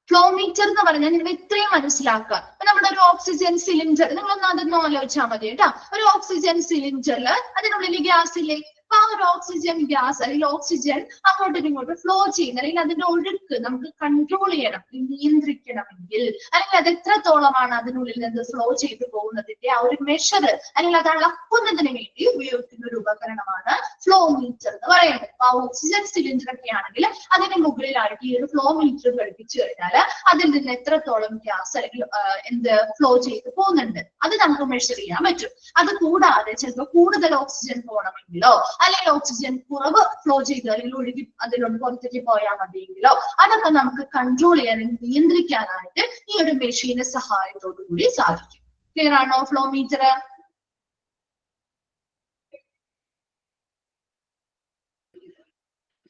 ഫ്ലോ മീറ്റർ എന്ന് പറഞ്ഞാൽ നിങ്ങൾ ഇത്രയും മനസ്സിലാക്കുക. നമ്മുടെ ഒരു ഓക്സിജൻ സിലിണ്ടർ നിങ്ങളൊന്ന് അതൊന്നും ആലോചിച്ചാൽ മതി കേട്ടോ. ഒരു ഓക്സിജൻ സിലിണ്ടറിൽ അതിനുള്ളിൽ ഗ്യാസ് ഇല്ലേ? അപ്പൊ ആ ഒരു ഓക്സിജൻ ഗ്യാസ് അല്ലെങ്കിൽ ഓക്സിജൻ അങ്ങോട്ടും ഇങ്ങോട്ടും ഫ്ലോ ചെയ്യുന്ന അല്ലെങ്കിൽ അതിന്റെ ഒഴുക്ക് നമുക്ക് കൺട്രോൾ ചെയ്യണം, നിയന്ത്രിക്കണമെങ്കിൽ അല്ലെങ്കിൽ അത് എത്രത്തോളമാണ് അതിനുള്ളിൽ നിന്ന് ഫ്ലോ ചെയ്തു പോകുന്നതിന്റെ ആ ഒരു മെഷർ അല്ലെങ്കിൽ അത് അളക്കുന്നതിന് വേണ്ടി ഉപയോഗിക്കുന്ന ഒരു ഉപകരണമാണ് ഫ്ലോ മീറ്റർ എന്ന് പറയുന്നത്. അപ്പൊ ആ ഓക്സിജൻ സിലിണ്ടർ ഒക്കെ ആണെങ്കിൽ അതിന്റെ മുകളിലായിട്ട് ഈ ഒരു ഫ്ലോ മീറ്റർ ഘടിപ്പിച്ചു കഴിഞ്ഞാൽ അതിൽ നിന്ന് എത്രത്തോളം ഗ്യാസ് അല്ലെങ്കിൽ എന്ത് ഫ്ലോ ചെയ്ത് പോകുന്നുണ്ട് അത് നമുക്ക് മെഷർ ചെയ്യാൻ പറ്റും. അത് കൂടാതെ ചിലപ്പോൾ കൂടുതൽ ഓക്സിജൻ പോകണമെങ്കിലോ അല്ലെങ്കിൽ ഓക്സിജൻ കുറവ് ഫ്ലോ ചെയ്ത് അല്ലെങ്കിൽ ഒഴുകി അതിലൊന്ന് പുറത്തേക്ക് പോയാൽ മതിയെങ്കിലോ അതൊക്കെ നമുക്ക് കൺട്രോൾ ചെയ്യാനും നിയന്ത്രിക്കാനായിട്ട് ഈ ഒരു മെഷീന്റെ സഹായത്തോടു കൂടി സാധിക്കും. ക്ലിയർ ആണോ ഫ്ലോ മീറ്റർ?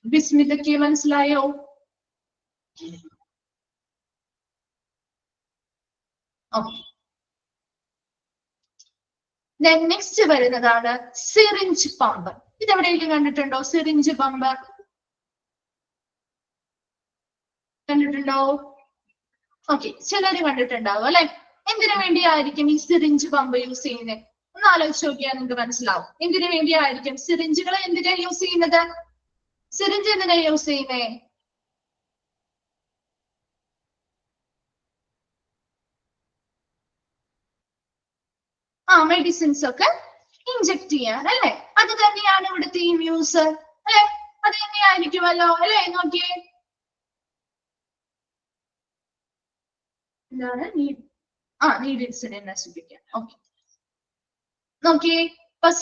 ബിസ്മിതൊക്കെ മനസ്സിലായോ? ഓക്കെ, നെക്സ്റ്റ് വരുന്നതാണ് സിറിഞ്ച് പമ്പ്. ഇതെവിടെയെങ്കിലും കണ്ടിട്ടുണ്ടോ സിറിഞ്ച് പമ്പ്? കണ്ടിട്ടുണ്ടോ? ഓക്കെ, ചിലര് കണ്ടിട്ടുണ്ടാവും അല്ലെ. എന്തിനു വേണ്ടിയായിരിക്കും ഈ സിറിഞ്ച് പമ്പ് യൂസ് ചെയ്യുന്നത്? ഒന്ന് ആലോചിച്ച് നോക്കിയാൽ നിങ്ങൾക്ക് മനസ്സിലാവും. എന്തിനു വേണ്ടിയായിരിക്കും സിറിഞ്ചുകൾ എന്തിനാ യൂസ് ചെയ്യുന്നത്? സിറിഞ്ച് എന്തിനാ യൂസ് ചെയ്യുന്നേ? മെഡിസിൻസ് ഒക്കെ ഇൻജെക്ട് ചെയ്യാൻ അല്ലെ. അത് തന്നെയാണ് ഇവിടുത്തെയും യൂസ് അല്ലെ. അത് തന്നെയായിരിക്കുമല്ലോ അല്ലെ. നോക്കിയേ, എന്താണ് നീഡിൽസിനെ നശിപ്പിക്കാൻ. ഓക്കെ, നോക്കിയേ,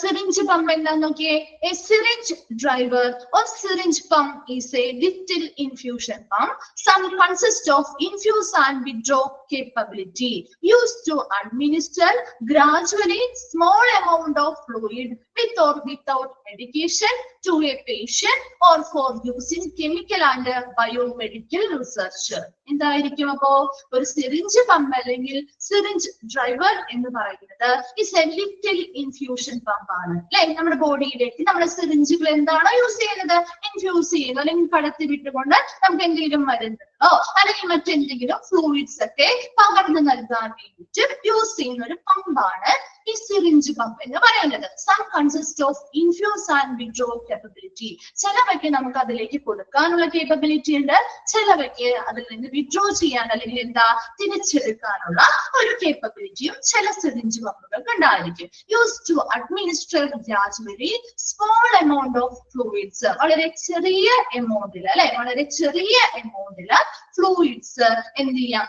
syringe pump എന്താന്ന് നോക്കിയേ. A syringe driver or syringe pump is a little infusion pump. Some consist of infuse and withdraw capability used to administer gradually small amount of fluid with or without medication to a patient or for using chemical and biomedical research. എന്തായിരിക്കും അപ്പോ? ഒരു syringe pump അല്ലെങ്കിൽ syringe driver എന്ന് പറയുന്നത് is A little infusion pump ആണ് അല്ലെ. നമ്മുടെ ബോഡിയിലേക്ക് നമ്മുടെ സിറിഞ്ചുകൾ എന്താണോ യൂസ് ചെയ്യുന്നത്, ഇൻഫ്യൂസ് ചെയ്യുന്നു അല്ലെങ്കിൽ കടത്തി വിട്ടുകൊണ്ട് നമുക്ക് എന്തെങ്കിലും മരുന്നുകളോ അല്ലെങ്കിൽ മറ്റെന്തെങ്കിലും ഫ്ലൂയിഡ്സ് ഒക്കെ പകർന്നു നൽകാൻ വേണ്ടിയിട്ട് യൂസ് ചെയ്യുന്ന ഒരു പമ്പാണ് ഈ സിറിഞ്ച് പമ്പ് എന്ന് പറയുന്നത്. Some consist of infuse and withdraw capability. ചിലവയ്ക്ക് നമുക്ക് അതിലേക്ക് കൊടുക്കാനുള്ള കേപ്പബിലിറ്റി ഉണ്ട്, ചിലവയ്ക്ക് അതിൽ നിന്ന് വിഡ്രോ ചെയ്യാൻ അല്ലെങ്കിൽ എന്താ തിരിച്ചെടുക്കാനുള്ള ഒരു കേപ്പബിലിറ്റിയും ചില സിറിഞ്ച് പമ്പുകൾക്ക് ഉണ്ടായിരിക്കും. Use to administer gradually small amount of fluids. വളരെ ചെറിയ എമൗണ്ടിൽ അല്ലെ, വളരെ ചെറിയ എമൗണ്ടിൽ ഫ്ലൂയിഡ്സ് എന്ത് ചെയ്യാം.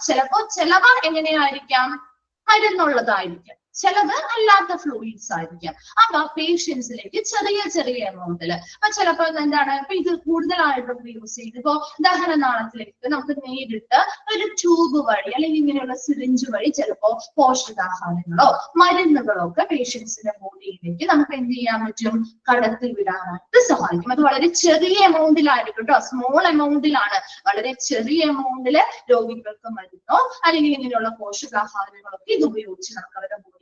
ചിലവ എങ്ങനെയായിരിക്കാം? മരുന്നുള്ളതായിരിക്കും, ചിലത് അല്ലാത്ത ഫ്ലൂയിഡ്സ് ആയിരിക്കാം. അപ്പൊ പേഷ്യൻസിലേക്ക് ചെറിയ ചെറിയ എമൗണ്ടില്. അപ്പൊ ചിലപ്പോ എന്താണ്, ഇപ്പൊ ഇത് കൂടുതലായിട്ട് യൂസ് ചെയ്ത് ഇപ്പോ ദഹനനാളത്തിലേക്ക് നമുക്ക് നേരിട്ട് ഒരു ട്യൂബ് വഴി അല്ലെങ്കിൽ ഇങ്ങനെയുള്ള സിറിഞ്ച് വഴി ചിലപ്പോ പോഷകാഹാരങ്ങളോ മരുന്നുകളോ ഒക്കെ പേഷ്യൻസിന്റെ ബോഡിയിലേക്ക് നമുക്ക് എന്ത് ചെയ്യാൻ പറ്റും? കടത്തി വിടാനായിട്ട് സഹായിക്കും. അത് വളരെ ചെറിയ എമൗണ്ടിലായിരിക്കും കേട്ടോ, സ്മോൾ എമൗണ്ടിലാണ്. വളരെ ചെറിയ എമൗണ്ടില് രോഗികൾക്ക് മരുന്നോ അല്ലെങ്കിൽ ഇങ്ങനെയുള്ള പോഷകാഹാരങ്ങളൊക്കെ ഇത് ഉപയോഗിച്ച് നമുക്ക് അവരുടെ ബോഡിയിലേക്ക്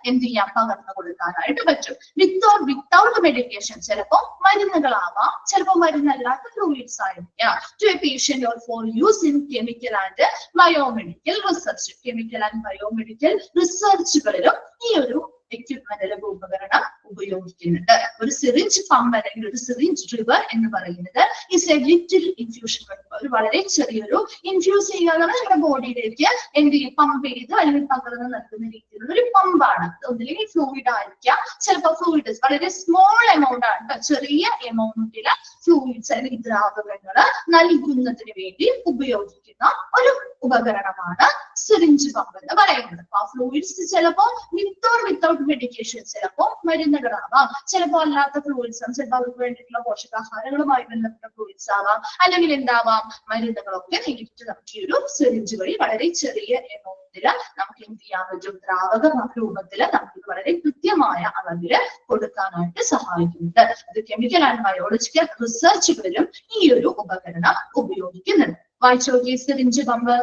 എന്ത് ചെയ്യാം? പകർന്നു കൊടുക്കാനായിട്ട് പറ്റും. With or without medication. ചിലപ്പോ മരുന്നുകളാവാം, ചിലപ്പോ മരുന്നല്ലാത്ത ഫ്ലൂയിഡ്സ് ആയിരിക്കാം. To a patient or for use in chemical and biomedical research. Chemical and biomedical റിസർച്ചുകളിലും ഈ ഒരു എക്യുപ്മെന്റ് അല്ലെങ്കിൽ ഉപകരണം ഉപയോഗിക്കുന്നുണ്ട്. ഒരു സിറിഞ്ച് പമ്പ് അല്ലെങ്കിൽ ഒരു സിറിഞ്ച് ഡ്രിവർ എന്ന് പറയുന്നത് is A little infusion pump. ഒരു വളരെ ചെറിയൊരു ഇൻഫ്യൂസ് ചെയ്യുക നമ്മുടെ ബോഡിയിലേക്ക് എന്ത് ചെയ്യും? പമ്പ് ചെയ്ത് അല്ലെങ്കിൽ പകർന്ന് നൽകുന്ന രീതിയിലുള്ള ഒരു പമ്പാണ്. ഒന്നില്ലെങ്കിൽ ഫ്ലൂയിഡ് ആയിരിക്കാം, ചിലപ്പോൾ ഫ്ലൂയിഡ് വളരെ സ്മോൾ എമൗണ്ട് ആണ്, ചെറിയ എമൗണ്ടില് ഫ്ലൂയിഡ്സ് അല്ലെങ്കിൽ ദ്രാവകങ്ങള് നൽകുന്നതിന് വേണ്ടി ഉപയോഗിക്കുന്ന ഒരു ഉപകരണമാണ് സിറിഞ്ച് പമ്പ് എന്ന് പറയുന്നത്. ആ ഫ്ലൂയിഡ്സ് ചിലപ്പോ വിത്തൗട്ട് മെഡിക്കേഷൻ, ചിലപ്പോ മരുന്നുകളാവാം, ചിലപ്പോ അല്ലാത്ത ഫ്ലൂയിഡ്സ് ആവാം, ചിലപ്പോൾ അവർക്ക് വേണ്ടിയിട്ടുള്ള പോഷകാഹാരങ്ങളുമായി ബന്ധപ്പെട്ട ഫ്ലൂയിഡ്സ് ആവാം, അല്ലെങ്കിൽ എന്താവാം മരുന്നുകളൊക്കെ നേരിട്ട് നമുക്ക് ഈ ഒരു സിറിഞ്ച് വഴി വളരെ ചെറിയ എമൗണ്ടില് നമുക്ക് എന്ത് ചെയ്യാൻ പറ്റും? ദ്രാവക രൂപത്തില് നമുക്ക് വളരെ കൃത്യമായ അളവില് കൊടുക്കാനായിട്ട് സഹായിക്കുന്നുണ്ട്. അത് കെമിക്കൽ ആൻഡ് ബയോളജിക്കൽ റിസർച്ചുകളിലും ഈ ഒരു ഉപകരണം ഉപയോഗിക്കുന്നുണ്ട്. വായിച്ചു നോക്കിയ സിറിഞ്ച് പമ്പ്.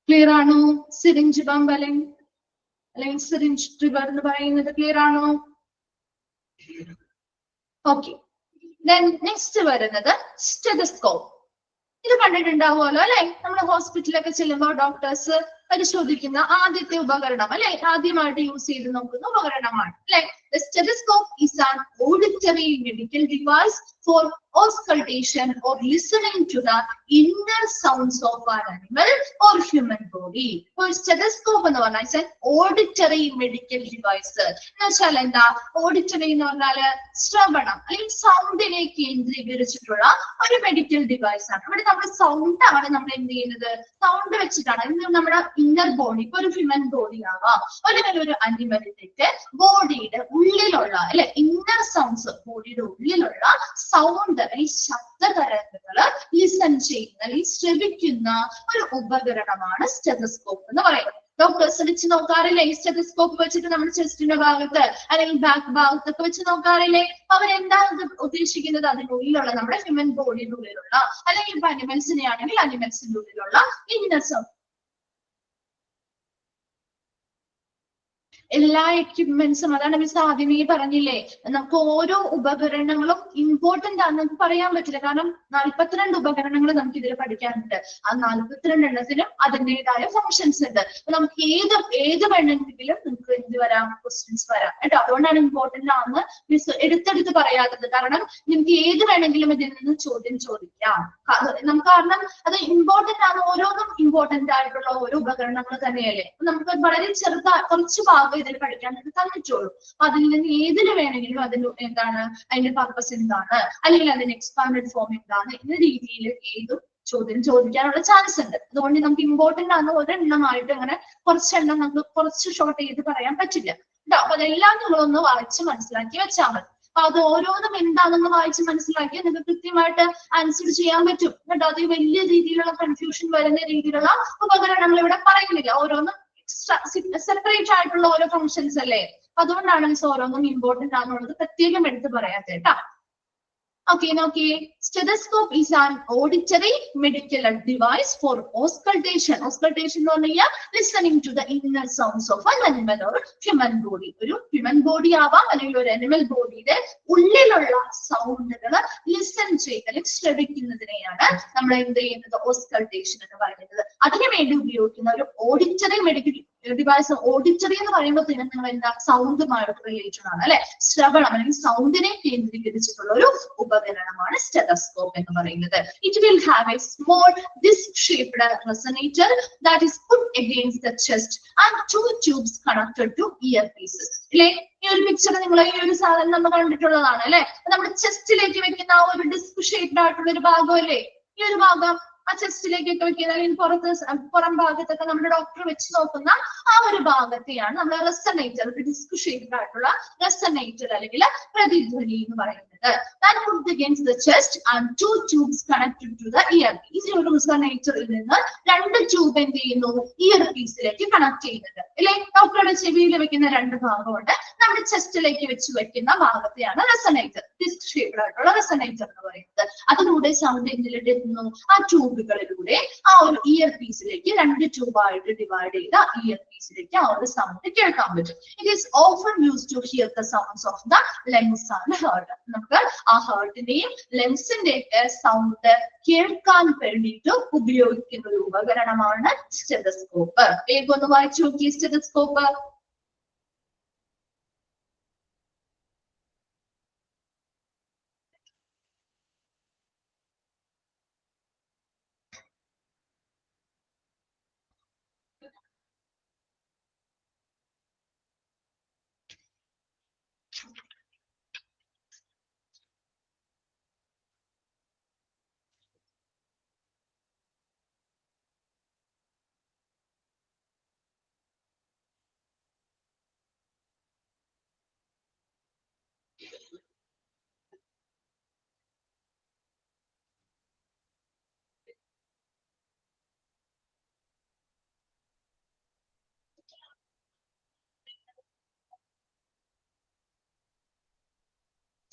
ക്ലിയർ ആണോ? സിറിഞ്ച് പമ്പ് അല്ലെങ്കിൽ സിറിഞ്ച് ഡ്രിവർ എന്ന് പറയുന്നത് ക്ലിയർ ആണോ? ഓക്കെ, നെക്സ്റ്റ് വരുന്നത് സ്റ്റെതസ്കോപ്പ്. ഇത് കണ്ടിട്ടുണ്ടാവുമല്ലോ അല്ലെ. നമ്മൾ ഹോസ്പിറ്റലൊക്കെ ചെല്ലുമ്പോൾ ഡോക്ടേഴ്സ് പരിശോധിക്കുന്ന ആദ്യത്തെ ഉപകരണം അല്ലെ, ആദ്യമായിട്ട് യൂസ് ചെയ്ത് നോക്കുന്ന ഉപകരണമാണ് അല്ലെ. The stethoscope is an auditory medical device for auscultation or listening to the inner sounds of an animal or human body. ഒരു സ്റ്റെതസ്കോപ്പ് എന്ന് പറഞ്ഞാൽ it's an auditory medical device. എന്ന് വെച്ചാൽ എന്താ? ഓഡിറ്ററി എന്ന് പറഞ്ഞാല് ശ്രവണം അല്ലെങ്കിൽ സൗണ്ടിനെ കേന്ദ്രീകരിച്ചിട്ടുള്ള ഒരു മെഡിക്കൽ ഡിവൈസ് ആണ്. ഇവിടെ നമ്മുടെ സൗണ്ട് ആണ് നമ്മൾ എന്ത് ചെയ്യുന്നത്? സൗണ്ട് വെച്ചിട്ടാണ് നമ്മുടെ ഇന്നർ ബോഡി, ഇപ്പൊ ഒരു ഹ്യൂമൻ ബോഡി ആവാം, അല്ലെങ്കിൽ ഒരു അനിമലിന്റെ ബോഡിയുടെ ഉള്ളിലുള്ള അല്ലെ ഇന്നർ സൗണ്ട്സ്, ബോഡിയുടെ ഉള്ളിലുള്ള സൗണ്ട് ഈ ശബ്ദതരംഗങ്ങള് ലിസൺ ചെയ്യുന്ന അല്ലെങ്കിൽ ശ്രവിക്കുന്ന ഒരു ഉപകരണമാണ് സ്റ്റെതസ്കോപ്പ് എന്ന് പറയുന്നത്. ഡോക്ടേഴ്സ് വെച്ച് നോക്കാറില്ലേ? സ്റ്റെതസ്കോപ്പ് വെച്ചിട്ട് നമ്മുടെ ചെസ്റ്റിന്റെ ഭാഗത്ത് അല്ലെങ്കിൽ ബാക്ക് ഭാഗത്തൊക്കെ വെച്ച് നോക്കാറില്ലേ? അവരെന്താണ് ഉദ്ദേശിക്കുന്നത്? അതിനുള്ളിലുള്ള നമ്മുടെ ഹ്യൂമൻ ബോഡിയുടെ ഉള്ളിലുള്ള, അല്ലെങ്കിൽ ഇപ്പൊ അനിമൽസിനെ ആണെങ്കിൽ അനിമൽസിന്റെ ഉള്ളിലുള്ള ഇന്നർ എല്ലാ എക്യുപ്മെന്റ്സും, അതാണ് മിസ് ആദ്യമേ പറഞ്ഞില്ലേ, നമുക്ക് ഓരോ ഉപകരണങ്ങളും ഇമ്പോർട്ടന്റ് ആണെന്ന് പറയാൻ പറ്റില്ല. കാരണം 42 ഉപകരണങ്ങൾ നമുക്ക് ഇതിൽ പഠിക്കാനുണ്ട്. ആ 42 എണ്ണത്തിനും അതിൻ്റെതായ ഫങ്ഷൻസ് ഉണ്ട്. അപ്പൊ നമുക്ക് ഏത് വേണമെങ്കിലും നമുക്ക് എന്ത് വരാം, ക്വസ്റ്റ്യൻസ് വരാം കേട്ടോ. അതുകൊണ്ടാണ് ഇമ്പോർട്ടന്റ് ആണെന്ന് മിസ് എടുത്തെടുത്ത് പറയാത്തത്. കാരണം നിങ്ങൾക്ക് ഏത് വേണമെങ്കിലും ഇതിൽ നിന്ന് ചോദ്യം ചോദിക്കാം. നമുക്ക് കാരണം അത് ഇമ്പോർട്ടന്റ് ആണ്. ഓരോന്നും ഇമ്പോർട്ടന്റ് ആയിട്ടുള്ള ഓരോ ഉപകരണങ്ങൾ തന്നെയല്ലേ. നമുക്ക് വളരെ കുറച്ച് ഭാഗം ഇതിൽ പഠിക്കാൻ തന്നിട്ടുള്ളൂ. അതിൽ നിന്ന് ഏതിന് വേണമെങ്കിലും അതിന് എന്താണ്, അതിന്റെ പർപ്പസ് എന്താണ്, അല്ലെങ്കിൽ അതിന്റെ എക്സ്പാൻഡഡ് ഫോം എന്താണ് എന്ന രീതിയിൽ ഏതും ചോദ്യം ചോദിക്കാനുള്ള ചാൻസ് ഉണ്ട്. അതുകൊണ്ട് നമുക്ക് ഇമ്പോർട്ടന്റ് ആണ് ഒരെണ്ണമായിട്ട് അങ്ങനെ കുറച്ചെണ്ണം നമുക്ക് കുറച്ച് ഷോർട്ട് ചെയ്ത് പറയാൻ പറ്റില്ല കേട്ടോ. അപ്പൊ അതെല്ലാം നിങ്ങളൊന്ന് വായിച്ച് മനസ്സിലാക്കി വെച്ചാൽ മതി. അപ്പൊ അത് ഓരോന്നും എന്താണെന്ന് വായിച്ച് മനസ്സിലാക്കി നിങ്ങൾക്ക് കൃത്യമായിട്ട് ആൻസർ ചെയ്യാൻ പറ്റും കേട്ടോ. അത് വലിയ രീതിയിലുള്ള കൺഫ്യൂഷൻ വരുന്ന രീതിയിലുള്ള ഉപകരണങ്ങൾ ഇവിടെ പറയുന്നില്ല. ഓരോന്നും സെപ്പറേറ്റ് ആയിട്ടുള്ള ഓരോ ഫങ്ഷൻസ് അല്ലേ. അതുകൊണ്ടാണ് മിസ് ഓരോന്നും ഇമ്പോർട്ടന്റ് ആണെന്നുള്ളത് പ്രത്യേകം എടുത്ത് പറയാത്തത് കേട്ടോ. Okay, okay. Stethoscope is an auditory medical device for auscultation. Auscultation എന്ന് പറഞ്ഞാൽ listening to the inner sounds of an animal or human body. ഒരു human body ആവാം, അല്ലെങ്കിൽ ഒരു animal ബോഡിയുടെ ഉള്ളിലുള്ള സൗണ്ടുകൾ ലിസൺ ചെയ്ത് ശ്രവിക്കുന്നതിനെയാണ് നമ്മൾ എന്ത് ചെയ്യുന്നത്, auscultation എന്ന് പറയുന്നത്. അതിനു വേണ്ടി ഉപയോഗിക്കുന്ന ഒരു ഓഡിറ്ററി മെഡിക്കൽ ഡിവൈസ്. ഓഡിറ്ററി എന്ന് പറയുമ്പോൾ തന്നെ നിങ്ങൾ എന്താ, സൗണ്ടുമായിട്ട് റിലേറ്റഡ് ആണ് അല്ലെ. ശ്രവണം അല്ലെങ്കിൽ സൗണ്ടിനെ കേന്ദ്രീകരിച്ചിട്ടുള്ള ഒരു ഉപകരണമാണ് സ്റ്റെതസ്കോപ്പ് എന്ന് പറയുന്നത്. It will have a small disc shaped resonator that is put against the chest and 2 tubes connected to ear pieces. അല്ലെ, ഈ ഒരു പിക്ചർ നിങ്ങൾ ഈ ഒരു സാധനം നമ്മൾ കണ്ടിട്ടുള്ളതാണ് അല്ലെ. നമ്മുടെ ചെസ്റ്റിലേക്ക് വെക്കുന്ന ആ ഒരു ഡിസ്ക് ഷേപ്ഡ് ആയിട്ടുള്ള ഒരു ഭാഗം അല്ലേ, ഈ ഒരു ഭാഗം ആ ചെസ്റ്റിലേക്കൊക്കെ വെക്കുന്ന, അല്ലെങ്കിൽ പുറം ഭാഗത്തൊക്കെ നമ്മുടെ ഡോക്ടർ വെച്ച് നോക്കുന്ന ആ ഒരു ഭാഗത്തെയാണ് നമ്മൾ റെസൊനേറ്റർ, ഡിസ്ക് ഷേപ്ഡ് ആയിട്ടുള്ള റെസൊനേറ്റർ അല്ലെങ്കിൽ പ്രതിധ്വനി എന്ന് പറയുന്നത്. That put against the chest and 2 tubes connected to the earpiece. ഈ ഒരു റെസൊനേറ്ററിൽ നിന്ന് 2 ട്യൂബ് എന്ത് ചെയ്യുന്നു, ഇയർ പീസിലേക്ക് കണക്ട് ചെയ്യുന്നുണ്ട് അല്ലെ. ഡോക്ടറുടെ ചെവിയിൽ വെക്കുന്ന 2 ഭാഗമുണ്ട്. നമ്മുടെ ചെസ്റ്റിലേക്ക് വെച്ച് വെക്കുന്ന ഭാഗത്തെയാണ് റെസൊനേറ്റർ, ഡിസ്ക് ഷേപ്ഡ് ആയിട്ടുള്ള റെസൊനേറ്റർ എന്ന് പറയുന്നത്. അതിലൂടെ സൗണ്ട് എന്തിലെത്തുന്നു, ആ ട്യൂബുകളിലൂടെ ആ ഒരു ഇയർ പീസിലേക്ക് 2 ട്യൂബായിട്ട് ഡിവൈഡ് ചെയ്ത ഇയർ പീസിലേക്ക് ആ ഒരു സൗണ്ട് കേൾക്കാൻ പറ്റും. It is often used to hear the sounds of the lungs and heart. നമുക്ക് ആ ഹേർട്ടിന്റെയും ലെൻസിന്റെയൊക്കെ സൗണ്ട് കേൾക്കാൻ വേണ്ടിയിട്ട് ഉപയോഗിക്കുന്ന ഒരു ഉപകരണമാണ് സ്റ്റെതസ്കോപ്പ്. വേഗം ഒന്ന് വായിച്ചു നോക്കി സ്റ്റെതസ്കോപ്പ്.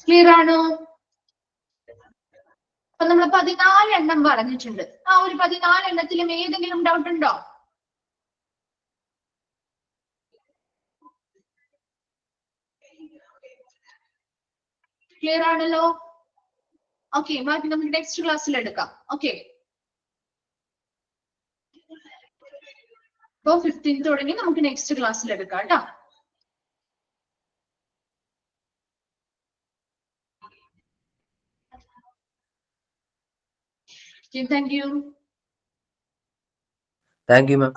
ക്ലിയർ ആണോ? അപ്പൊ നമ്മൾ 14 എണ്ണം പറഞ്ഞിട്ടുണ്ട്. ആ ഒരു 14 എണ്ണത്തിലും ഏതെങ്കിലും ഡൗട്ട് ഉണ്ടോ? ക്ലിയർ ആണല്ലോ? ഓക്കെ, ബാക്കി നമുക്ക് നെക്സ്റ്റ് ക്ലാസ്സിൽ എടുക്കാം. ഓക്കെ, അപ്പൊ 15 തുടങ്ങി നമുക്ക് നെക്സ്റ്റ് ക്ലാസ്സിൽ എടുക്കാം കേട്ടോ. Thank you. Thank you, ma'am.